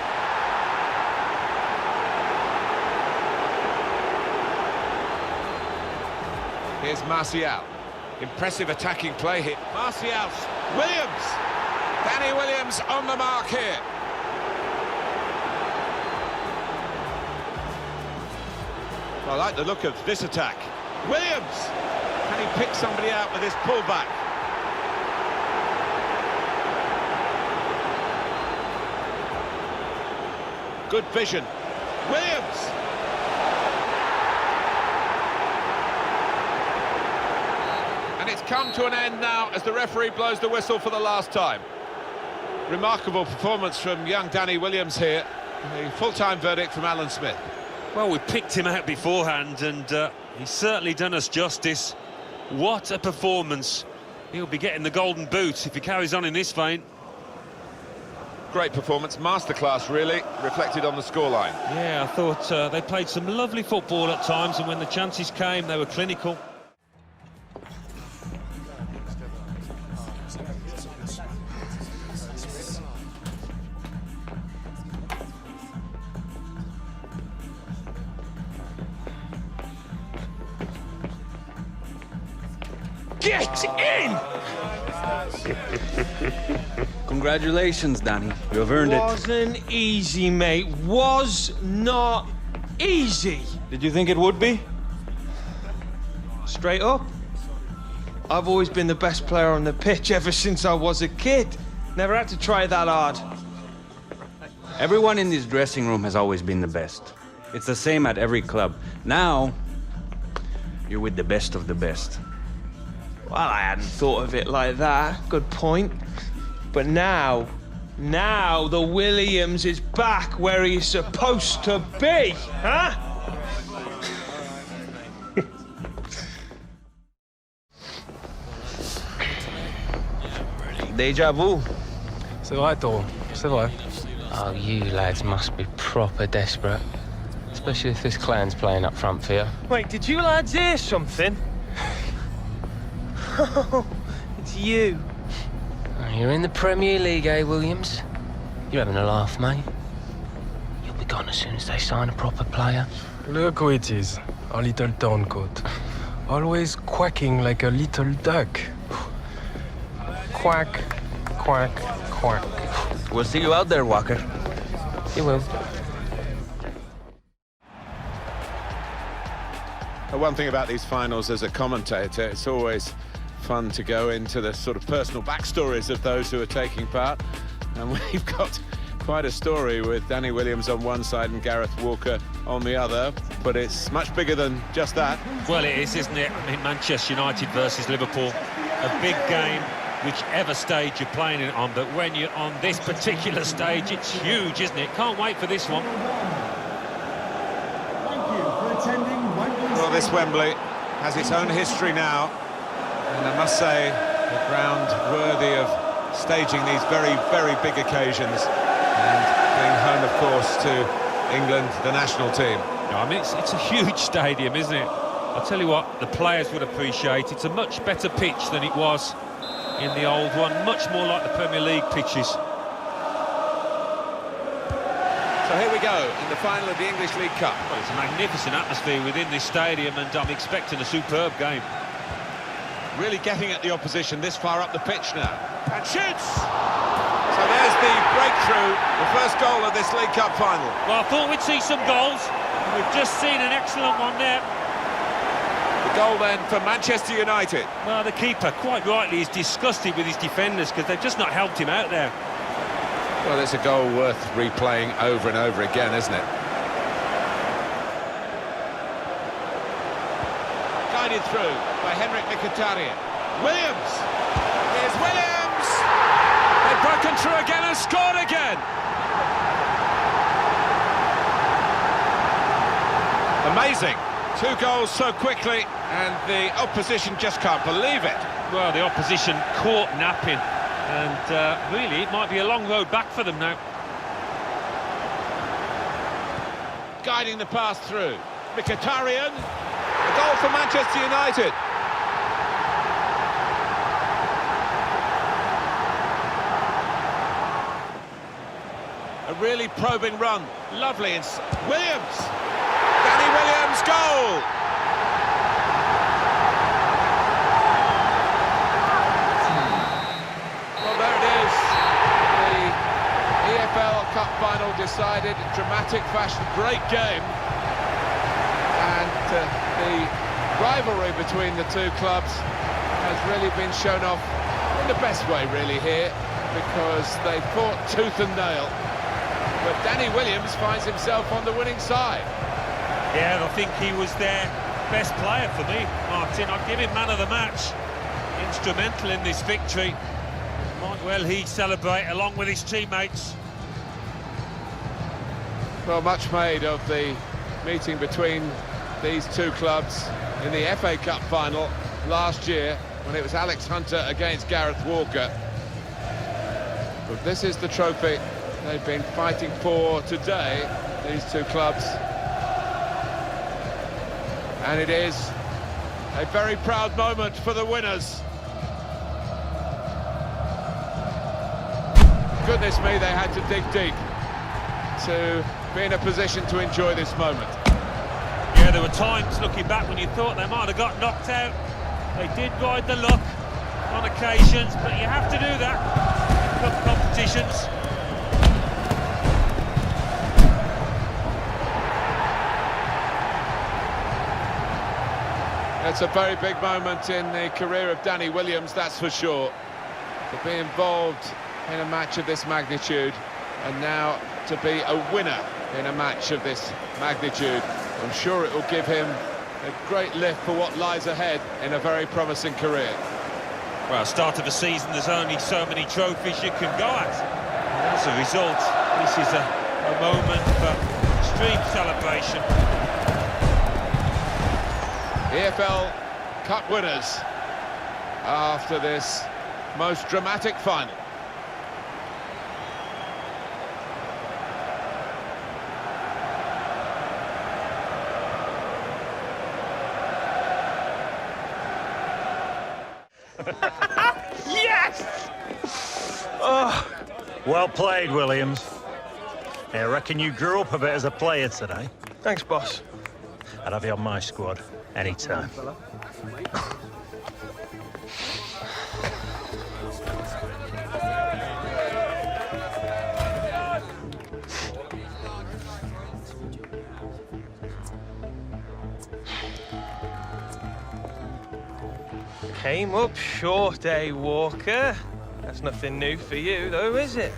Here's Martial. Impressive attacking play here. Martial. Williams. Danny Williams on the mark here. I like the look of this attack. Williams! Can he pick somebody out with his pullback? Good vision. Williams! And it's come to an end now as the referee blows the whistle for the last time. Remarkable performance from young Danny Williams here. A full-time verdict from Alan Smith. Well, we picked him out beforehand, and he's certainly done us justice. What a performance. He'll be getting the golden boot if he carries on in this vein. Great performance, masterclass really, reflected on the scoreline. Yeah, I thought they played some lovely football at times, and when the chances came, they were clinical. Get in! Congratulations, Danny. You have earned it. Wasn't easy, mate. Was not easy. Did you think it would be? Straight up. I've always been the best player on the pitch ever since I was a kid. Never had to try that hard. Everyone in this dressing room has always been the best. It's the same at every club. Now, you're with the best of the best. Well, I hadn't thought of it like that. Good point. But now, Now the Williams is back where he's supposed to be, huh? Deja vu. C'est vrai, Toro. C'est vrai. Oh, you lads must be proper desperate. Especially if this clan's playing up front for you. Wait, did you lads hear something? It's you. You're in the Premier League, eh, Williams? You're having a laugh, mate. You'll be gone as soon as they sign a proper player. Look who it is, our little turncoat. Always quacking like a little duck. Quack, quack, quack. We'll see you out there, Walker. You will. One thing about these finals as a commentator, it's always fun to go into the sort of personal backstories of those who are taking part. And we've got quite a story with Danny Williams on one side and Gareth Walker on the other, but it's much bigger than just that. Well, it is, isn't it? I mean, Manchester United versus Liverpool, a big game, whichever stage you're playing it on, but when you're on this particular stage, it's huge, isn't it? Can't wait for this one. Thank you for attending Wembley. Well, this Wembley has its own history now, and I must say, a ground worthy of staging these very, very big occasions, and being home, of course, to England, the national team. I mean, it's a huge stadium, isn't it? I'll tell you what, the players would appreciate. It's a much better pitch than it was in the old one, much more like the Premier League pitches. So here we go, in the final of the English League Cup. Well, it's a magnificent atmosphere within this stadium, and I'm expecting a superb game. Really getting at the opposition this far up the pitch now. And shoots! So there's the breakthrough, the first goal of this League Cup final. Well, I thought we'd see some goals. We've just seen an excellent one there. The goal then for Manchester United. Well, the keeper, quite rightly, is disgusted with his defenders because they've just not helped him out there. Well, it's a goal worth replaying over and over again, isn't it? Guided through by Henrik Mkhitaryan. Williams! Here's Williams! They've broken through again and scored again! Amazing. 2 goals so quickly, and the opposition just can't believe it. Well, the opposition caught napping, and really, it might be a long road back for them now. Guiding the pass through. Mkhitaryan. A goal for Manchester United. A really probing run. Lovely. Williams! Danny Williams' goal! Well, there it is. The EFL Cup final decided in dramatic fashion. Great game. And the rivalry between the two clubs has really been shown off in the best way, really, here, because they fought tooth and nail. But Danny Williams finds himself on the winning side. Yeah, I think he was their best player for me, Martin. I'd give him man of the match. Instrumental in this victory. Might well he celebrate along with his teammates. Well, much made of the meeting between these two clubs in the FA Cup final last year, when it was Alex Hunter against Gareth Walker. But this is the trophy they've been fighting for today, these two clubs. And it is a very proud moment for the winners. Goodness me, they had to dig deep to be in a position to enjoy this moment. Yeah, there were times looking back when you thought they might have got knocked out. They did ride the luck on occasions, but you have to do that in cup competitions. It's a very big moment in the career of Danny Williams, that's for sure. To be involved in a match of this magnitude, and now to be a winner in a match of this magnitude. I'm sure it will give him a great lift for what lies ahead in a very promising career. Well, start of the season, there's only so many trophies you can go at. And as a result, this is a moment for extreme celebration. EFL Cup winners after this most dramatic final. Yes! Oh, well played, Williams. I reckon you grew up a bit as a player today. Thanks, boss. I'd have you on my squad anytime. Came up short, eh, Walker? That's nothing new for you, though, is it?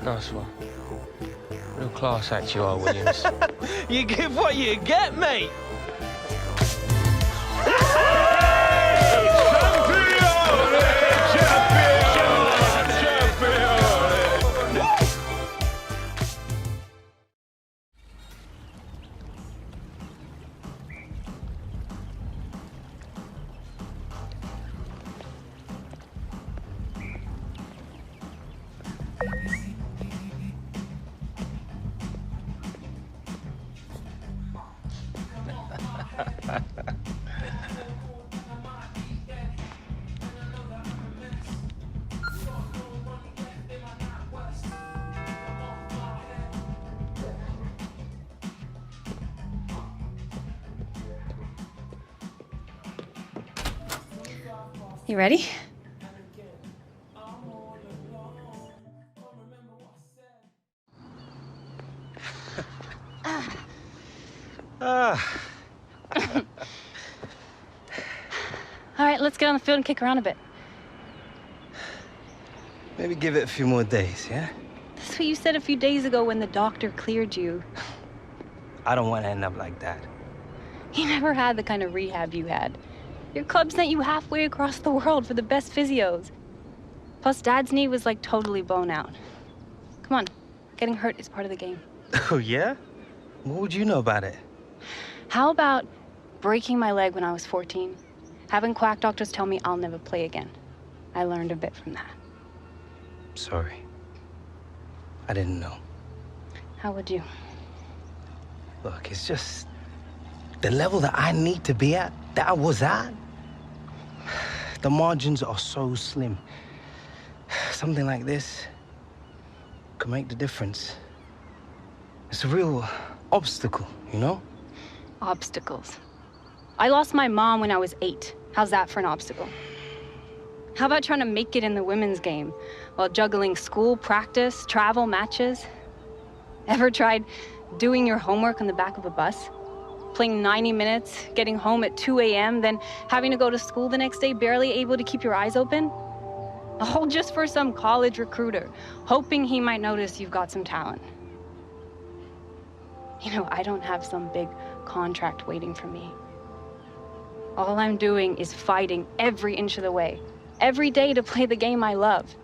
Nice one. Real class act you are, Williams. You give what you get, mate. You ready? All right, let's get on the field and kick around a bit. Maybe give it a few more days, yeah? That's what you said a few days ago when the doctor cleared you. I don't want to end up like that. You never had the kind of rehab you had. Your club sent you halfway across the world for the best physios. Plus, Dad's knee was like totally blown out. Come on, getting hurt is part of the game. Oh, yeah? What would you know about it? How about breaking my leg when I was 14? Having quack doctors tell me I'll never play again. I learned a bit from that. Sorry. I didn't know. How would you? Look, it's just the level that I need to be at, that I was at. The margins are so slim. Something like this could make the difference. It's a real obstacle, you know? Obstacles. I lost my mom when I was 8. How's that for an obstacle? How about trying to make it in the women's game while juggling school, practice, travel, matches? Ever tried doing your homework on the back of a bus? Playing 90 minutes, getting home at 2 a.m., then having to go to school the next day, barely able to keep your eyes open? All just for some college recruiter, hoping he might notice you've got some talent. You know, I don't have some big contract waiting for me. All I'm doing is fighting every inch of the way, every day to play the game I love.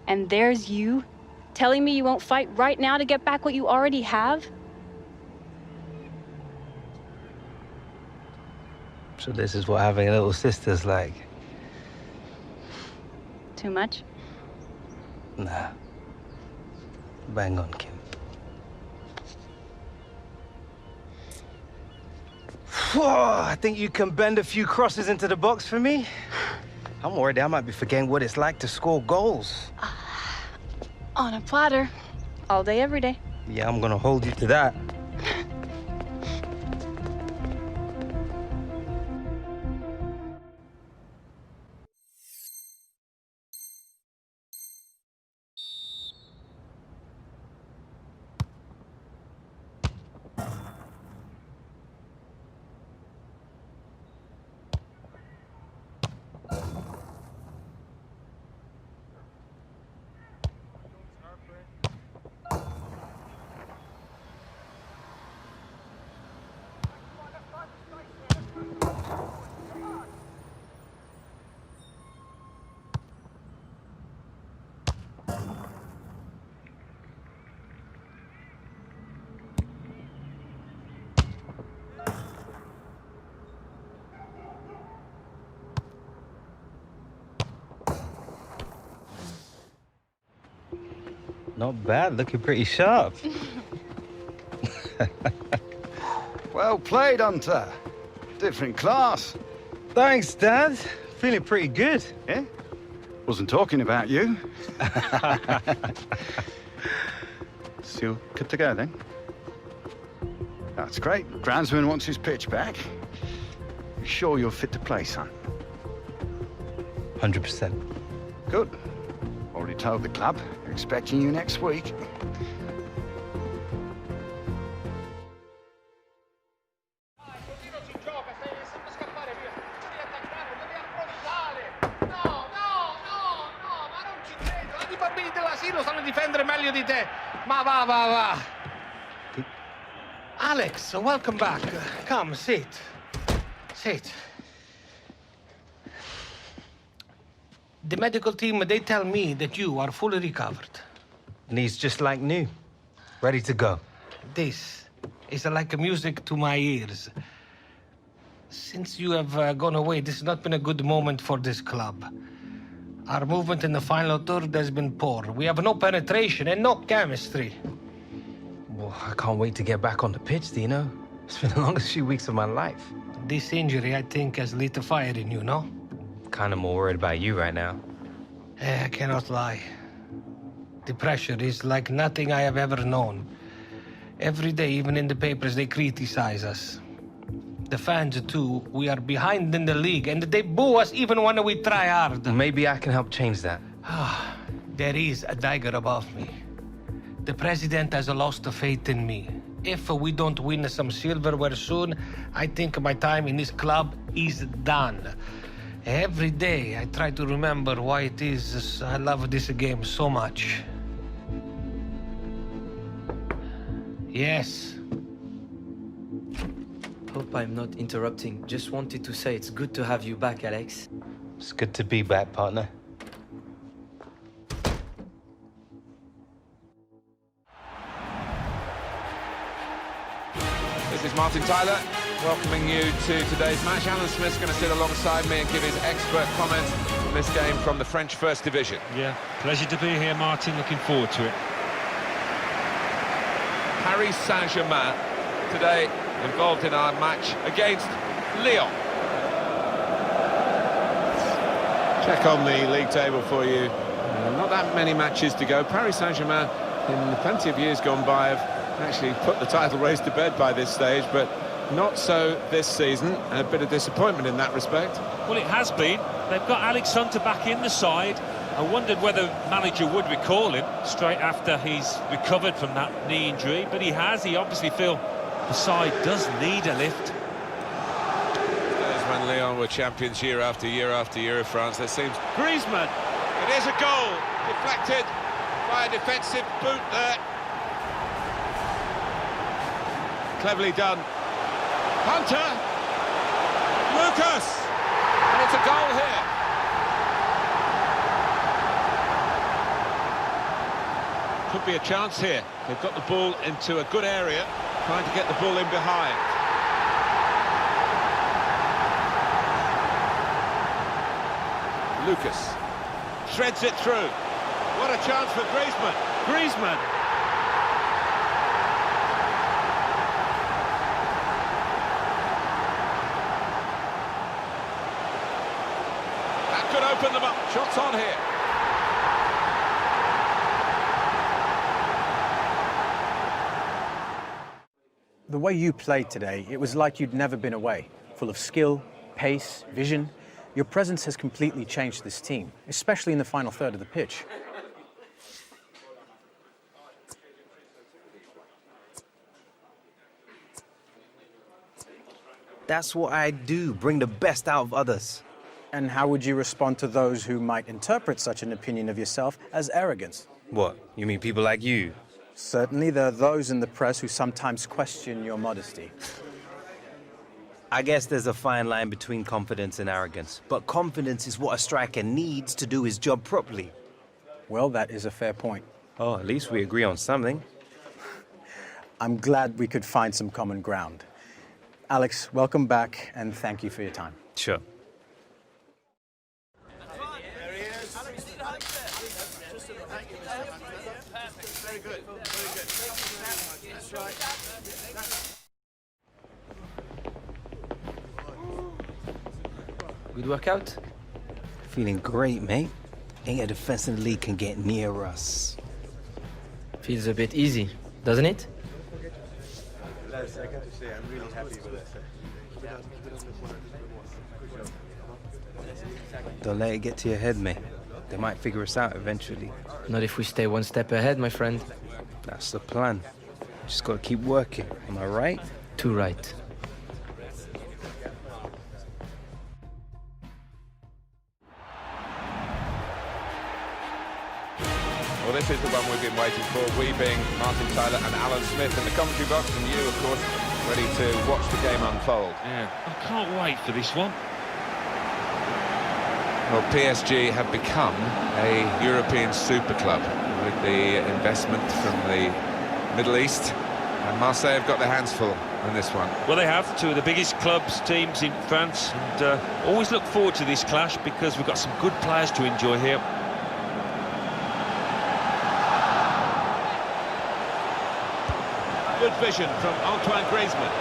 And there's you telling me you won't fight right now to get back what you already have? So this is what having a little sister's like. Too much? Nah. Bang on, Kim. I think you can bend a few crosses into the box for me. I'm worried I might be forgetting what it's like to score goals. On a platter. All day, every day. Yeah, I'm gonna hold you to that. Not bad, looking pretty sharp. Well played, Hunter. Different class. Thanks, Dad. Feeling pretty good. Yeah? Wasn't talking about you. So you're good to go, then? That's great. Groundsman wants his pitch back. You sure you're fit to play, son? 100%. Good. Already told the club. They're expecting you next week. I bambini dell'asilo sanno difendere meglio di te. Ma va. Alex, welcome back. Come, sit. Sit. The medical team, they tell me that you are fully recovered. Knees just like new. Ready to go. This is like music to my ears. Since you have gone away, this has not been a good moment for this club. Our movement in the final third has been poor. We have no penetration and no chemistry. Well, I can't wait to get back on the pitch, Dino. It's been the longest few weeks of my life. This injury, I think, has lit a fire in you, no? Kind of more worried about you right now. I cannot lie. The pressure is like nothing I have ever known. Every day, even in the papers, they criticize us. The fans, too, we are behind in the league, and they boo us even when we try hard. Maybe I can help change that. There is a dagger above me. The president has lost faith in me. If we don't win some silverware soon, I think my time in this club is done. Every day, I try to remember why it is I love this game so much. Yes. Hope I'm not interrupting. Just wanted to say it's good to have you back, Alex. It's good to be back, partner. This is Martin Tyler welcoming you to today's match. Alan Smith's going to sit alongside me and give his expert comments on this game from the French First Division. Yeah, pleasure to be here, Martin. Looking forward to it. Paris Saint-Germain today involved in our match against Lyon. Check on the league table for you. Not that many matches to go. Paris Saint-Germain, in plenty of years gone by, have actually put the title race to bed by this stage, but not so this season. A bit of disappointment in that respect. Well, it has been. They've got Alex Hunter back in the side. I wondered whether manager would recall him straight after he's recovered from that knee injury, but he has. He obviously feels the side does need a lift. As when Lyon were champions year after year after year of France, there seems... Griezmann! It is a goal, deflected by a defensive boot there. Cleverly done. Hunter! Lucas! And it's a goal here. Could be a chance here. They've got the ball into a good area, trying to get the ball in behind. Lucas shreds it through. What a chance for Griezmann. Griezmann. That could open them up. Shots on here. The way you played today, it was like you'd never been away. Full of skill, pace, vision. Your presence has completely changed this team, especially in the final third of the pitch. That's what I do, bring the best out of others. And how would you respond to those who might interpret such an opinion of yourself as arrogance? What, you mean people like you? Certainly, there are those in the press who sometimes question your modesty. I guess there's a fine line between confidence and arrogance, but confidence is what a striker needs to do his job properly. Well, that is a fair point. Oh, at least we agree on something. I'm glad we could find some common ground. Alex, welcome back, and thank you for your time. Sure. Very good. Very good. That's right. Good workout? Feeling great, mate. Ain't a defense in the league can get near us. Feels a bit easy, doesn't it? I'm really happy with it. Don't let it get to your head, mate. They might figure us out eventually. Not if we stay one step ahead, my friend. That's the plan. Just gotta keep working. Am I right? Too right. Well, this is the one we've been waiting for. We being Martin Tyler and Alan Smith in the commentary box, and you, of course, ready to watch the game unfold. Yeah, I can't wait for this one. Well, PSG have become a European super club with the investment from the Middle East, and Marseille have got their hands full on this one. Well, they have two of the biggest clubs, teams in France, and always look forward to this clash because we've got some good players to enjoy here. Good vision from Antoine Griezmann.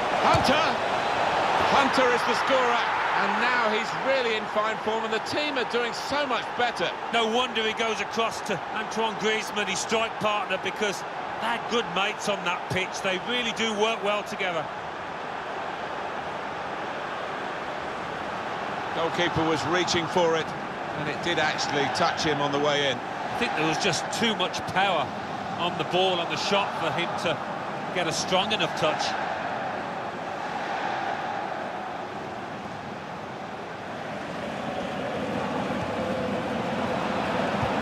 Hunter is the scorer, and now he's really in fine form, and the team are doing so much better. No wonder he goes across to Antoine Griezmann, his strike partner, because they're good mates on that pitch. They really do work well together. Goalkeeper was reaching for it, and it did actually touch him on the way in. I think there was just too much power on the ball, on the shot, for him to get a strong enough touch.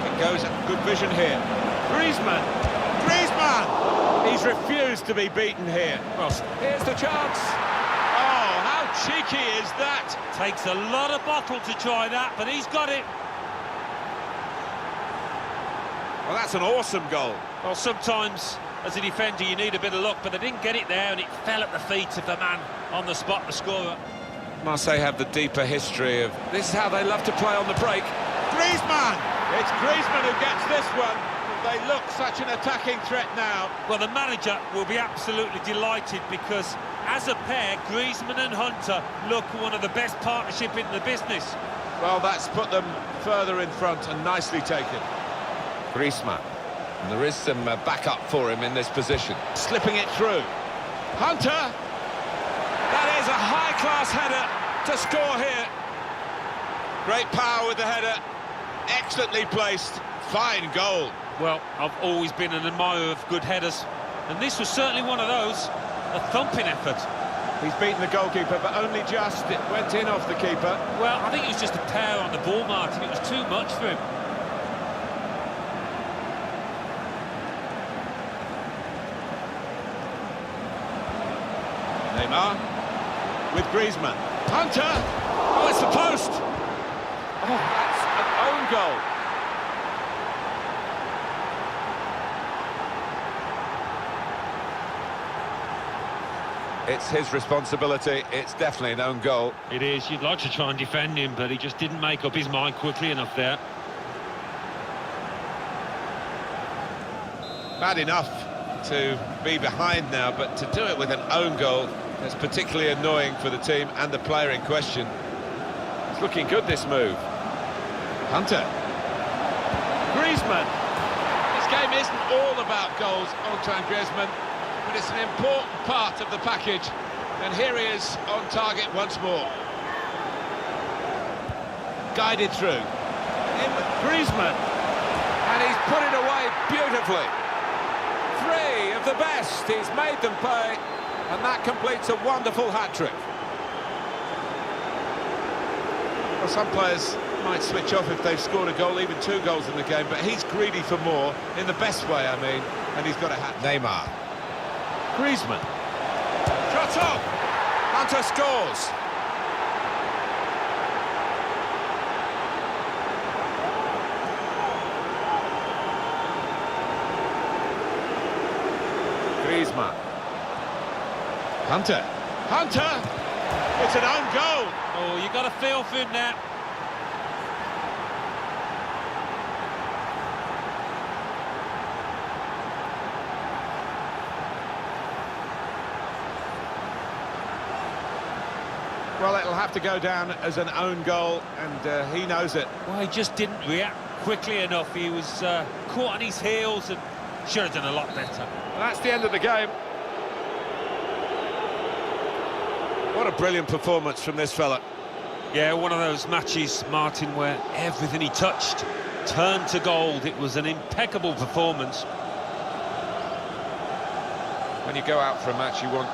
It goes, good vision here. Griezmann! He's refused to be beaten here. Well, here's the chance. Oh, how cheeky is that? Takes a lot of bottle to try that, but he's got it. Well, that's an awesome goal. Well, sometimes as a defender you need a bit of luck, but they didn't get it there, and it fell at the feet of the man on the spot, the scorer. Marseille have the deeper history of... This is how they love to play on the break. Griezmann! It's Griezmann who gets this one. They look such an attacking threat now. Well, the manager will be absolutely delighted because, as a pair, Griezmann and Hunter look one of the best partnership in the business. Well, that's put them further in front and nicely taken. Griezmann. And there is some backup for him in this position. Slipping it through. Hunter! That is a high-class header to score here. Great power with the header. Excellently placed. Fine goal. Well, I've always been an admirer of good headers, and this was certainly one of those. A thumping effort. He's beaten the goalkeeper, but only just. It went in off the keeper. Well, I think it was just a pair on the ball, Martin. It was too much for him. Neymar with Griezmann. Hunter! Oh, it's the post! Oh, that's an own goal. It's his responsibility. It's definitely an own goal. It is. You'd like to try and defend him, but he just didn't make up his mind quickly enough there. Bad enough to be behind now, but to do it with an own goal is particularly annoying for the team and the player in question. It's looking good, this move. Hunter. Griezmann. This game isn't all about goals, Antoine Griezmann, but it's an important part of the package. And here he is on target once more. Guided through. In with Griezmann. And he's put it away beautifully. Three of the best. He's made them pay. And that completes a wonderful hat-trick. Well, some players might switch off if they've scored a goal, even 2 goals in the game, but he's greedy for more, in the best way, I mean, and he's got a hat. Neymar. Griezmann. Shot up! Hunter scores. Griezmann. Hunter. It's an own goal. Oh, you got a feel for him now. Well, it'll have to go down as an own goal, and he knows it. Well, he just didn't react quickly enough. He was caught on his heels and should have done a lot better. That's the end of the game. What a brilliant performance from this fella. Yeah, one of those matches, Martin, where everything he touched turned to gold. It was an impeccable performance. When you go out for a match, you want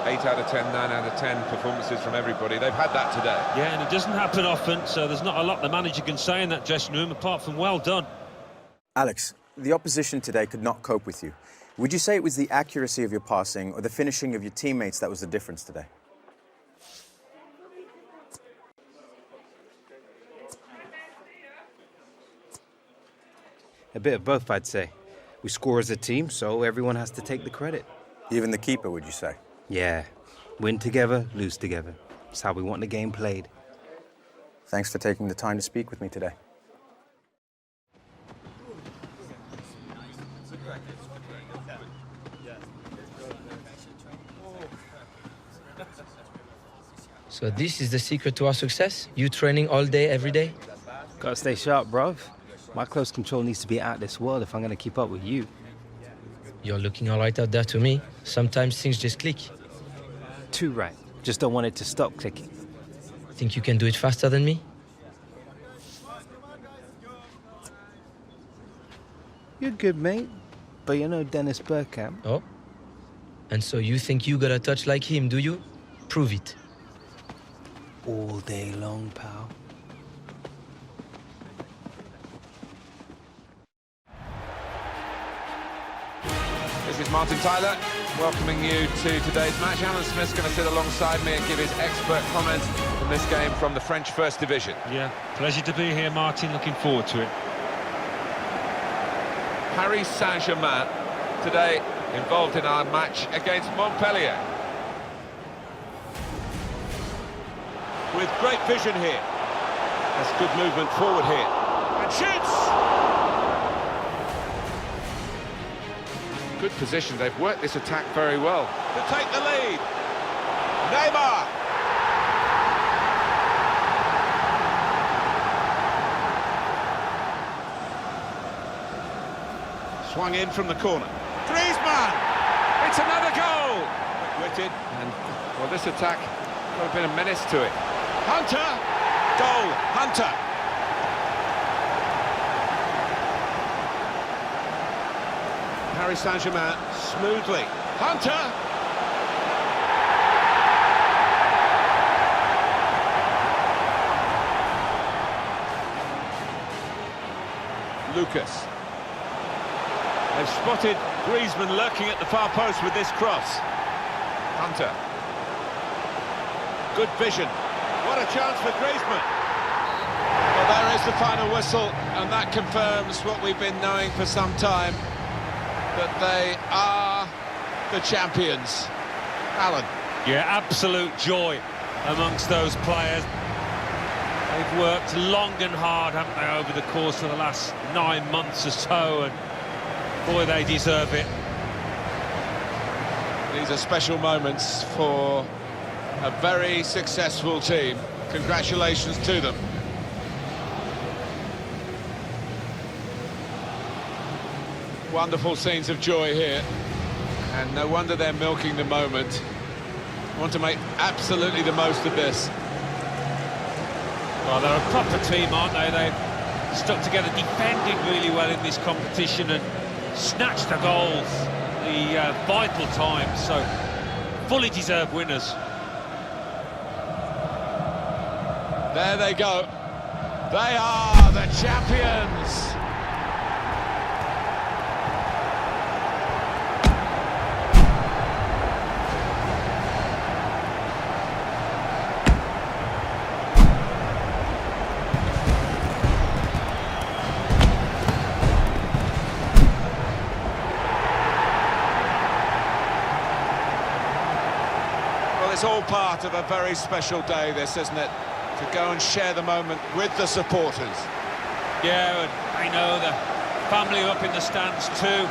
8 out of 10, 9 out of 10 performances from everybody. They've had that today. Yeah, and it doesn't happen often, so there's not a lot the manager can say in that dressing room, apart from well done. Alex, the opposition today could not cope with you. Would you say it was the accuracy of your passing or the finishing of your teammates that was the difference today? A bit of both, I'd say. We score as a team, so everyone has to take the credit. Even the keeper, would you say? Yeah. Win together, lose together. That's how we want the game played. Thanks for taking the time to speak with me today. So this is the secret to our success? You training all day, every day? Gotta stay sharp, bruv. My close control needs to be out of this world if I'm gonna keep up with you. You're looking all right out there to me. Sometimes things just click. Too right. Just don't want it to stop clicking. Think you can do it faster than me? You're good, mate. But you're no Dennis Bergkamp. Oh? And so you think you got a touch like him, do you? Prove it. All day long, pal. This is Martin Tyler, welcoming you to today's match. Alan Smith's going to sit alongside me and give his expert comments on this game from the French First Division. Yeah, pleasure to be here, Martin. Looking forward to it. Paris Saint-Germain today involved in our match against Montpellier. With great vision here. That's good movement forward here. And shoots! Good position. They've worked this attack very well. To take the lead. Neymar! Swung in from the corner. Griezmann! It's another goal! Quick-witted, and, well, this attack got a bit of menace to it. Hunter! Goal! Hunter! Paris Saint-Germain smoothly. Hunter! Lucas. They've spotted Griezmann lurking at the far post with this cross. Hunter. Good vision. What a chance for Griezmann. Well, there is the final whistle, and that confirms what we've been knowing for some time, that they are the champions. Alan. Yeah, absolute joy amongst those players. They've worked long and hard, haven't they, over the course of the last 9 months or so, and boy, they deserve it. These are special moments for a very successful team. Congratulations to them. Wonderful scenes of joy here, and no wonder they're milking the moment. Want to make absolutely the most of this. Well, they're a proper team, aren't they? They've stuck together, defended really well in this competition and snatched the goals, the vital times, so fully deserved winners. There they go. They are the champions. It's all part of a very special day, this, isn't it? To go and share the moment with the supporters. Yeah, and I know the family are up in the stands too.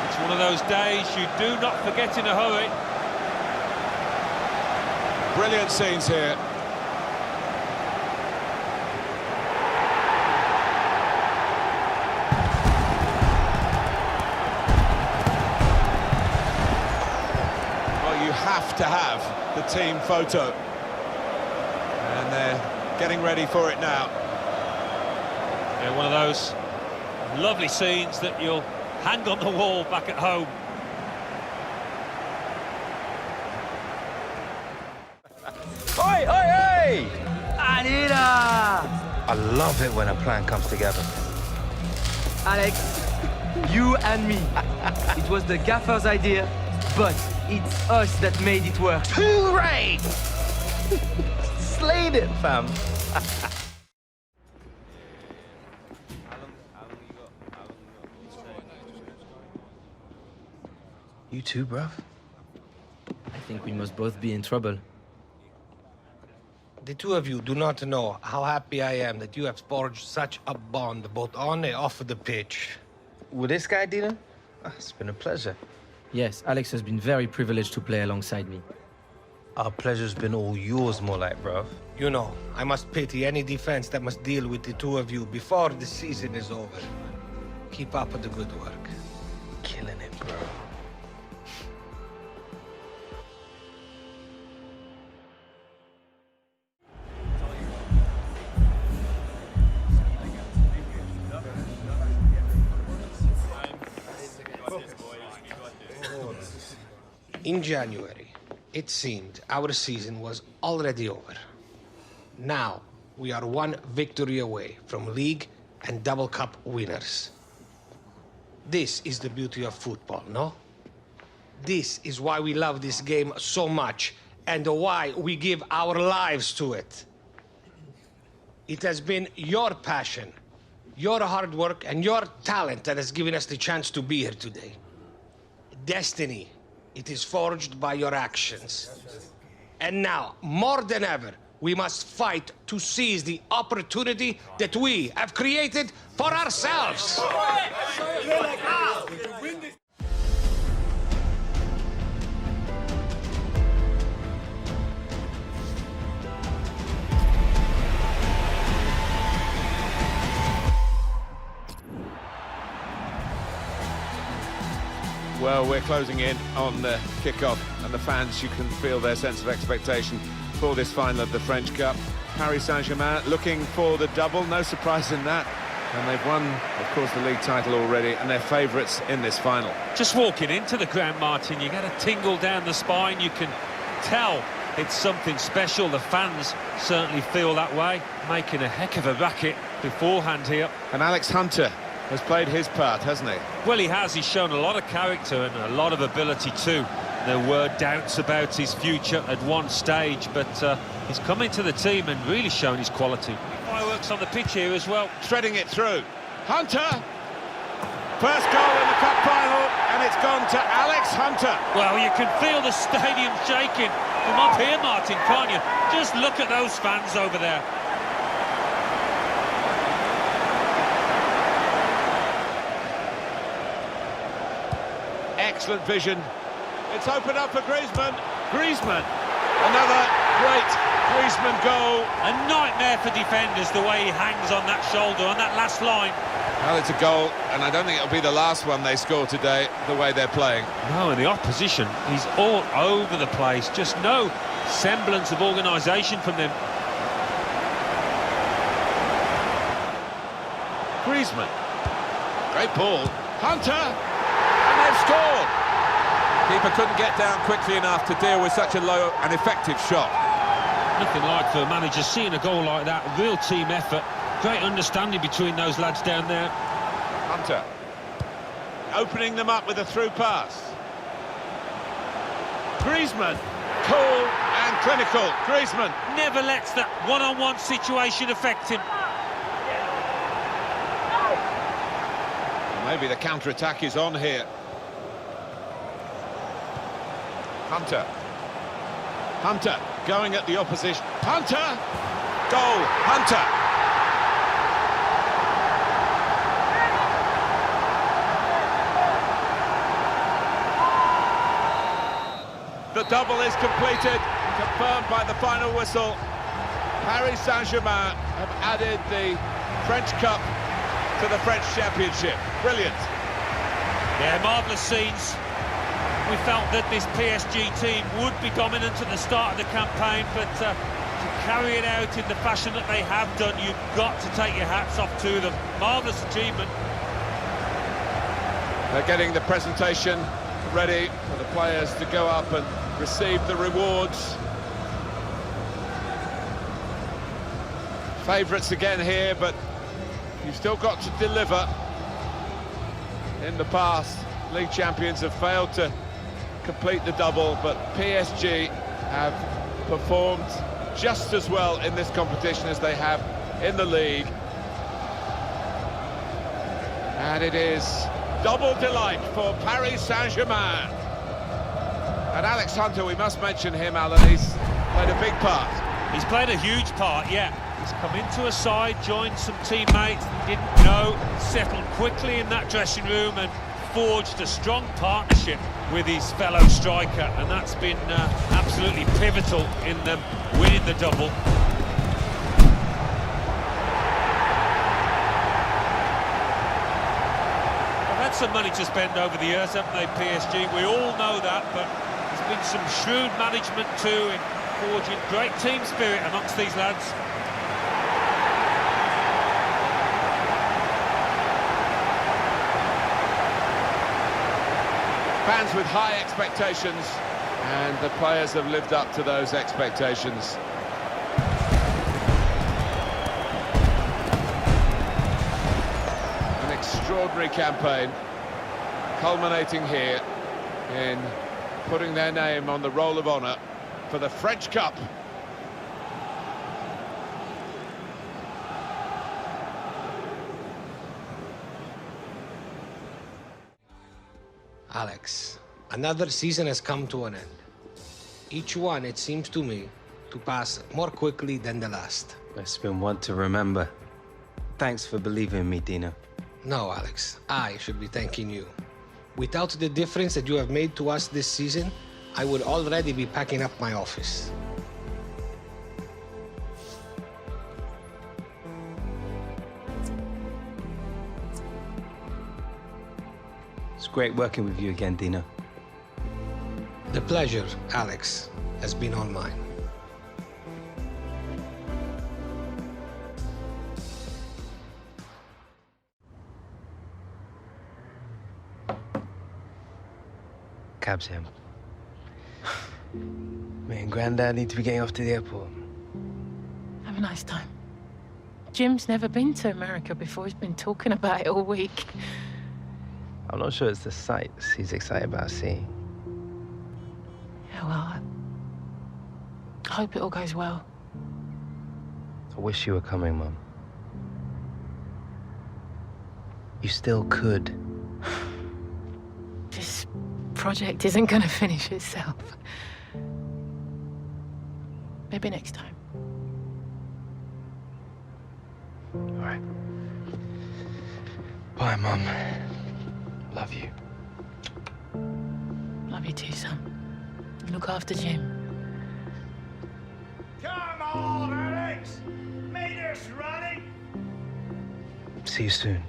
It's one of those days you do not forget in a hurry. Brilliant scenes here. have the team photo. And they're getting ready for it now. Yeah, one of those lovely scenes that you'll hang on the wall back at home. Oi, oi, oi! Anita! I love it when a plan comes together. Alex, you and me. It was the gaffer's idea, but it's us that made it work. Too right! Slayed it, fam. You too, bruv? I think we must both be in trouble. The two of you do not know how happy I am that you have forged such a bond both on and off the pitch. With this guy, Dylan? It's been a pleasure. Yes, Alex has been very privileged to play alongside me. Our pleasure's been all yours, more like, bruv. You know, I must pity any defense that must deal with the two of you before the season is over. Keep up the good work. Killing it, bro. In January, it seemed our season was already over. Now, we are one victory away from league and double cup winners. This is the beauty of football, no? This is why we love this game so much and why we give our lives to it. It has been your passion, your hard work, and your talent that has given us the chance to be here today. Destiny. It is forged by your actions. And now, more than ever, we must fight to seize the opportunity that we have created for ourselves. Well, we're closing in on the kickoff, and the fans, you can feel their sense of expectation for this final of the French Cup. Paris Saint-Germain looking for the double, no surprise in that. And they've won, of course, the league title already, and they're favourites in this final. Just walking into the ground, Martin, you get a tingle down the spine. You can tell it's something special. The fans certainly feel that way, making a heck of a racket beforehand here. And Alex Hunter has played his part, hasn't he? Well, he has. He's shown a lot of character and a lot of ability too. There were doubts about his future at one stage, but he's come into the team and really shown his quality. Fireworks on the pitch here as well. Threading it through. Hunter! First goal in the cup final, and it's gone to Alex Hunter. Well, you can feel the stadium shaking from up here, Martin, can't you? Just look at those fans over there. Excellent vision. It's opened up for Griezmann. Griezmann. Another great Griezmann goal. A nightmare for defenders, the way he hangs on that shoulder, on that last line. Well, it's a goal, and I don't think it'll be the last one they score today, the way they're playing. No, and the opposition, he's all over the place. Just no semblance of organisation from them. Griezmann. Great ball. Hunter. And they've scored. Keeper couldn't get down quickly enough to deal with such a low and effective shot. Nothing like for a manager seeing a goal like that. Real team effort. Great understanding between those lads down there. Hunter. Opening them up with a through pass. Griezmann. Cool and clinical. Griezmann. Never lets that one-on-one situation affect him. Maybe the counter-attack is on here. Hunter. Hunter going at the opposition. Hunter! Goal! Hunter! The double is completed, confirmed by the final whistle. Paris Saint-Germain have added the French Cup to the French Championship. Brilliant. Yeah, marvellous scenes. we felt that this PSG team would be dominant at the start of the campaign, but to carry it out in the fashion that they have done, you've got to take your hats off to them. Marvellous achievement. They're getting the presentation ready for the players to go up and receive the rewards. Favourites again here, but you've still got to deliver. In the past, league champions have failed to complete the double, but PSG have performed just as well in this competition as they have in the league. And it is double delight for Paris Saint-Germain. And Alex Hunter, we must mention him, Alan, he's played a big part. He's played a huge part, yeah. He's come into a side, joined some teammates, didn't know, settled quickly in that dressing room and forged a strong partnership with his fellow striker, and that's been absolutely pivotal in them winning the double. They've had some money to spend over the years, haven't they, PSG? We all know that, but there's been some shrewd management too in forging great team spirit amongst these lads. Fans with high expectations, and the players have lived up to those expectations. An extraordinary campaign, culminating here in putting their name on the roll of honour for the French Cup. Alex, another season has come to an end. Each one, it seems to me, to pass more quickly than the last. It's been one to remember. Thanks for believing in me, Dino. No, Alex, I should be thanking you. Without the difference that you have made to us this season, I would already be packing up my office. It's great working with you again, Dino. The pleasure, Alex, has been all mine. Cab's him. Me and Grandad need to be getting off to the airport. Have a nice time. Jim's never been to America before. He's been talking about it all week. I'm not sure it's the sights he's excited about seeing. Yeah, well, I hope it all goes well. I wish you were coming, Mum. You still could. This project isn't going to finish itself. Maybe next time. All right. Bye, Mum. Love you. Love you too, son. Look after Jim. Come on, Alex! Meters running! See you soon.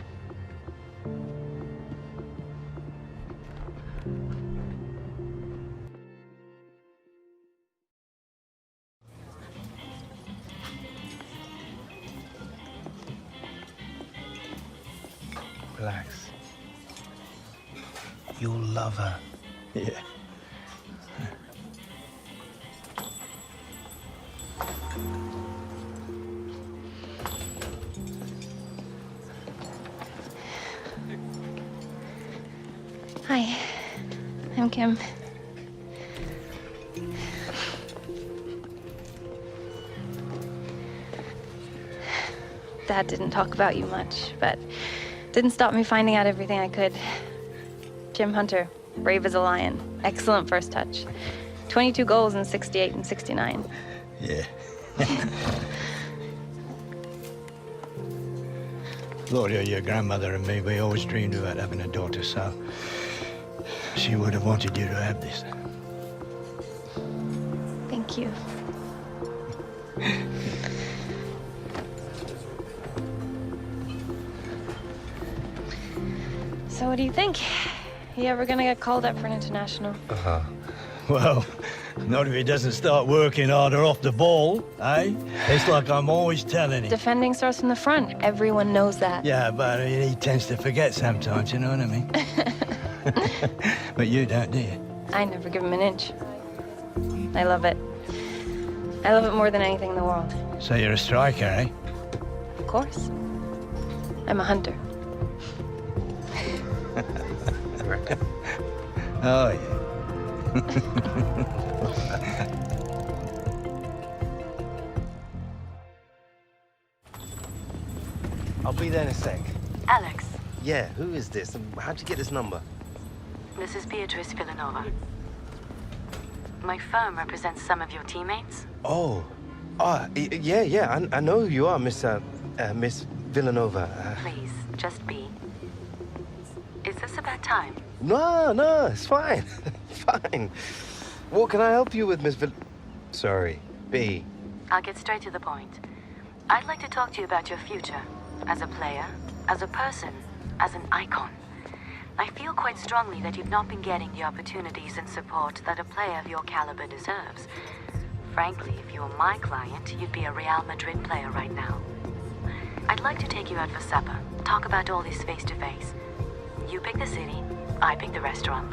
Relax. You'll love her. Yeah. Hi, I'm Kim. Dad didn't talk about you much, but didn't stop me finding out everything I could. Jim Hunter, brave as a lion. Excellent first touch. 22 goals in 68 and 69. Yeah. Gloria, your grandmother and me, we always dreamed about having a daughter, so she would have wanted you to have this. Thank you. So what do you think? He ever gonna get called up for an international? Uh-huh. Well, not if he doesn't start working harder off the ball, eh? It's like I'm always telling him. Defending starts from the front. Everyone knows that. Yeah, but he tends to forget sometimes, you know what I mean? But you don't, do you? I never give him an inch. I love it. I love it more than anything in the world. So you're a striker, eh? Of course. I'm a hunter. Oh, yeah. I'll be there in a sec. Alex, Yeah, who is this? And how'd you get this number? this is Beatrice Villanova. My firm represents some of your teammates. Oh. Yeah, I know who you are, Miss Villanova. Please, just be. Is this a bad time? No, it's fine. Fine. What can I help you with, Miss Sorry, B. I'll get straight to the point. I'd like to talk to you about your future. As a player, as a person, as an icon. I feel quite strongly that you've not been getting the opportunities and support that a player of your caliber deserves. Frankly, if you were my client, you'd be a Real Madrid player right now. I'd like to take you out for supper, talk about all this face to face. You pick the city, I pick the restaurant.